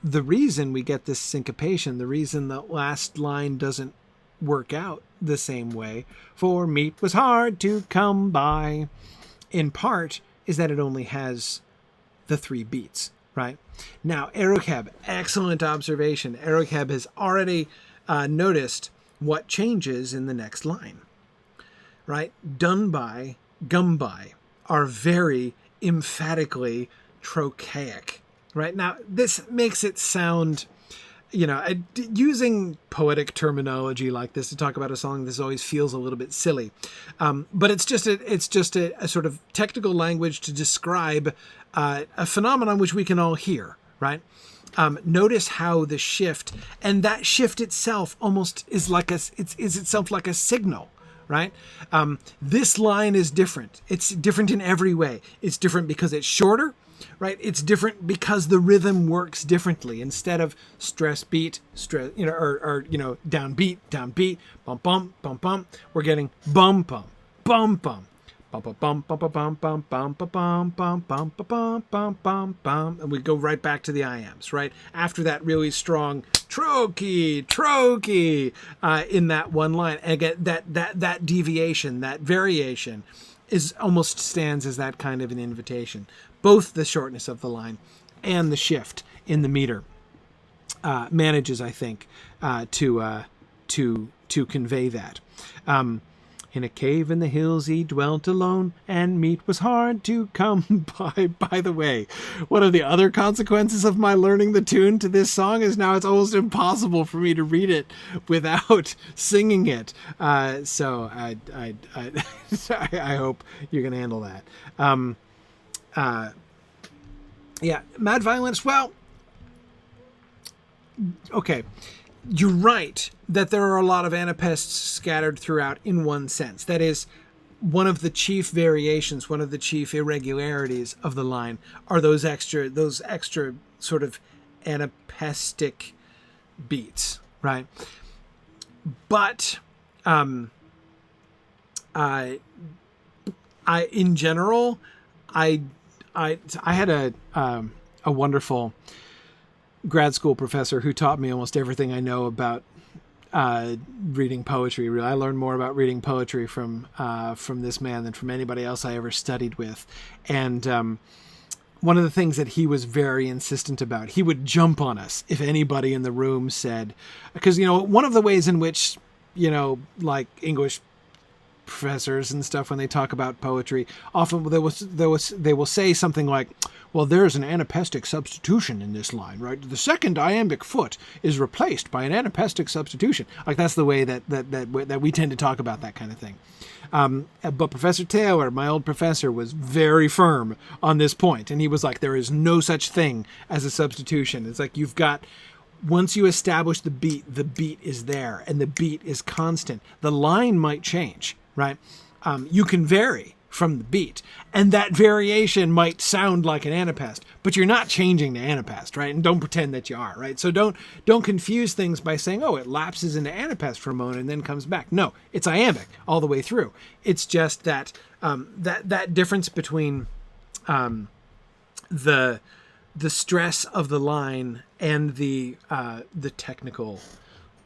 The reason we get this syncopation, the reason the last line doesn't work out the same way, for meat was hard to come by, in part, is that it only has the 3 beats, right? Now, Erokeb, excellent observation. Erokeb has already noticed what changes in the next line, right? Done by, gum by are very emphatically trochaic. Right now, this makes it sound, using poetic terminology like this to talk about a song, this always feels a little bit silly. But it's just a sort of technical language to describe a phenomenon which we can all hear, right? Notice how the shift, and that shift itself almost is itself like a signal, right? This line is different. It's different in every way. It's different because it's shorter. Right, it's different because the rhythm works differently. Instead of stress beat, stress, down beat, bump bump, bump bump, we're getting bum bum, bum bum, bum bum bum bum bum bum bum bum bum bum bum bum bum bum, and we go right back to the iambs. Right after that really strong trokey in that one line. And again, that deviation, that variation, is almost stands as that kind of an invitation. Both the shortness of the line and the shift in the meter manages, I think, to convey that. In a cave in the hills he dwelt alone, and meat was hard to come by. By the way, one of the other consequences of my learning the tune to this song is now it's almost impossible for me to read it without singing it. So I hope you can handle that. Yeah, mad violence. Well, okay. You're right that there are a lot of anapests scattered throughout in one sense. That is, one of the chief variations, one of the chief irregularities of the line are those extra sort of anapestic beats, right? But I in general, I had a wonderful grad school professor who taught me almost everything I know about reading poetry. I learned more about reading poetry from this man than from anybody else I ever studied with. And one of the things that he was very insistent about, he would jump on us if anybody in the room said, because, one of the ways in which, like English professors and stuff, when they talk about poetry, often they will say something like, well, there's an anapestic substitution in this line, right? The second iambic foot is replaced by an anapestic substitution. Like, that's the way that we tend to talk about that kind of thing. But Professor Taylor, my old professor, was very firm on this point, and he was like, there is no such thing as a substitution. It's like, once you establish the beat is there, and the beat is constant. The line might change, right? You can vary from the beat, and that variation might sound like an anapest, but you're not changing the anapest, right? And don't pretend that you are, right? So don't confuse things by saying, oh, it lapses into anapest for a moment and then comes back. No, it's iambic all the way through. It's just that that difference between the stress of the line and the technical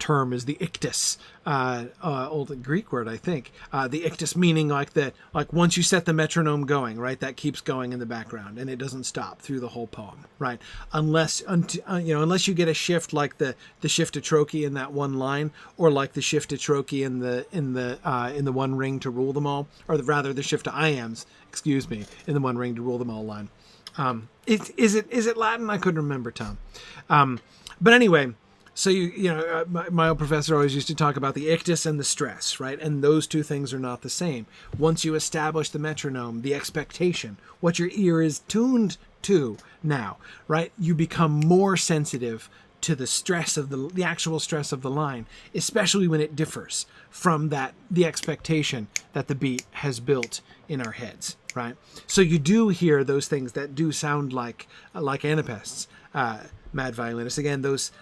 term is the ictus, old Greek word, I think. The ictus meaning like once you set the metronome going, right, that keeps going in the background and it doesn't stop through the whole poem, right? Unless you get a shift like the shift to trochee in that one line, or like the shift to trochee in the one ring to rule them all, or rather the shift to iambs, in the one ring to rule them all line. Is it Latin? I couldn't remember, Tom. But anyway. So my old professor always used to talk about the ictus and the stress, right? And those two things are not the same. Once you establish the metronome, the expectation, what your ear is tuned to now, right? You become more sensitive to the stress of the actual stress of the line, especially when it differs from the expectation that the beat has built in our heads, right? So you do hear those things that do sound like anapests. Mad violinist, again, those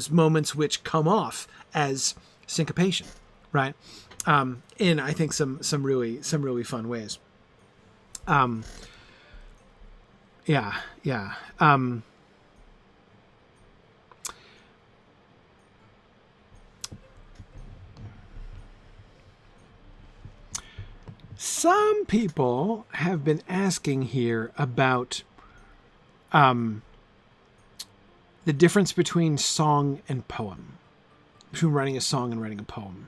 moments which come off as syncopation, right? In I think some really fun ways. Yeah. Some people have been asking here about the difference between song and poem, between writing a song and writing a poem.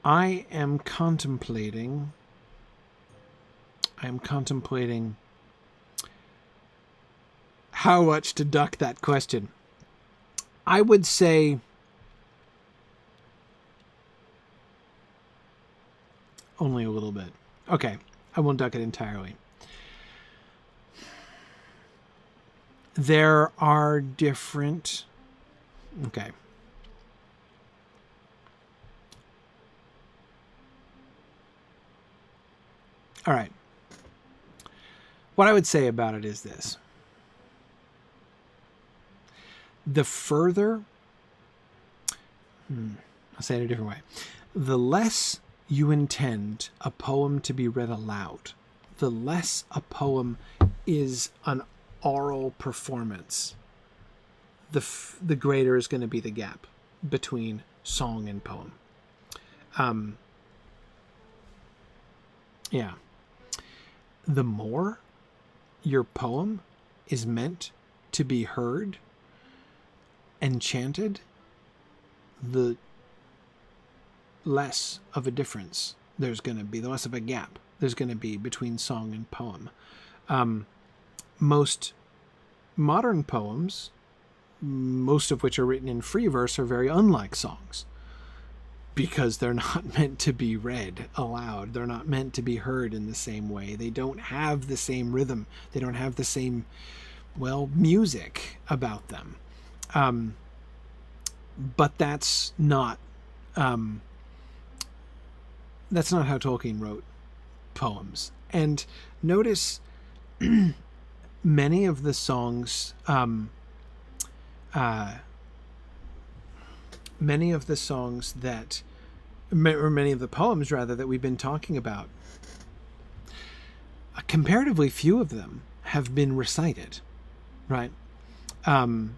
I am contemplating how much to duck that question. I would say only a little bit. Okay, I won't duck it entirely. There are different... Okay. All right. What I would say about it is this. The further I'll say it a different way. The less you intend a poem to be read aloud, the less a poem is an oral performance, the greater is going to be the gap between song and poem. The more your poem is meant to be heard and chanted, the less of a difference there's going to be, the less of a gap there's going to be between song and poem. Most modern poems, most of which are written in free verse, are very unlike songs because they're not meant to be read aloud. They're not meant to be heard in the same way. They don't have the same rhythm. They don't have the same, music about them. But that's not how Tolkien wrote poems. And notice many of the songs, many of the poems rather that we've been talking about, comparatively few of them have been recited, right? And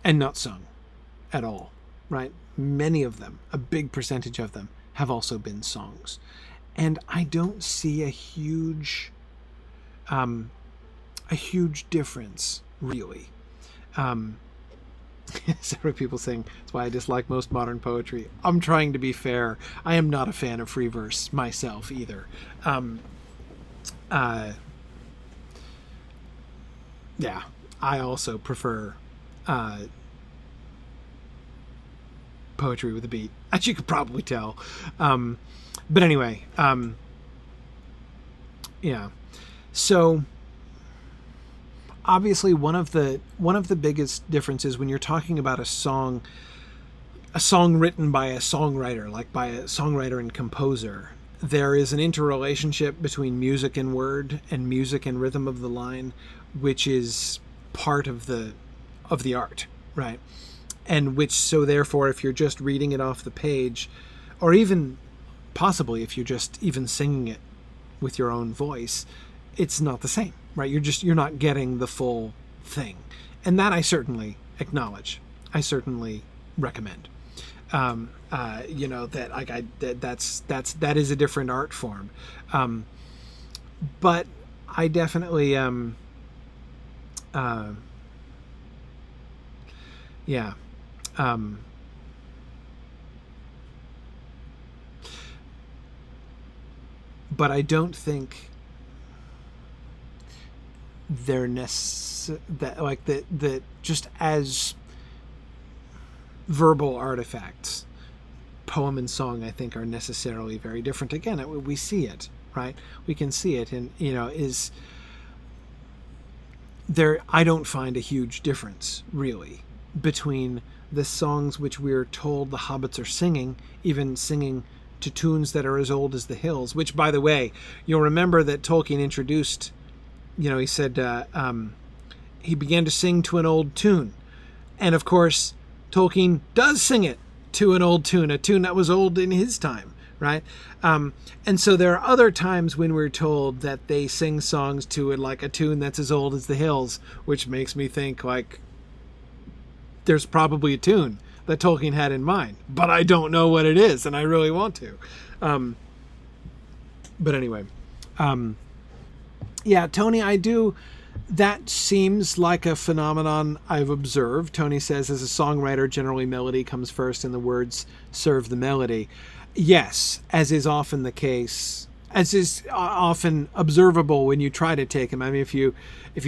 not sung at all, right? Many of them, a big percentage of them, have also been songs. And I don't see a huge difference, really. Several people saying that's why I dislike most modern poetry. I'm trying to be fair. I am not a fan of free verse myself either. I also prefer poetry with a beat, as you could probably tell. But anyway, so obviously one of the biggest differences when you're talking about a song written by a songwriter, like by a songwriter and composer, there is an interrelationship between music and word and music and rhythm of the line, which is part of the art, right? And which, so therefore, if you're just reading it off the page, or even possibly if you're just even singing it with your own voice, it's not the same, right? You're not getting the full thing. And that I certainly acknowledge. I certainly recommend. That is a different art form. But I definitely, but I don't think they're that just as verbal artifacts, poem and song, I think, are necessarily very different. Again, we see it, right? We can see it, and is there. I don't find a huge difference really between the songs which we're told the hobbits are singing, even singing to tunes that are as old as the hills, which, by the way, you'll remember that Tolkien introduced, he said he began to sing to an old tune. And of course, Tolkien does sing it to an old tune, a tune that was old in his time, right? And so there are other times when we're told that they sing songs to it like a tune that's as old as the hills, which makes me think like there's probably a tune that Tolkien had in mind, but I don't know what it is, and I really want to. But anyway, Tony, I do. That seems like a phenomenon I've observed. Tony says, as a songwriter, generally melody comes first and the words serve the melody. Yes, as is often the case, as is often observable when you try to take them. I mean, if you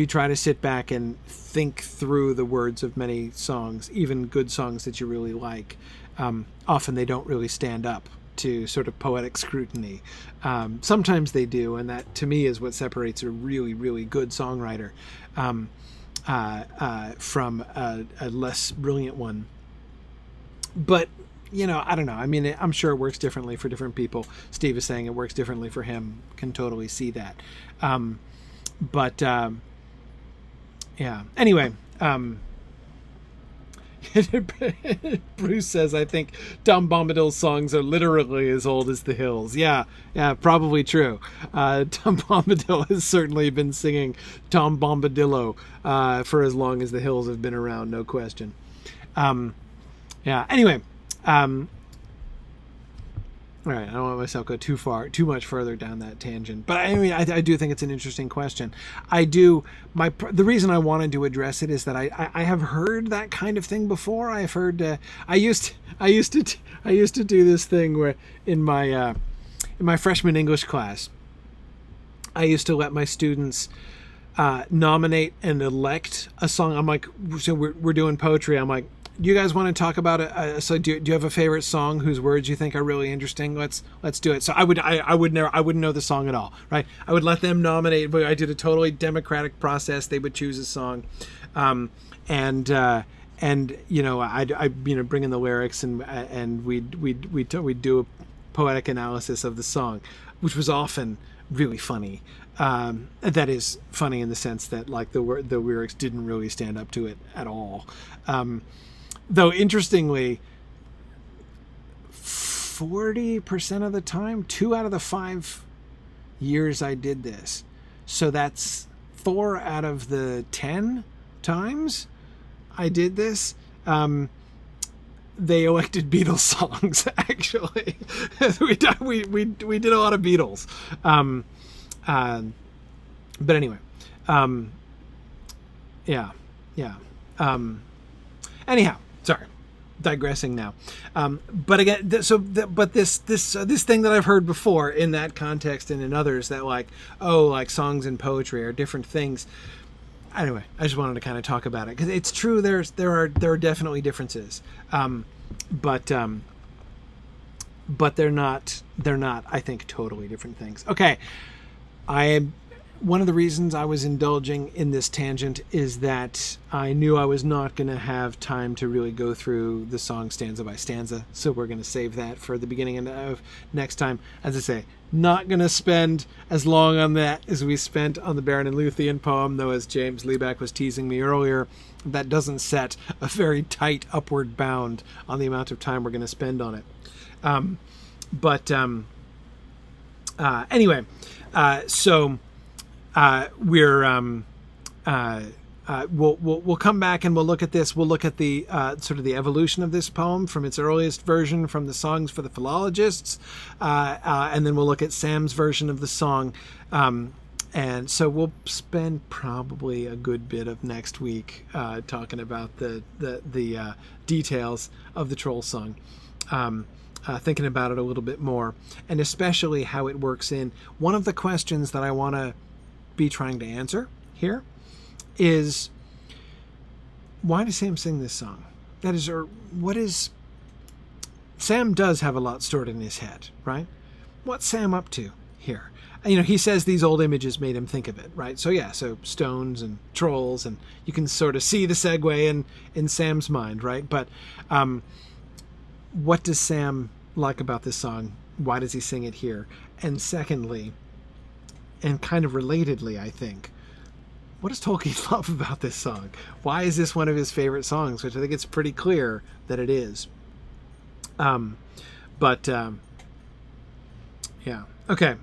try to sit back and think through the words of many songs, even good songs that you really like, often they don't really stand up to sort of poetic scrutiny. Sometimes they do, and that to me is what separates a really, really good songwriter from a less brilliant one. But I don't know. I mean, I'm sure it works differently for different people. Steve is saying it works differently for him. Can totally see that. Anyway, Bruce says, I think Tom Bombadil's songs are literally as old as the hills. Yeah, probably true. Tom Bombadil has certainly been singing Tom Bombadillo for as long as the hills have been around, no question. Anyway, all right, I don't want myself to go too much further down that tangent. But I mean, I do think it's an interesting question. The reason I wanted to address it is that I have heard that kind of thing before. I've heard I used to do this thing where in my freshman English class, I used to let my students nominate and elect a song. I'm like, so we're doing poetry. I'm like, do you guys want to talk about it? So do you have a favorite song whose words you think are really interesting? Let's do it. So I wouldn't know the song at all, right? I would let them nominate, but I did a totally democratic process. They would choose a song, and I'd bring in the lyrics and we'd do a poetic analysis of the song, which was often really funny. That is funny in the sense that like the lyrics didn't really stand up to it at all. Though interestingly, 40% of the time, 2 out of the 5 years I did this, so that's 4 out of the 10 times I did this, they elected Beatles songs. Actually, we did a lot of Beatles. But anyway, anyhow. Sorry, digressing now. But again, this thing that I've heard before in that context and in others, that like songs and poetry are different things. Anyway, I just wanted to kind of talk about it because it's true. There are definitely differences, but they're not. I think totally different things. Okay, one of the reasons I was indulging in this tangent is that I knew I was not going to have time to really go through the song stanza by stanza, so we're going to save that for the beginning of next time. As I say, not going to spend as long on that as we spent on the Baron and Luthien poem, though as James Liebeck was teasing me earlier, that doesn't set a very tight upward bound on the amount of time we're going to spend on it. Anyway, so... we'll come back and we'll look at this. We'll look at the sort of the evolution of this poem from its earliest version from the Songs for the Philologists, and then we'll look at Sam's version of the song. And so we'll spend probably a good bit of next week talking about the details of the Troll song. Thinking about it a little bit more, and especially how it works in. One of the questions that I want to be trying to answer here is, why does Sam sing this song? That is, or what is... Sam does have a lot stored in his head, right? What's Sam up to here? He says these old images made him think of it, right? So yeah, so stones and trolls, and you can sort of see the segue in Sam's mind, right? But what does Sam like about this song? Why does he sing it here? And secondly, and kind of relatedly, I think, what does Tolkien love about this song? Why is this one of his favorite songs? Which I think it's pretty clear that it is. Yeah. Okay.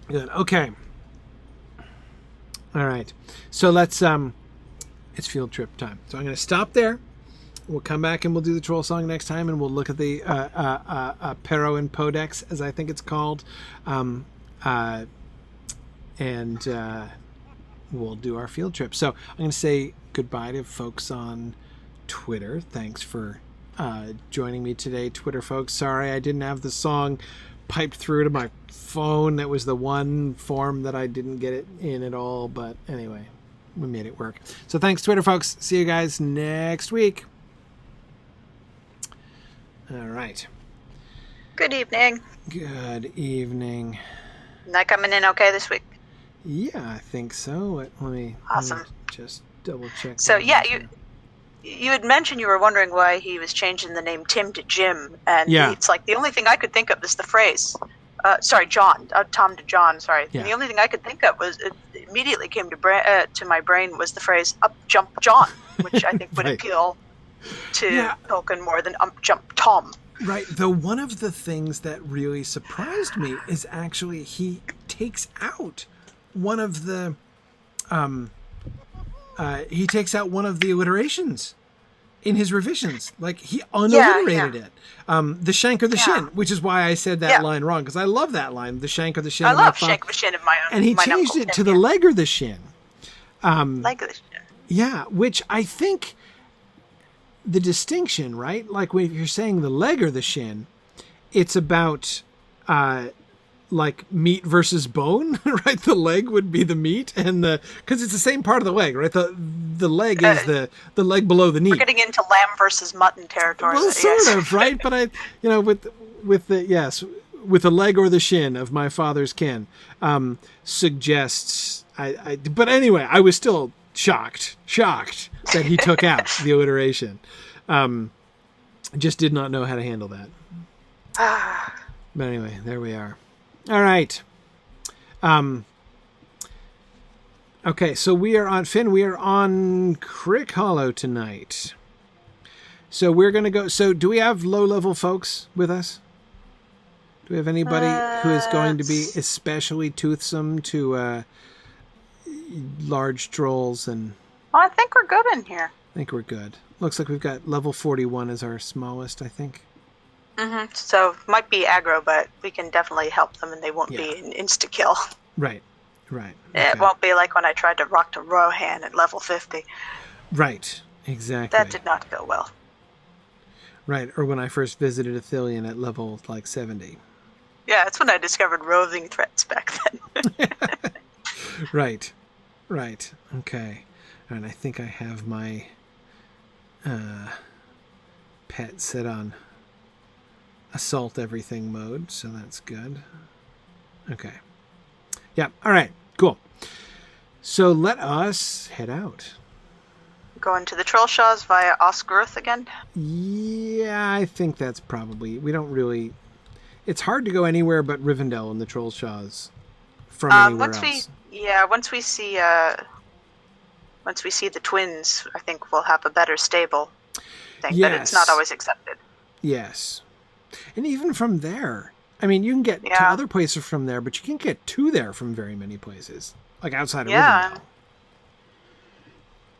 Good. Okay. All right. So let's it's field trip time. So I'm going to stop there. We'll come back and we'll do the Troll song next time, and we'll look at the Pero and Podex, as I think it's called, and we'll do our field trip. So I'm going to say goodbye to folks on Twitter. Thanks for joining me today, Twitter folks. Sorry I didn't have the song piped through to my phone. That was the one form that I didn't get it in at all, but anyway, we made it work. So thanks, Twitter folks. See you guys next week. All right. Good evening. Good evening. Am I coming in okay this week? Yeah, I think so. Let me just double check. So yeah, you had mentioned you were wondering why he was changing the name Tim to Jim, and it's like the only thing I could think of is the phrase, Sorry, John. Tom to John. Sorry. Yeah. And the only thing I could think of was it immediately came to my brain was the phrase "up jump John," which I think would Right. appeal to Yeah. Tolkien more than "up jump Tom." Right. Though one of the things that really surprised me is actually he takes out one of the alliterations in his revisions. Like he unalliterated it. The shank or the shin, which is why I said that line wrong, because I love that line. The shank or the shin. I love shank or the shin of my own. And he changed it to the leg or the shin. Leg or the shin. Yeah, which I think the distinction, right? Like when you're saying the leg or the shin, it's about like meat versus bone, right? The leg would be the meat, and because it's the same part of the leg, right? The leg is the leg below the knee. We're getting into lamb versus mutton territory. Well, sort of, right? But with the leg or the shin of my father's kin, suggests but anyway, I was still shocked that he took out the alliteration. Just did not know how to handle that. But anyway, there we are. All right. Okay, so we are on Crick Hollow tonight. So we're going to go. So do we have low-level folks with us? Do we have anybody who is going to be especially toothsome to large trolls? And Well, I think we're good in here. I think we're good. Looks like we've got level 41 as our smallest, I think. Mm-hmm. So might be aggro, but we can definitely help them, and they won't be an insta-kill. Right. Okay. It won't be like when I tried to rock to Rohan at level 50. Right, exactly. That did not go well. Right, or when I first visited Athelion at level, 70. Yeah, that's when I discovered roving threats back then. Right. Okay. And I think I have my pet set on assault everything mode, so that's good. Okay. Yeah, all right, cool. So let us head out. Going to the trollshaws via Oscaruth again? Yeah, I think that's probably... We don't really... It's hard to go anywhere but Rivendell and the trollshaws from anywhere else. Once we see the twins, I think we'll have a better stable thing, but it's not always accepted. Yes. And even from there, I mean, you can get to other places from there, but you can't get to there from very many places, like outside of Rivendell.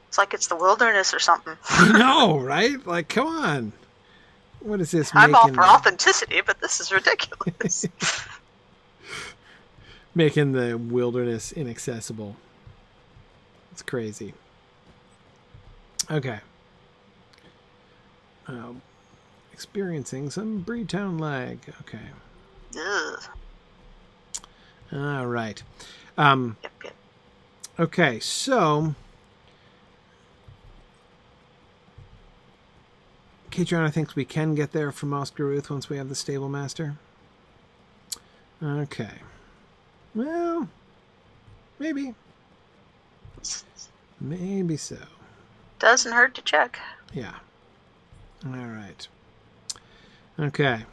It's like it's the wilderness or something. I know, right? Like, come on. What is this? I'm all for authenticity, but this is ridiculous. Making the wilderness inaccessible. It's crazy. Okay. Experiencing some Breetown lag. Okay. Ugh. All right. Yep. Okay, so... Catriona thinks we can get there from Oscaruth once we have the stable master. Okay. Well, maybe. Maybe so. Doesn't hurt to check. Yeah. All right. Okay.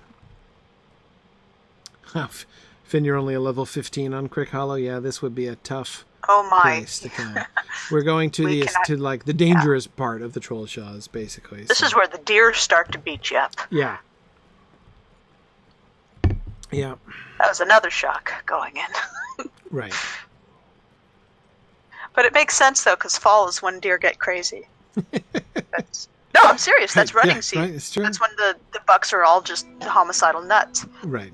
Finn, you're only a level 15 on Crick Hollow. Yeah, this would be a tough place to come. We're going to the dangerous part of the trollshaws, basically. This is where the deer start to beat you up. Yeah. Yeah. That was another shock going in. Right. But it makes sense, though, because fall is when deer get crazy. No, I'm serious. That's running season. Right, it's true. That's when the bucks are all just homicidal nuts. Right.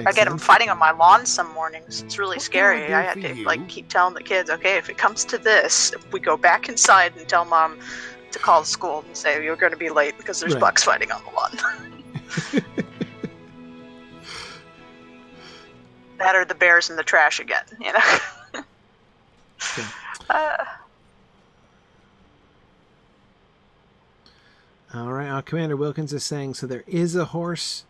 I get them fighting on my lawn some mornings. It's really scary. I had to keep telling the kids, okay, if it comes to this, if we go back inside and tell Mom to call school and say you're going to be late because there's bucks fighting on the lawn. That or the bears in the trash again, you know. All right. Commander Wilkins is saying, so there is a horse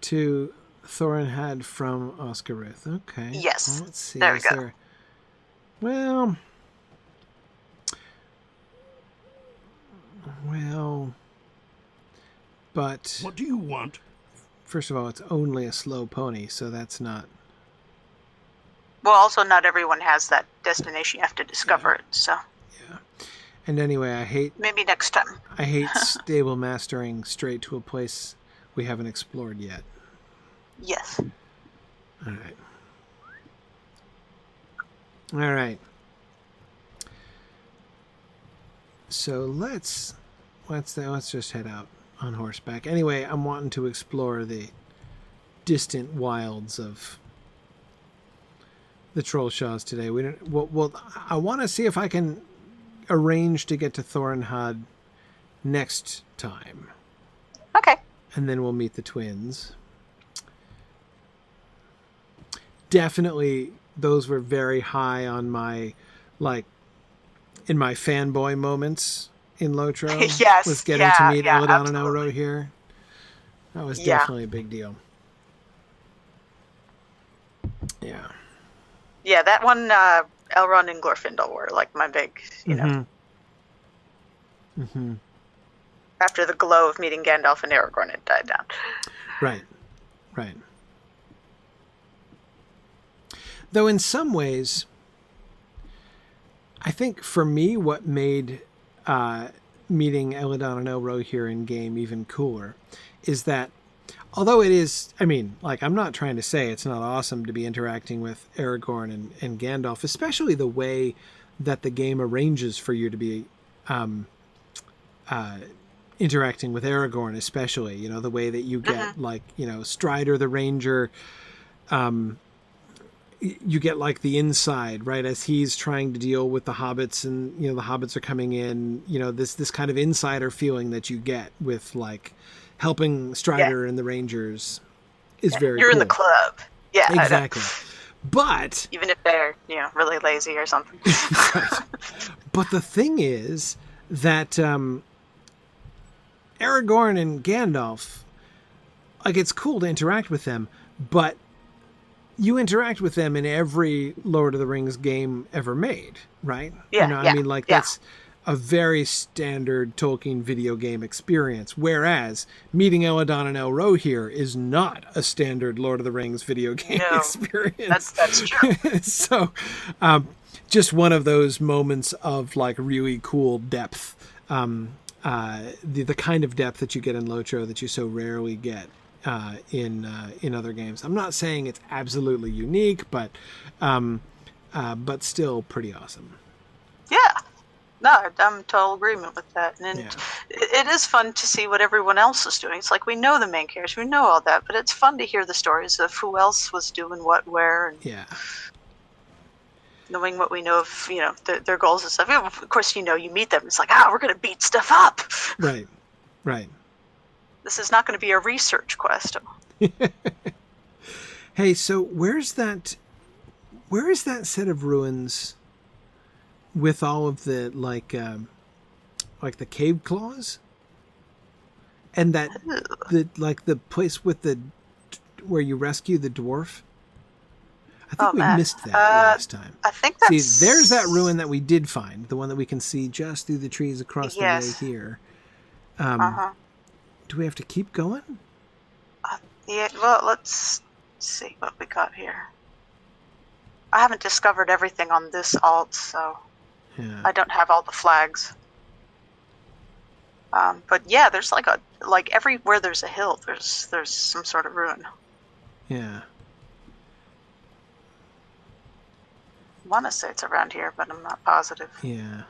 to Thorin had from Oscaruth. Okay. Yes. Well, let's see. There we go. Well, but... What do you want? first of all, it's only a slow pony, so that's not... Well, also not everyone has that destination. You have to discover it, so... Yeah. And anyway, I hate... Maybe next time. I hate stable mastering straight to a place we haven't explored yet. Yes. All right. All right. So let's just head out on horseback. Anyway, I'm wanting to explore the distant wilds of the trollshaws today. Well, I want to see if I can arrange to get to Thorenhad next time. Okay. And then we'll meet the twins. Definitely, those were very high on my, in my fanboy moments in Lotro. Yes. Was getting to meet Eladon and absolutely. Oro here. That was definitely a big deal. Yeah. Yeah, that one, Elrond and Glorfindel were like my big, you know. Mm-hmm. After the glow of meeting Gandalf and Aragorn had died down. Right. Right. Though in some ways, I think for me, what made meeting Eladon and Elro here in game even cooler is that although it is, I mean, I'm not trying to say it's not awesome to be interacting with Aragorn and Gandalf, especially the way that the game arranges for you to be interacting with Aragorn, especially, the way that you get Strider the Ranger, you get the inside, right, as he's trying to deal with the hobbits and, the hobbits are coming in, this kind of insider feeling that you get with helping Strider and the Rangers is very You're cool. in the club. Yeah. Exactly. But even if they're, really lazy or something. right. But the thing is that Aragorn and Gandalf, it's cool to interact with them, but you interact with them in every Lord of the Rings game ever made, right? Yeah. I mean, that's a very standard Tolkien video game experience, whereas meeting Eladon and Elro here is not a standard Lord of the Rings video game experience. That's true. So, just one of those moments of really cool depth, the kind of depth that you get in Lotro that you so rarely get in other games. I'm not saying it's absolutely unique, but still pretty awesome. Yeah. No, I'm in total agreement with that. And it is fun to see what everyone else is doing. It's we know the main characters, we know all that, but it's fun to hear the stories of who else was doing what, where, and knowing what we know of, their goals and stuff. Of course, you meet them. It's we're going to beat stuff up. Right. Right. This is not going to be a research quest. Hey, so where is that set of ruins with all of the the cave claws, and that the place with where you rescue the dwarf? I think we missed that last time. I think that's... See, there's that ruin that we did find, the one that we can see just through the trees across the way here. Do we have to keep going? Yeah, well, let's see what we got here. I haven't discovered everything on this alt, so I don't have all the flags. But yeah, there's everywhere there's a hill, there's some sort of ruin. Yeah. I want to say it's around here, but I'm not positive. Yeah.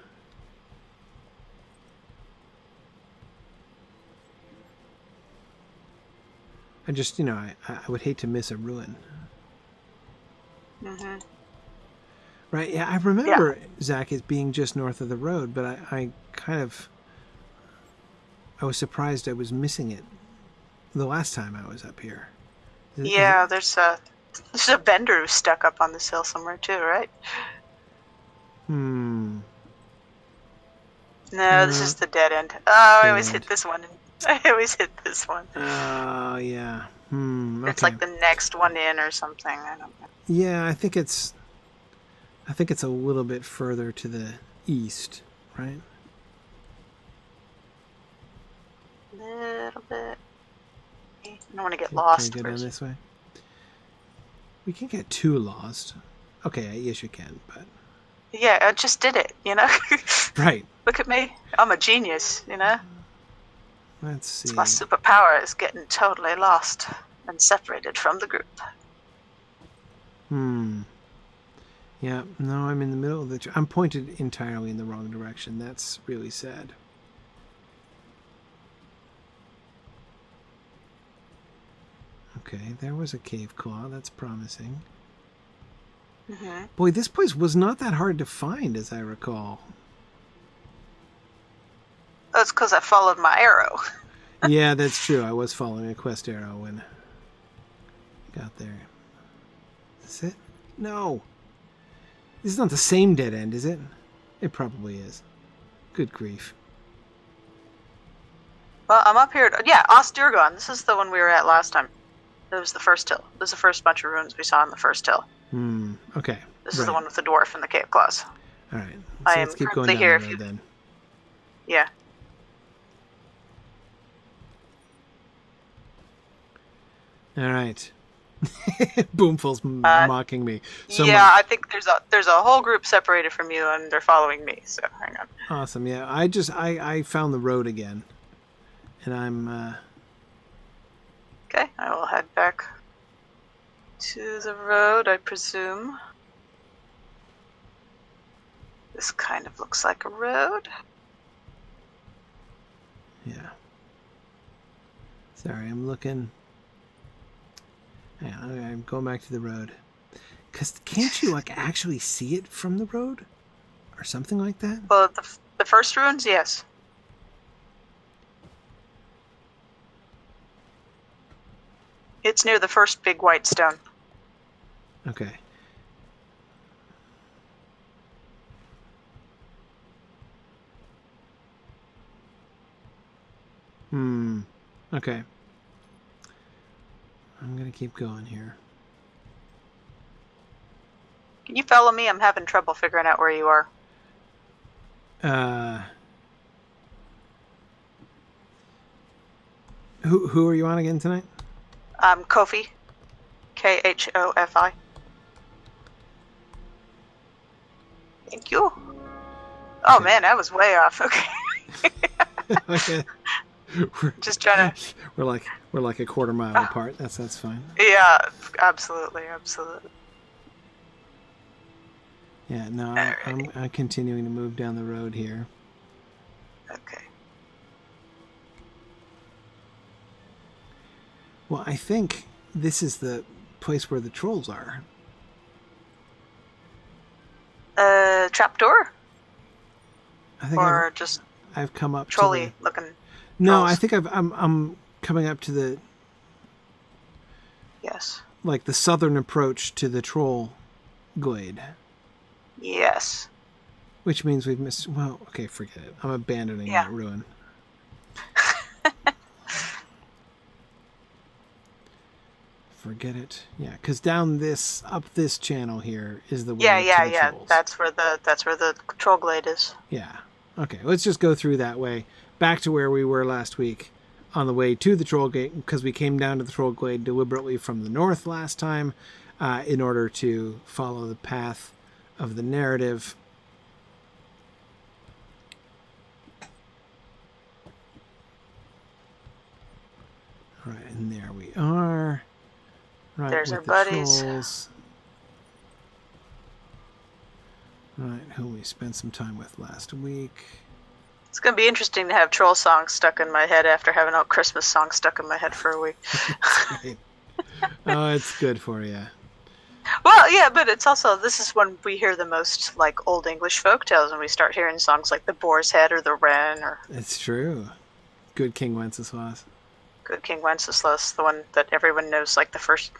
I just, I would hate to miss a ruin. Mm-hmm. Right, yeah, I remember, Zach, it being just north of the road, but I was surprised I was missing it the last time I was up here. There's a bender who's stuck up on this hill somewhere too, right? No, this is the dead end. Oh, I always hit this one. Oh, yeah. Okay. It's the next one in or something. I don't know. Yeah, I think it's a little bit further to the east, right? Little bit. I don't want to get Can lost. I go down this way? We can't get too lost. Okay, yes you can, but... Yeah, I just did it, you know? Right. Look at me. I'm a genius, you know? Let's see. It's my superpower is getting totally lost and separated from the group. Yeah, no, I'm in the middle of the... I'm pointed entirely in the wrong direction. That's really sad. Okay, there was a cave claw. That's promising. Mm-hmm. Boy, this place was not that hard to find, as I recall. That's because I followed my arrow. Yeah, that's true. I was following a quest arrow when I got there. Is it? No. This is not the same dead end, is it? It probably is. Good grief. Well, I'm up here. Yeah, Ostirgon. This is the one we were at last time. It was the first hill. It was the first bunch of ruins we saw on the first hill. Okay. This is the one with the dwarf and the cave claws. All right. So I let's am keep going currently down here the if road you... then. Yeah. All right. Boomful's mocking me. So yeah, I think there's a whole group separated from you, and they're following me. So hang on. Awesome. Yeah, I found the road again, and I'm. Okay, I will head back to the road, I presume. This kind of looks like a road. Yeah. Sorry, I'm looking. Hang on, I'm going back to the road. Cause can't you like actually see it from the road, or something like that? Well, the first ruins, yes. It's near the first big white stone. Okay. Okay. I'm gonna keep going here. Can you follow me? I'm having trouble figuring out where you are. Who are you on again tonight? Kofi. Khofi. Thank you. Oh Okay. man, I was way off. Okay. Okay. Just trying to... We're like a quarter mile apart. That's fine. Yeah, absolutely. Yeah, no, I'm continuing to move down the road here. Okay. Well, I think this is the place where the trolls are. Trapdoor? I think Or just I've come up trolley to the... looking. No, trolls? I think I'm coming up to the Yes. like the southern approach to the troll glade, Yes. which means we've missed. Well, okay, forget it. I'm abandoning that ruin. Forget it. Yeah, because up this channel here is the way to the trolls. That's where the troll glade is. Yeah. Okay, let's just go through that way, back to where we were last week, on the way to the troll gate, because we came down to the troll glade deliberately from the north last time, in order to follow the path of the narrative. All right, and there we are. Right, There's with our the buddies. trolls. Right, who we spent some time with last week. It's going to be interesting to have troll songs stuck in my head after having all Christmas songs stuck in my head for a week. That's right. Oh, it's good for you. Well, yeah, but it's also, this is when we hear the most, like, Old English folktales, when we start hearing songs like the Boar's Head or the Wren or... It's true. Good King Wenceslas. Good King Wenceslas, the one that everyone knows, like, the first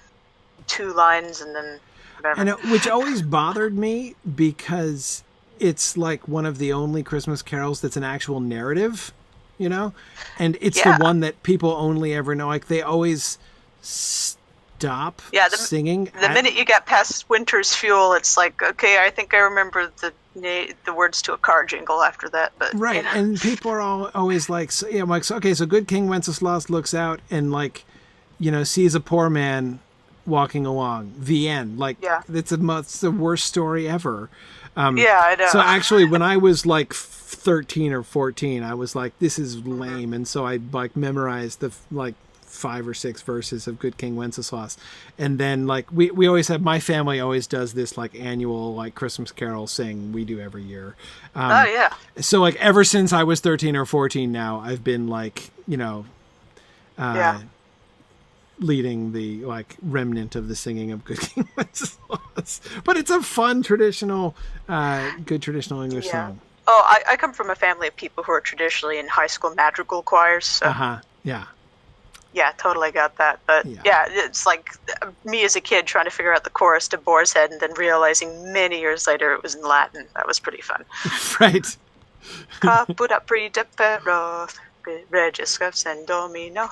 two lines and then whatever. And which always bothered me because it's like one of the only Christmas carols that's an actual narrative, you know? And it's the one that people only ever know. Like, they always stop singing. The minute you get past Winter's Fuel, it's like, okay, I think I remember the words to a car jingle after that. But right, you know. And people are always like, so, yeah, I'm like, so, okay, so Good King Wenceslas looks out and, like, sees a poor man walking along. The end. Like, it's the worst story ever. I know. So actually, when I was like 13 or 14, I was like, this is lame. And so I like memorized the like 5 or 6 verses of Good King Wenceslas. And then like we always have, my family always does this like annual like Christmas carol sing we do every year. So like ever since I was 13 or 14 now, I've been like, leading the like remnant of the singing of Good King Wenceslas. But it's a fun traditional, good traditional English song. Oh, I come from a family of people who are traditionally in high school madrigal choirs. So. Yeah, totally got that. But it's like me as a kid trying to figure out the chorus to Boar's Head and then realizing many years later it was in Latin. That was pretty fun. Right. Caput aprite pero regis and domino.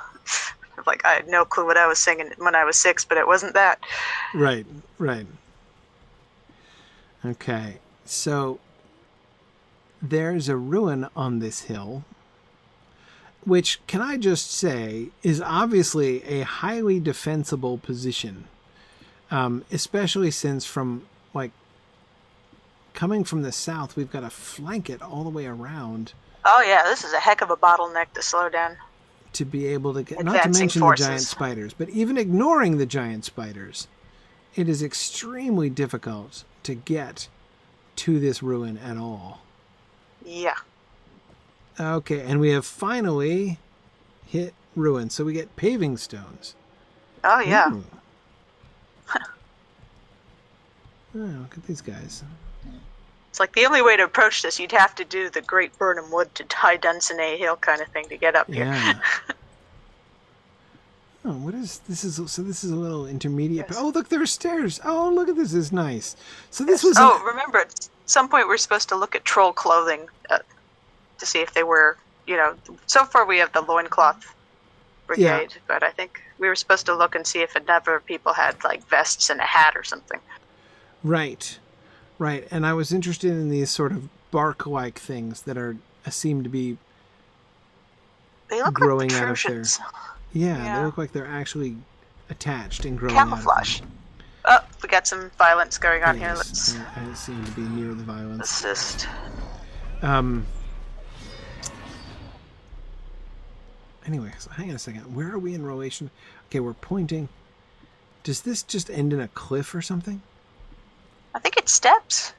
Like, I had no clue what I was singing when I was 6, but it wasn't that. Right. Okay, so there's a ruin on this hill, which, can I just say, is obviously a highly defensible position, especially since from, like, coming from the south, we've got to flank it all the way around. Oh, yeah, this is a heck of a bottleneck to slow down. To be able to get, not to mention the giant spiders, but even ignoring the giant spiders, it is extremely difficult to get to this ruin at all. Yeah. Okay, and we have finally hit ruin, so we get paving stones. Oh, yeah. Look at these guys. It's like the only way to approach this, you'd have to do the Great Burnham Wood to High Dunsany Hill kind of thing to get up here. Yeah. Oh, what is this? So this is a little intermediate. Yes. Oh, look, there are stairs. Oh, look at this. This is nice. So this was. Oh, remember, at some point we're supposed to look at troll clothing to see if they were, so far we have the loincloth brigade, but I think we were supposed to look and see if another people had like vests and a hat or something. Right. And I was interested in these sort of bark-like things that seem to be growing out of their. Yeah, they look like they're actually attached and growing camouflage. Out of Oh, we got some violence going on here. Let's. I seem to be near the violence. Assist. Anyway, so hang on a second. Where are we in relation? Okay, we're pointing. Does this just end in a cliff or something? I think it's steps.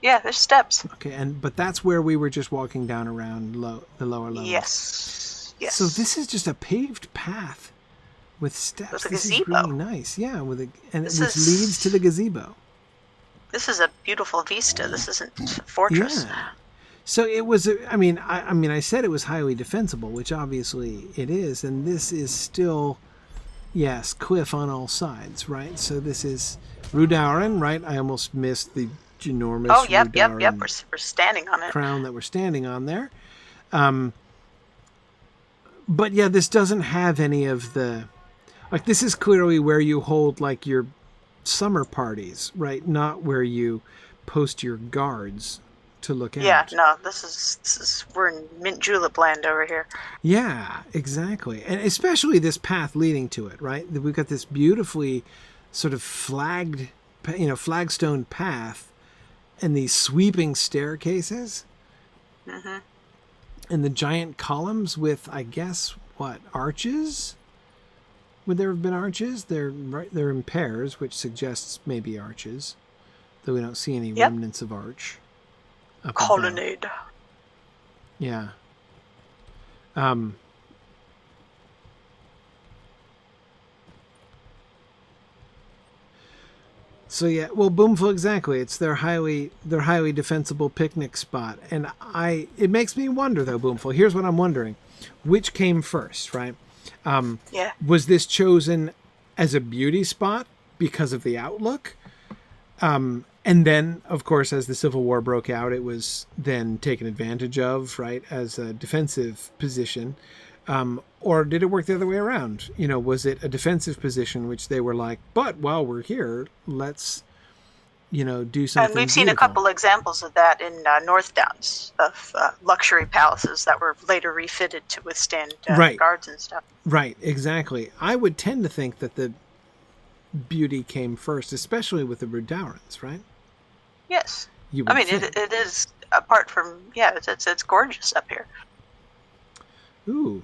Yeah, there's steps. Okay, but that's where we were just walking down around the lower levels. Yes. So this is just a paved path with steps. With a this gazebo. is really nice. Yeah, which leads to the gazebo. This is a beautiful vista. This isn't a fortress. Yeah. So it was. I said it was highly defensible, which obviously it is, and this is still, yes, cliff on all sides, right? So this is Rudauren, right? I almost missed the enormous. Oh, yep. We're standing on it. Crown that we're standing on there. But yeah, this doesn't have any of the, like, this is clearly where you hold like your summer parties, right? Not where you post your guards to look out. Yeah, no, this is we're in mint julep land over here. Yeah, exactly. And especially this path leading to it, right? We've got this beautifully sort of flagstone path and these sweeping staircases. Mm-hmm. And the giant columns with, I guess, what, arches? Would there have been arches? They're in pairs, which suggests maybe arches, though we don't see any remnants of arch. Colonnade. Yeah. So yeah, well, Boomful, exactly. It's their highly defensible picnic spot, and it makes me wonder though, Boomful. Here's what I'm wondering: which came first, right? Was this chosen as a beauty spot because of the outlook? And then, of course, as the Civil War broke out, it was then taken advantage of, right, as a defensive position. Or did it work the other way around? Was it a defensive position, which they were like, but while we're here, let's do something. And we've seen beautiful. a couple examples of that in North Downs, of luxury palaces that were later refitted to withstand guards and stuff. Right, exactly. I would tend to think that the beauty came first, especially with the Rudaurans, right? Yes. You would think. It is, apart from, it's gorgeous up here. Ooh.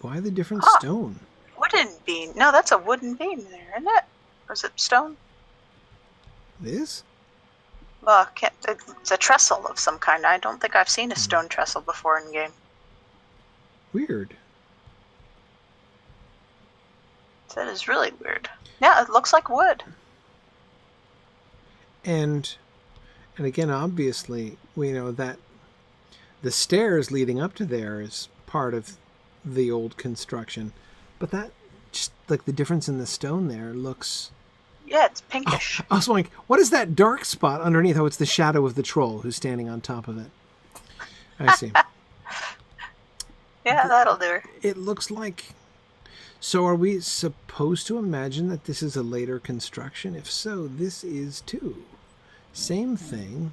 Why the different stone? Wooden beam. No, that's a wooden beam there, isn't it? Or is it stone? This? Well, it's a trestle of some kind. I don't think I've seen a stone trestle before in game. Weird. That is really weird. Yeah, it looks like wood. And again, obviously, we know that the stairs leading up to there is part of the old construction. But that, just like the difference in the stone there, looks... Yeah, it's pinkish. I was like, what is that dark spot underneath? Oh, it's the shadow of the troll who's standing on top of it. I see. Yeah, that'll do. It looks like... So are we supposed to imagine that this is a later construction? If so, this is too. Same thing.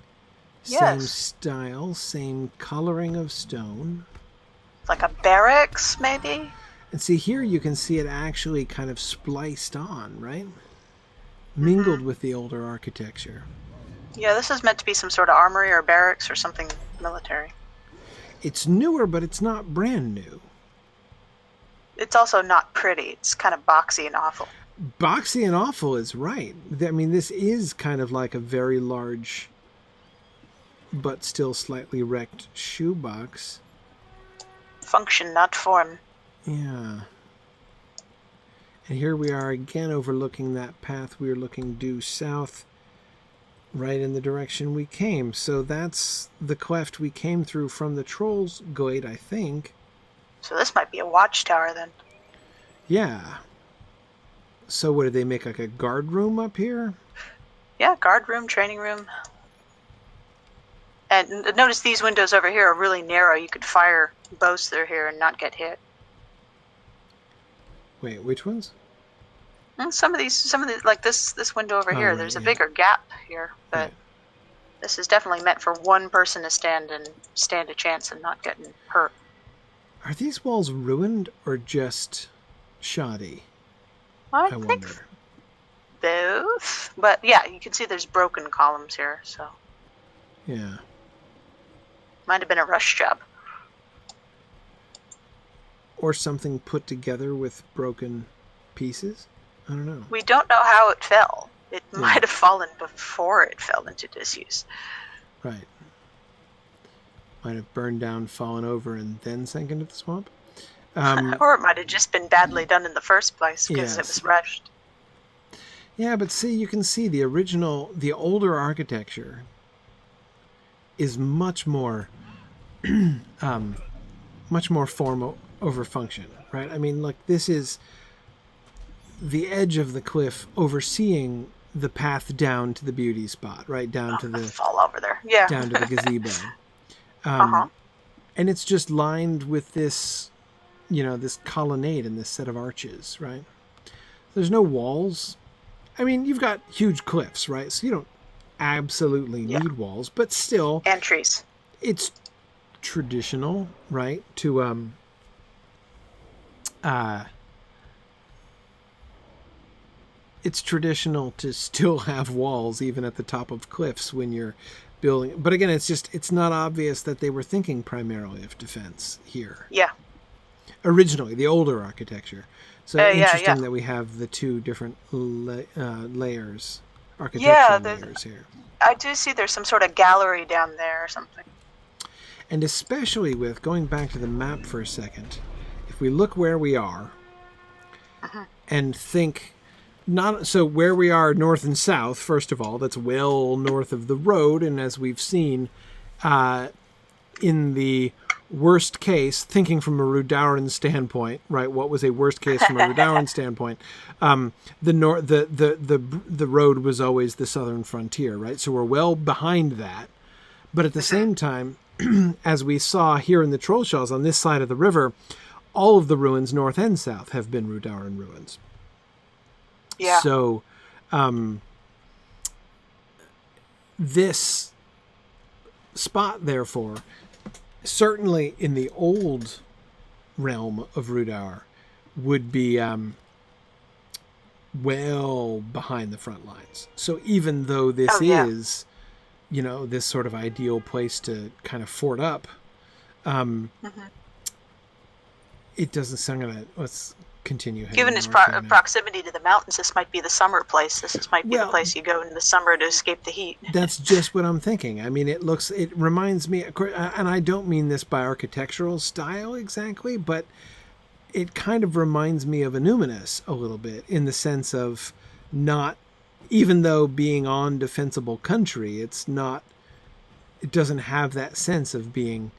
Yes. Same style, same coloring of stone. It's like a barracks, maybe? And see, here you can see it actually kind of spliced on, right? Mingled with the older architecture. Yeah, this is meant to be some sort of armory or barracks or something military. It's newer, but it's not brand new. It's also not pretty. It's kind of boxy and awful. Boxy and awful is right. I mean, this is kind of like a very large, but still slightly wrecked shoebox. Function, not form. Yeah. And here we are again overlooking that path we were looking due south, right in the direction we came. So that's the cleft we came through from the Troll's Glade, I think. So this might be a watchtower then. Yeah. So what, did they make like a guard room up here? Yeah, guard room, training room. And notice these windows over here are really narrow. You could fire bows through here and not get hit. Wait, which ones? And some of these, like this window over here, right, there's a yeah. bigger gap here, but Right. this is definitely meant for one person to stand a chance and not getting hurt. Are these walls ruined or just shoddy? I I think wonder. both, but yeah, you can see there's broken columns here, so Yeah. might have been a rush job. Or something put together with broken pieces? I don't know. We don't know how it fell. It might have fallen before it fell into disuse. Right. Might have burned down, fallen over, and then sank into the swamp. Or it might have just been badly done in the first place because it Yes. was rushed. Yeah, but see, you can see the older architecture is much more, much more form over function, right? I mean, look, this is the edge of the cliff overseeing the path down to the beauty spot, right? Down to the Fall over there. Yeah. down to the gazebo. And it's just lined with this, this colonnade and this set of arches, right? There's no walls. I mean, you've got huge cliffs, right? So you don't absolutely need walls, but still, And trees. it's traditional, right? To it's traditional to still have walls even at the top of cliffs when you're building. But again, it's not obvious that they were thinking primarily of defense here. Yeah. Originally, the older architecture. So interesting yeah. that we have the two different layers, architectural layers here. I do see there's some sort of gallery down there or something. And especially with, going back to the map for a second, if we look where we are and think, so where we are north and south, first of all, that's well north of the road. And as we've seen, in the worst case, thinking from a Rudauran standpoint, right? What was a worst case from a Rudauran standpoint? The road was always the southern frontier, right? So we're well behind that. But at the same time, as we saw here in the trollshaws on this side of the river, all of the ruins, north and south, have been Rudauran ruins. Yeah. So this spot, therefore, certainly in the old realm of Rudaur, would be well behind the front lines. So even though this is, this sort of ideal place to kind of fort up, it doesn't sound let's continue. Given its proximity to the mountains, this might be the summer place. This might be the place you go in the summer to escape the heat. That's just what I'm thinking. I mean, it reminds me, and I don't mean this by architectural style exactly, but it kind of reminds me of Numinous a little bit, in the sense of not, even though being on defensible country, it doesn't have that sense of being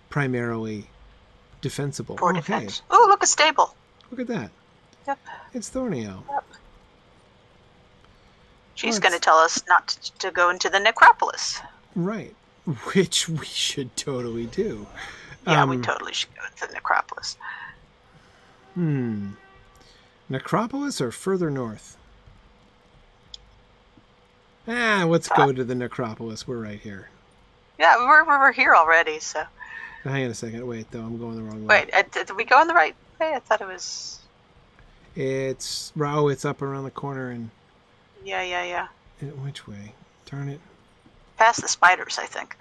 primarily defensible. Poor defense. Oh, look, a stable. Look at that. Yep. It's Thorneo. Yep. She's going to tell us not to go into the necropolis. Right. Which we should totally do. Yeah, we totally should go into the necropolis. Necropolis or further north? Let's go to the necropolis. We're right here. Yeah, we're here already, so. Hang on a second. Wait, though. I'm going the wrong way. Wait, did we go in the right way? I thought it was... It's up around the corner and... Yeah. Which way? Turn it. Past the spiders, I think.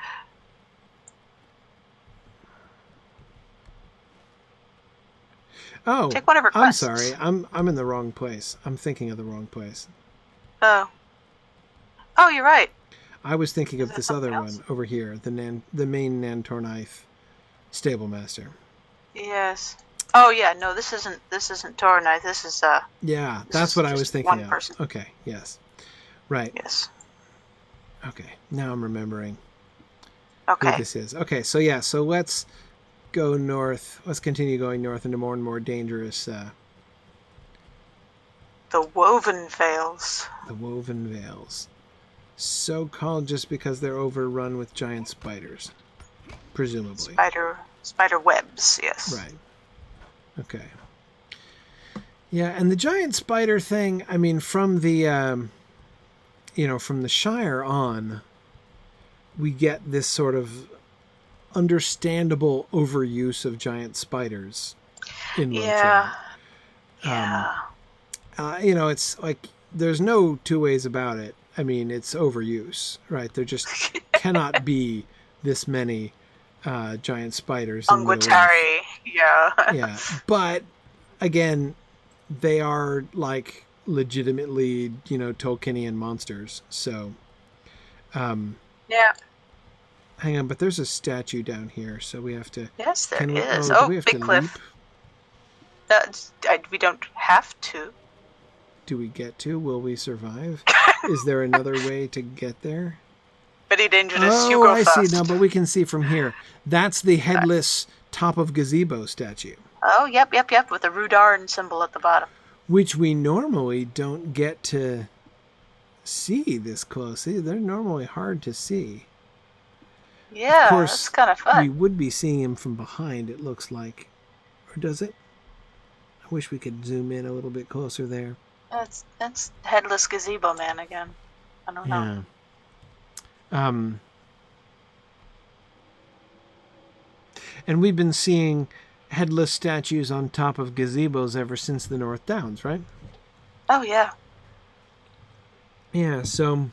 Oh, take one of her quests. I'm sorry. I'm in the wrong place. I'm thinking of the wrong place. Oh, you're right. I was thinking of this other one over here, the main Nantornith stable master. Yes. Oh yeah, no, this isn't Tornith. This is Yeah, that's what I was thinking one of. person. Okay, yes. Right. Yes. Okay, now I'm remembering who this is. Okay, so let's go north. Let's continue going north into more and more dangerous the Woven Vales. The Woven Vales. So called just because they're overrun with giant spiders, presumably. Spider webs, yes. Right. Okay. Yeah, and the giant spider thing, I mean, from the from the Shire on, we get this sort of understandable overuse of giant spiders in Montreal. Yeah. It's like there's no two ways about it. I mean, it's overuse, right? There just cannot be this many giant spiders. Unguitari, yeah. Yeah, but again, they are like legitimately, Tolkienian monsters. So, yeah. Hang on, but there's a statue down here, so we have to. Yes, there is. Do we have big to cliff. We don't have to. Do we get to? Will we survive? Is there another way to get there? Very dangerous. You go first. I see now, but we can see from here. That's the headless top of gazebo statue. Oh, yep, with the Rudaran symbol at the bottom. Which we normally don't get to see this close. They're normally hard to see. Yeah, of course, that's kind of fun. We would be seeing him from behind, it looks like. Or does it? I wish we could zoom in a little bit closer there. That's Headless Gazebo Man again. I don't know. And we've been seeing headless statues on top of gazebos ever since the North Downs, right? Oh, yeah. Yeah, so...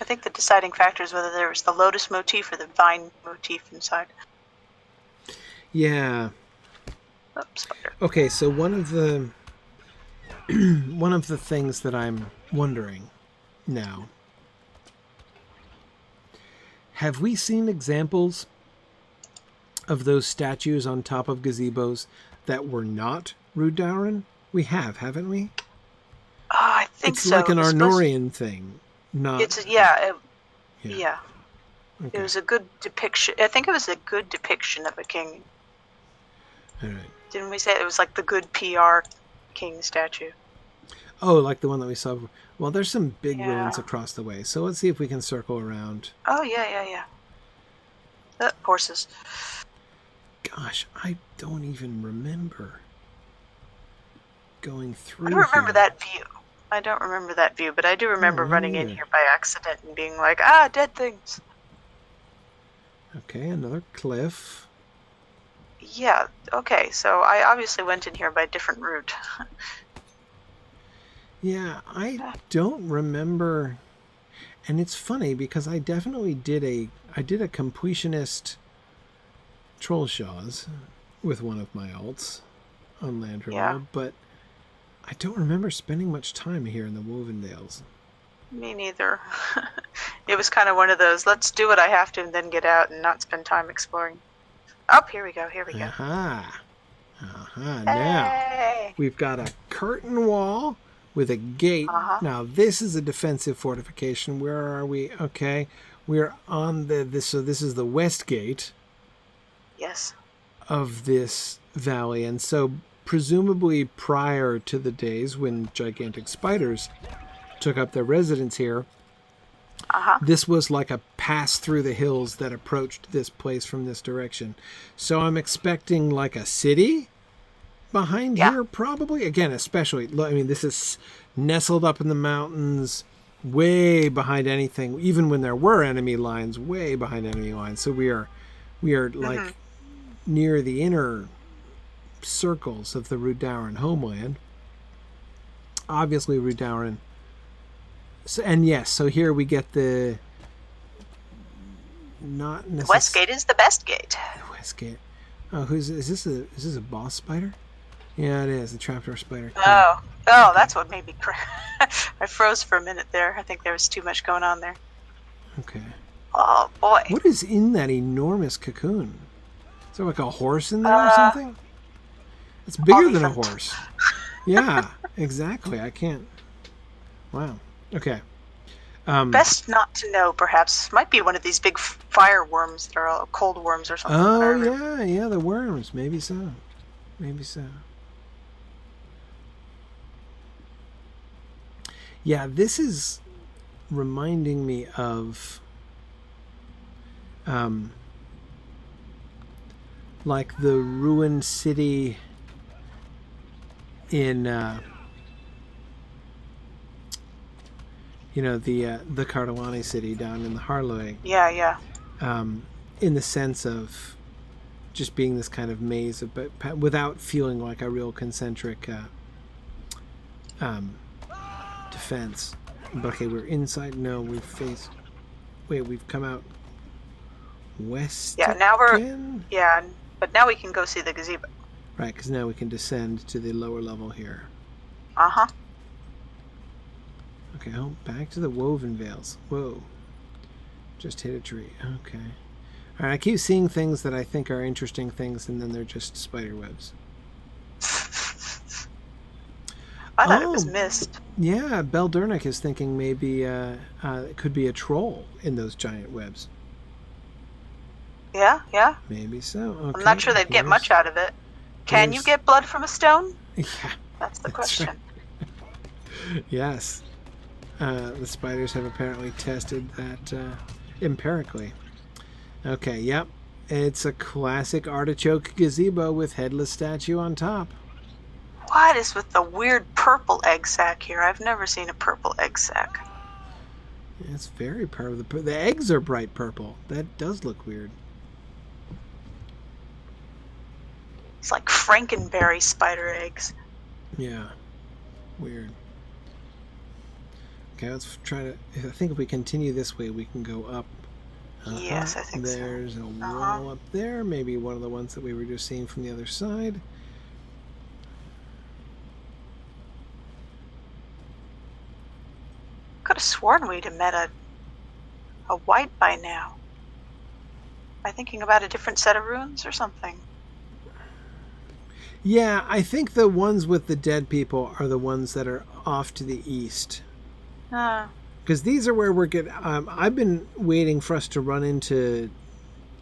I think the deciding factor is whether there was the lotus motif or the vine motif inside. Yeah. Oops, okay, so one of the things that I'm wondering now, have we seen examples of those statues on top of gazebos that were not Rudauran? We have, haven't we? Oh, I think it's like an Arnorian thing. Not. It's yeah. Okay. It was a good depiction. I think it was a good depiction of a king. All right. Didn't we say it was like the good PR king statue? Oh, like the one that we saw. Well, there's some big ruins across the way, so let's see if we can circle around. Oh yeah. Horses. Gosh, I don't even remember going through I don't remember here. that view. I don't remember that view, but I do remember running in either. here by accident and being like, dead things. Okay, another cliff. Yeah, okay, so I obviously went in here by a different route. Yeah, I don't remember. And it's funny because I definitely did a completionist trollshaws with one of my alts on Landroll, Yeah. but I don't remember spending much time here in the Wovendales. Me neither. It was kind of one of those, let's do what I have to and then get out and not spend time exploring. Oh, here we go. Aha. Now Hey! we've got a curtain wall with a gate. Now this is a defensive fortification. Where are we? Okay, we're on so this is the west gate. Yes. Of this valley, and so presumably prior to the days when gigantic spiders took up their residence here, this was like a pass through the hills that approached this place from this direction. So I'm expecting like a city behind here, probably. Again, especially, I mean, this is nestled up in the mountains, way behind anything, even when there were enemy lines, way behind enemy lines. So we are like near the inner circles of the Rudauran homeland. Obviously, Rudauran. So, and yes, so here we get the not necessarily. The west gate is the best gate. The west gate. Oh, is this a boss spider? Yeah, it is. The trapdoor spider. Oh, that's what made me cry. I froze for a minute there. I think there was too much going on there. Okay. Oh boy. What is in that enormous cocoon? Is there like a horse in there or something? It's bigger than a horse. Yeah, exactly. I can't. Wow. Okay. Best not to know, perhaps. Might be one of these big fire worms that are all cold worms or something. Oh, yeah, the worms. Maybe so. Yeah, this is reminding me of like the ruined city in the Cardalani city down in the Harlow. Yeah. In the sense of just being this kind of maze but without feeling like a real concentric defense. But okay, we're inside. No, we've come out west. Yeah, now again? but now we can go see the gazebo. Right, because now we can descend to the lower level here. Okay, back to the Woven Vales. Whoa. Just hit a tree. Okay. Alright, I keep seeing things that I think are interesting things, and then they're just spider webs. I thought it was mist. Yeah, Beldernick is thinking maybe it could be a troll in those giant webs. Yeah. Maybe so. Okay, I'm not sure they'd get much out of it. Can you get blood from a stone? Yeah. That's the question. Right. Yes. The spiders have apparently tested that empirically. Okay, yep. It's a classic artichoke gazebo with headless statue on top. What is with the weird purple egg sac here? I've never seen a purple egg sac. Yeah, it's very purple. The eggs are bright purple. That does look weird. It's like Frankenberry spider eggs. Yeah. Weird. Okay, let's try to... I think if we continue this way, we can go up. Yes, I think There's a wall up there. Maybe one of the ones that we were just seeing from the other side. Could have sworn we'd have met a white by now. Am I thinking about a different set of runes or something? Yeah, I think the ones with the dead people are the ones that are off to the east. Because these are where we're getting... I've been waiting for us to run into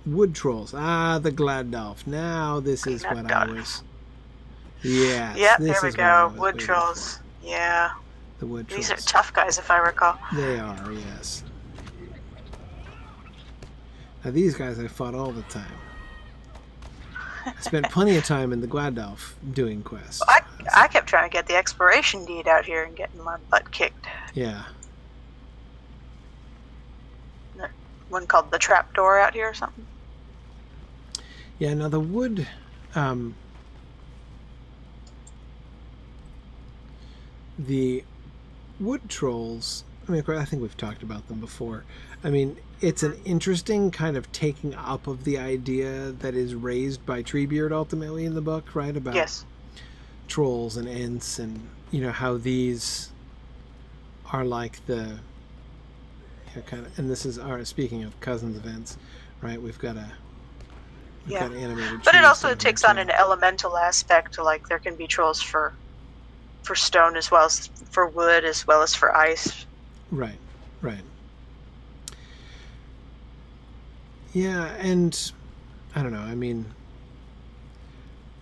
wood trolls. The Gladdolf. Now this is what I was... Yeah. Yep, there we go. Wood trolls. Yeah. The wood trolls. These are tough guys, if I recall. They are, yes. Now these guys I fought all the time. I spent plenty of time in the Gladdolf doing quests. I kept trying to get the exploration deed out here and getting my butt kicked. Yeah. One called the trapdoor out here or something. Yeah, now the wood... the wood trolls, I mean, I think we've talked about them before. I mean, it's an interesting kind of taking up of the idea that is raised by Treebeard ultimately in the book, right? About Yes. trolls and ents and, you know, how these are like the... You know, kind of, and this is our, speaking of Cousins events, right? We've got animated but it trees also down takes here, on too. an elemental aspect. Like there can be trolls for stone as well as for wood as well as for ice. Right. Yeah, and I don't know. I mean,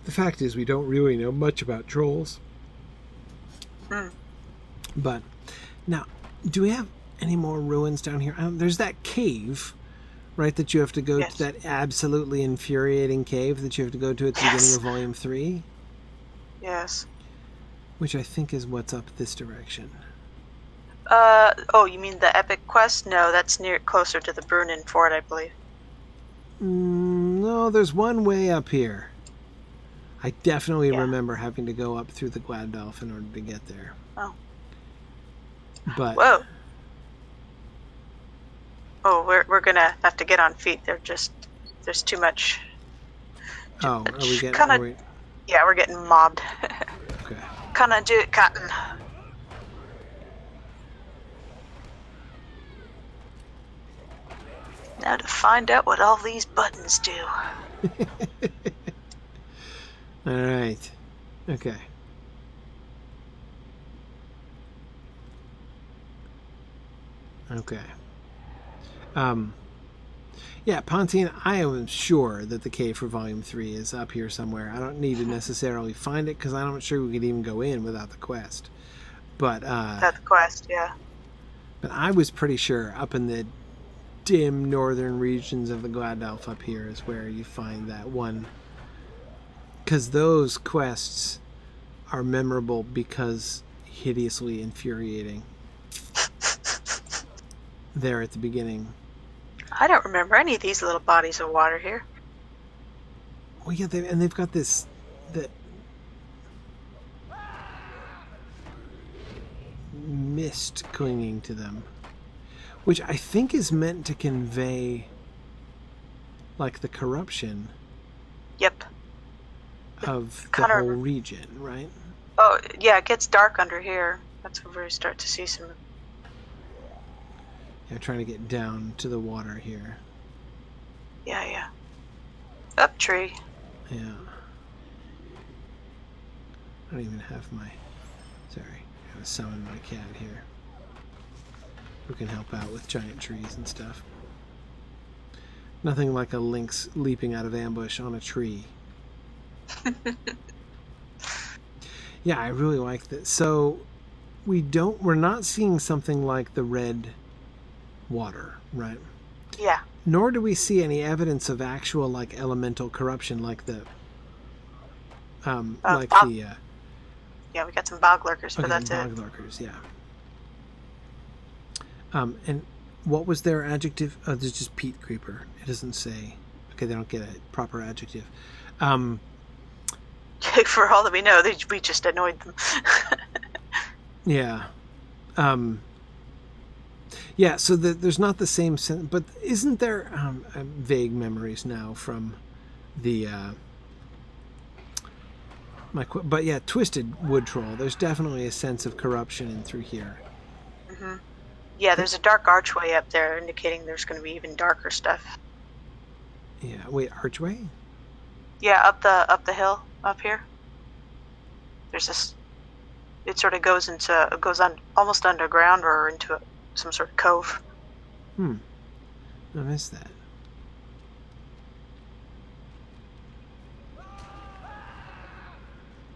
the fact is we don't really know much about trolls. But now, do we have any more ruins down here? There's that cave, right, that you have to go Yes. to, that absolutely infuriating cave that you have to go to at the beginning of Volume 3, Yes. which I think is what's up this direction. Oh, you mean the epic quest? No, that's closer to the Brunnen Fort, I believe. No, there's one way up here. I definitely Yeah. remember having to go up through the Gladolf in order to get there. Oh. But Whoa. Oh, we're gonna have to get on feet. There's too much. are we getting? Kinda- Are we, Yeah, we're getting mobbed. okay. Kinda do it, Cotton. Now to find out what all these buttons do. All right. Okay. Okay. Yeah, Pontine, I am sure that the cave for Volume 3 is up here somewhere. I don't need to necessarily find it because I'm not sure we could even go in without the quest. But That's the quest, yeah. But I was pretty sure up in the dim northern regions of the Gladolf up here is where you find that one. Because those quests are memorable because hideously infuriating. There at the beginning. I don't remember any of these little bodies of water here. Well, yeah, they've got this... the mist clinging to them, which I think is meant to convey like the corruption Yep. of the Kinda whole remember. region, right? Oh, yeah, it gets dark under here. That's where we start to see some... Yeah, trying to get down to the water here. Yeah. Up tree. Yeah. I don't even have my... Sorry. I gotta summon my cat here. Who can help out with giant trees and stuff. Nothing like a lynx leaping out of ambush on a tree. Yeah, I really like this. So we're not seeing something like the red water, right? Yeah. Nor do we see any evidence of actual like elemental corruption like the Yeah, we got some bog lurkers, but that's bog it. lurkers, yeah. And what was their adjective? Oh, there's just peat creeper. It doesn't say. Okay, they don't get a proper adjective. For all that we know, we just annoyed them. Yeah. Yeah, so there's not the same sense, but isn't there vague memories now from the but yeah, Twisted Wood Troll. There's definitely a sense of corruption in through here. Mm-hmm. Yeah, there's a dark archway up there indicating there's going to be even darker stuff. Yeah, wait, archway? Yeah, up the hill up here. There's this. It sort of goes on almost underground or into some sort of cove. I missed that.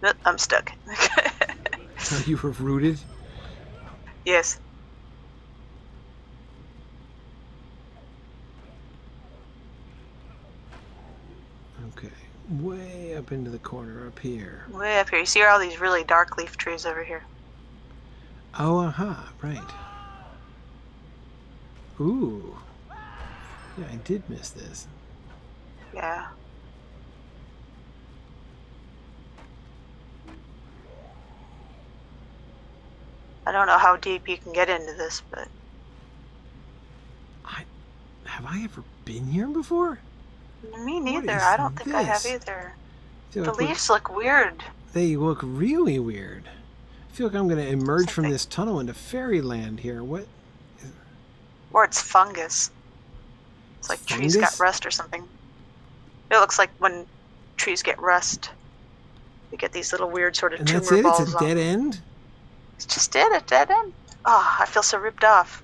Nope, I'm stuck. Oh, you were rooted? Yes. Okay. way up into the corner up here. Way up here. You see all these really dark leaf trees over here? Oh, right. Ooh. Yeah, I did miss this. Yeah. I don't know how deep you can get into this, but... Have I ever been here before? Me neither. I don't think I have either. The Like leaves look weird. they look really weird. I feel like I'm going to emerge from this tunnel into fairyland here. What? Or it's fungus. It's like trees got rust or something. It looks like when trees get rust, you get these little weird sort of And tumor that's it? balls. It's a dead end? It's just a dead end. Oh, I feel so ripped off.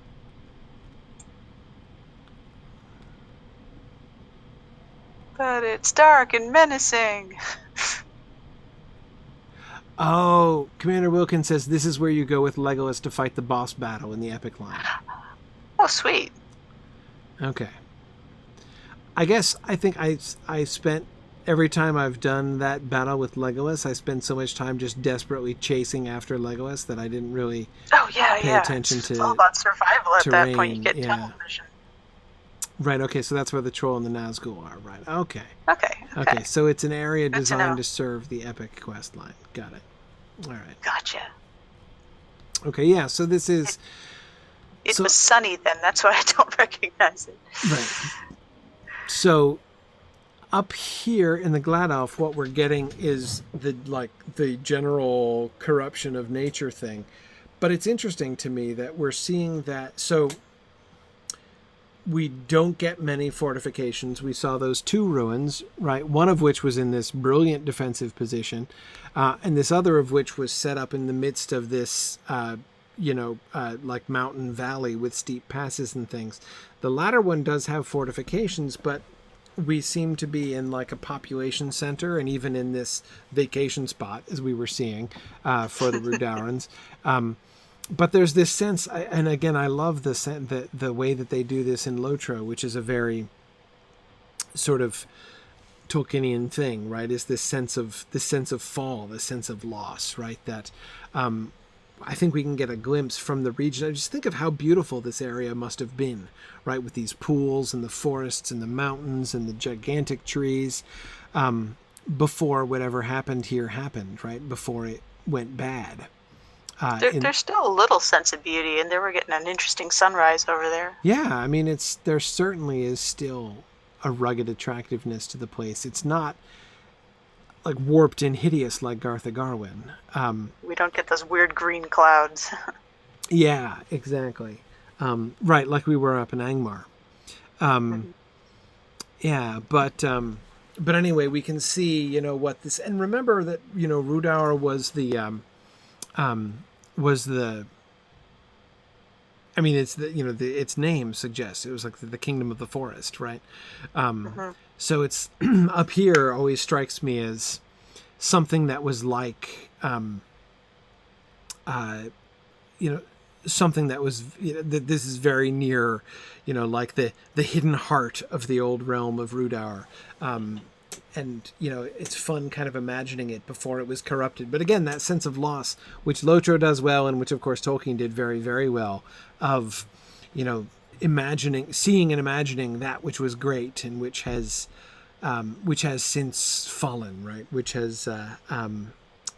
But it's dark and menacing. Oh, Commander Wilkins says this is where you go with Legolas to fight the boss battle in the epic line. Oh, sweet. Okay. I guess I think I spent every time I've done that battle with Legolas, I spend so much time just desperately chasing after Legolas that I didn't really pay attention to it's all about survival at terrain. that point. You get tunnel vision. Right, okay, so that's where the troll and the Nazgul are, right. Okay. Okay. So it's an area Good designed to serve the epic quest line. Got it. All right. Gotcha. Okay, yeah, so this is... It was sunny then, that's why I don't recognize it. Right. So up here in the Gladelf, what we're getting is the general corruption of nature thing. But it's interesting to me that we're seeing that. So we don't get many fortifications. We saw those 2 ruins, right? One of which was in this brilliant defensive position, and this other of which was set up in the midst of this, like mountain valley with steep passes and things. The latter one does have fortifications, but we seem to be in like a population center, and even in this vacation spot, as we were seeing, for the Rudaurans. But there's this sense, and again, I love the way that they do this in Lotro, which is a very sort of Tolkienian thing, right? Is this sense of fall, this sense of loss, right? That I think we can get a glimpse from the region. I just think of how beautiful this area must have been, right? With these pools and the forests and the mountains and the gigantic trees, before whatever happened here happened, right? Before it went bad. There's still a little sense of beauty, and they were getting an interesting sunrise over there. Yeah, I mean, there certainly is still a rugged attractiveness to the place. It's not like warped and hideous like Garth Garwin. We don't get those weird green clouds. Yeah, exactly. Right, like we were up in Angmar. Yeah, but anyway, we can see, what this, and remember that, Rudaur was its name suggests it was like the kingdom of the forest, right? So it's up here always strikes me as something that was like, something that was, that this is very near, like the hidden heart of the old realm of Rudaur. And, it's fun kind of imagining it before it was corrupted. But again, that sense of loss, which Lotro does well, and which, of course, Tolkien did very, very well, of, seeing and imagining that which was great and which has since fallen, right? Which has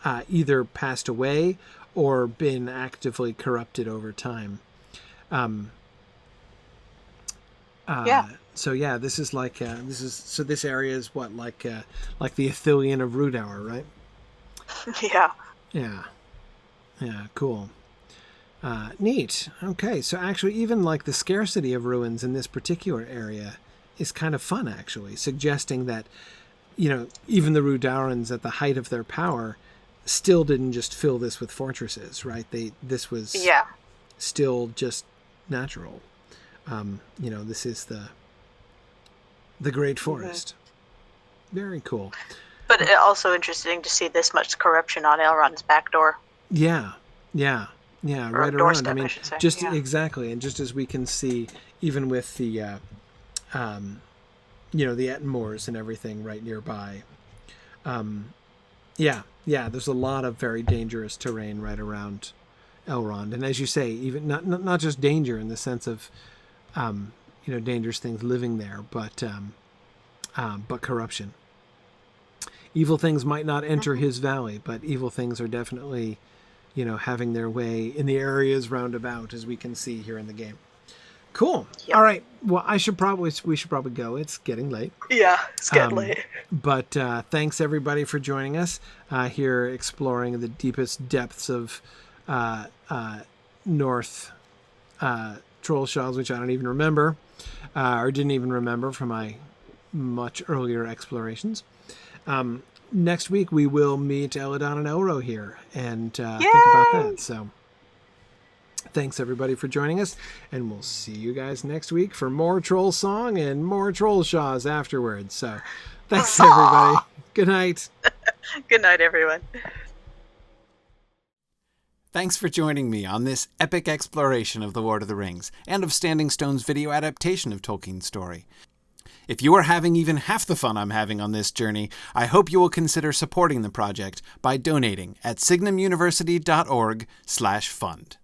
either passed away or been actively corrupted over time. So yeah, this is like this area is what like the Ithilien of Rudaur, right? Yeah, cool. Neat. Okay, so actually, even like the scarcity of ruins in this particular area is kind of fun, actually, suggesting that even the Rudaurans at the height of their power still didn't just fill this with fortresses, right? This was still just natural. This is the Great Forest. Very cool. But also interesting to see this much corruption on Elrond's back door. Yeah, right around. I mean, exactly, and just as we can see, even with the, the Ettenmoors and everything right nearby, There's a lot of very dangerous terrain right around Elrond, and as you say, even not just danger in the sense of dangerous things living there, but corruption. Evil things might not enter his valley, but evil things are definitely, having their way in the areas roundabout, as we can see here in the game. Cool. Yep. All right. Well, we should probably go. It's getting late. Yeah, it's getting late. But thanks everybody for joining us here, exploring the deepest depths of North trollshaws, which I don't even remember, or didn't even remember from my much earlier explorations. Next week we will meet Eladon and Elro here and think about that. So thanks everybody for joining us, and we'll see you guys next week for more troll song and more trollshaws afterwards. So thanks everybody. Good night. Good night, everyone. Thanks for joining me on this epic exploration of The Lord of the Rings and of Standing Stone's video adaptation of Tolkien's story. If you are having even half the fun I'm having on this journey, I hope you will consider supporting the project by donating at signumuniversity.org/fund.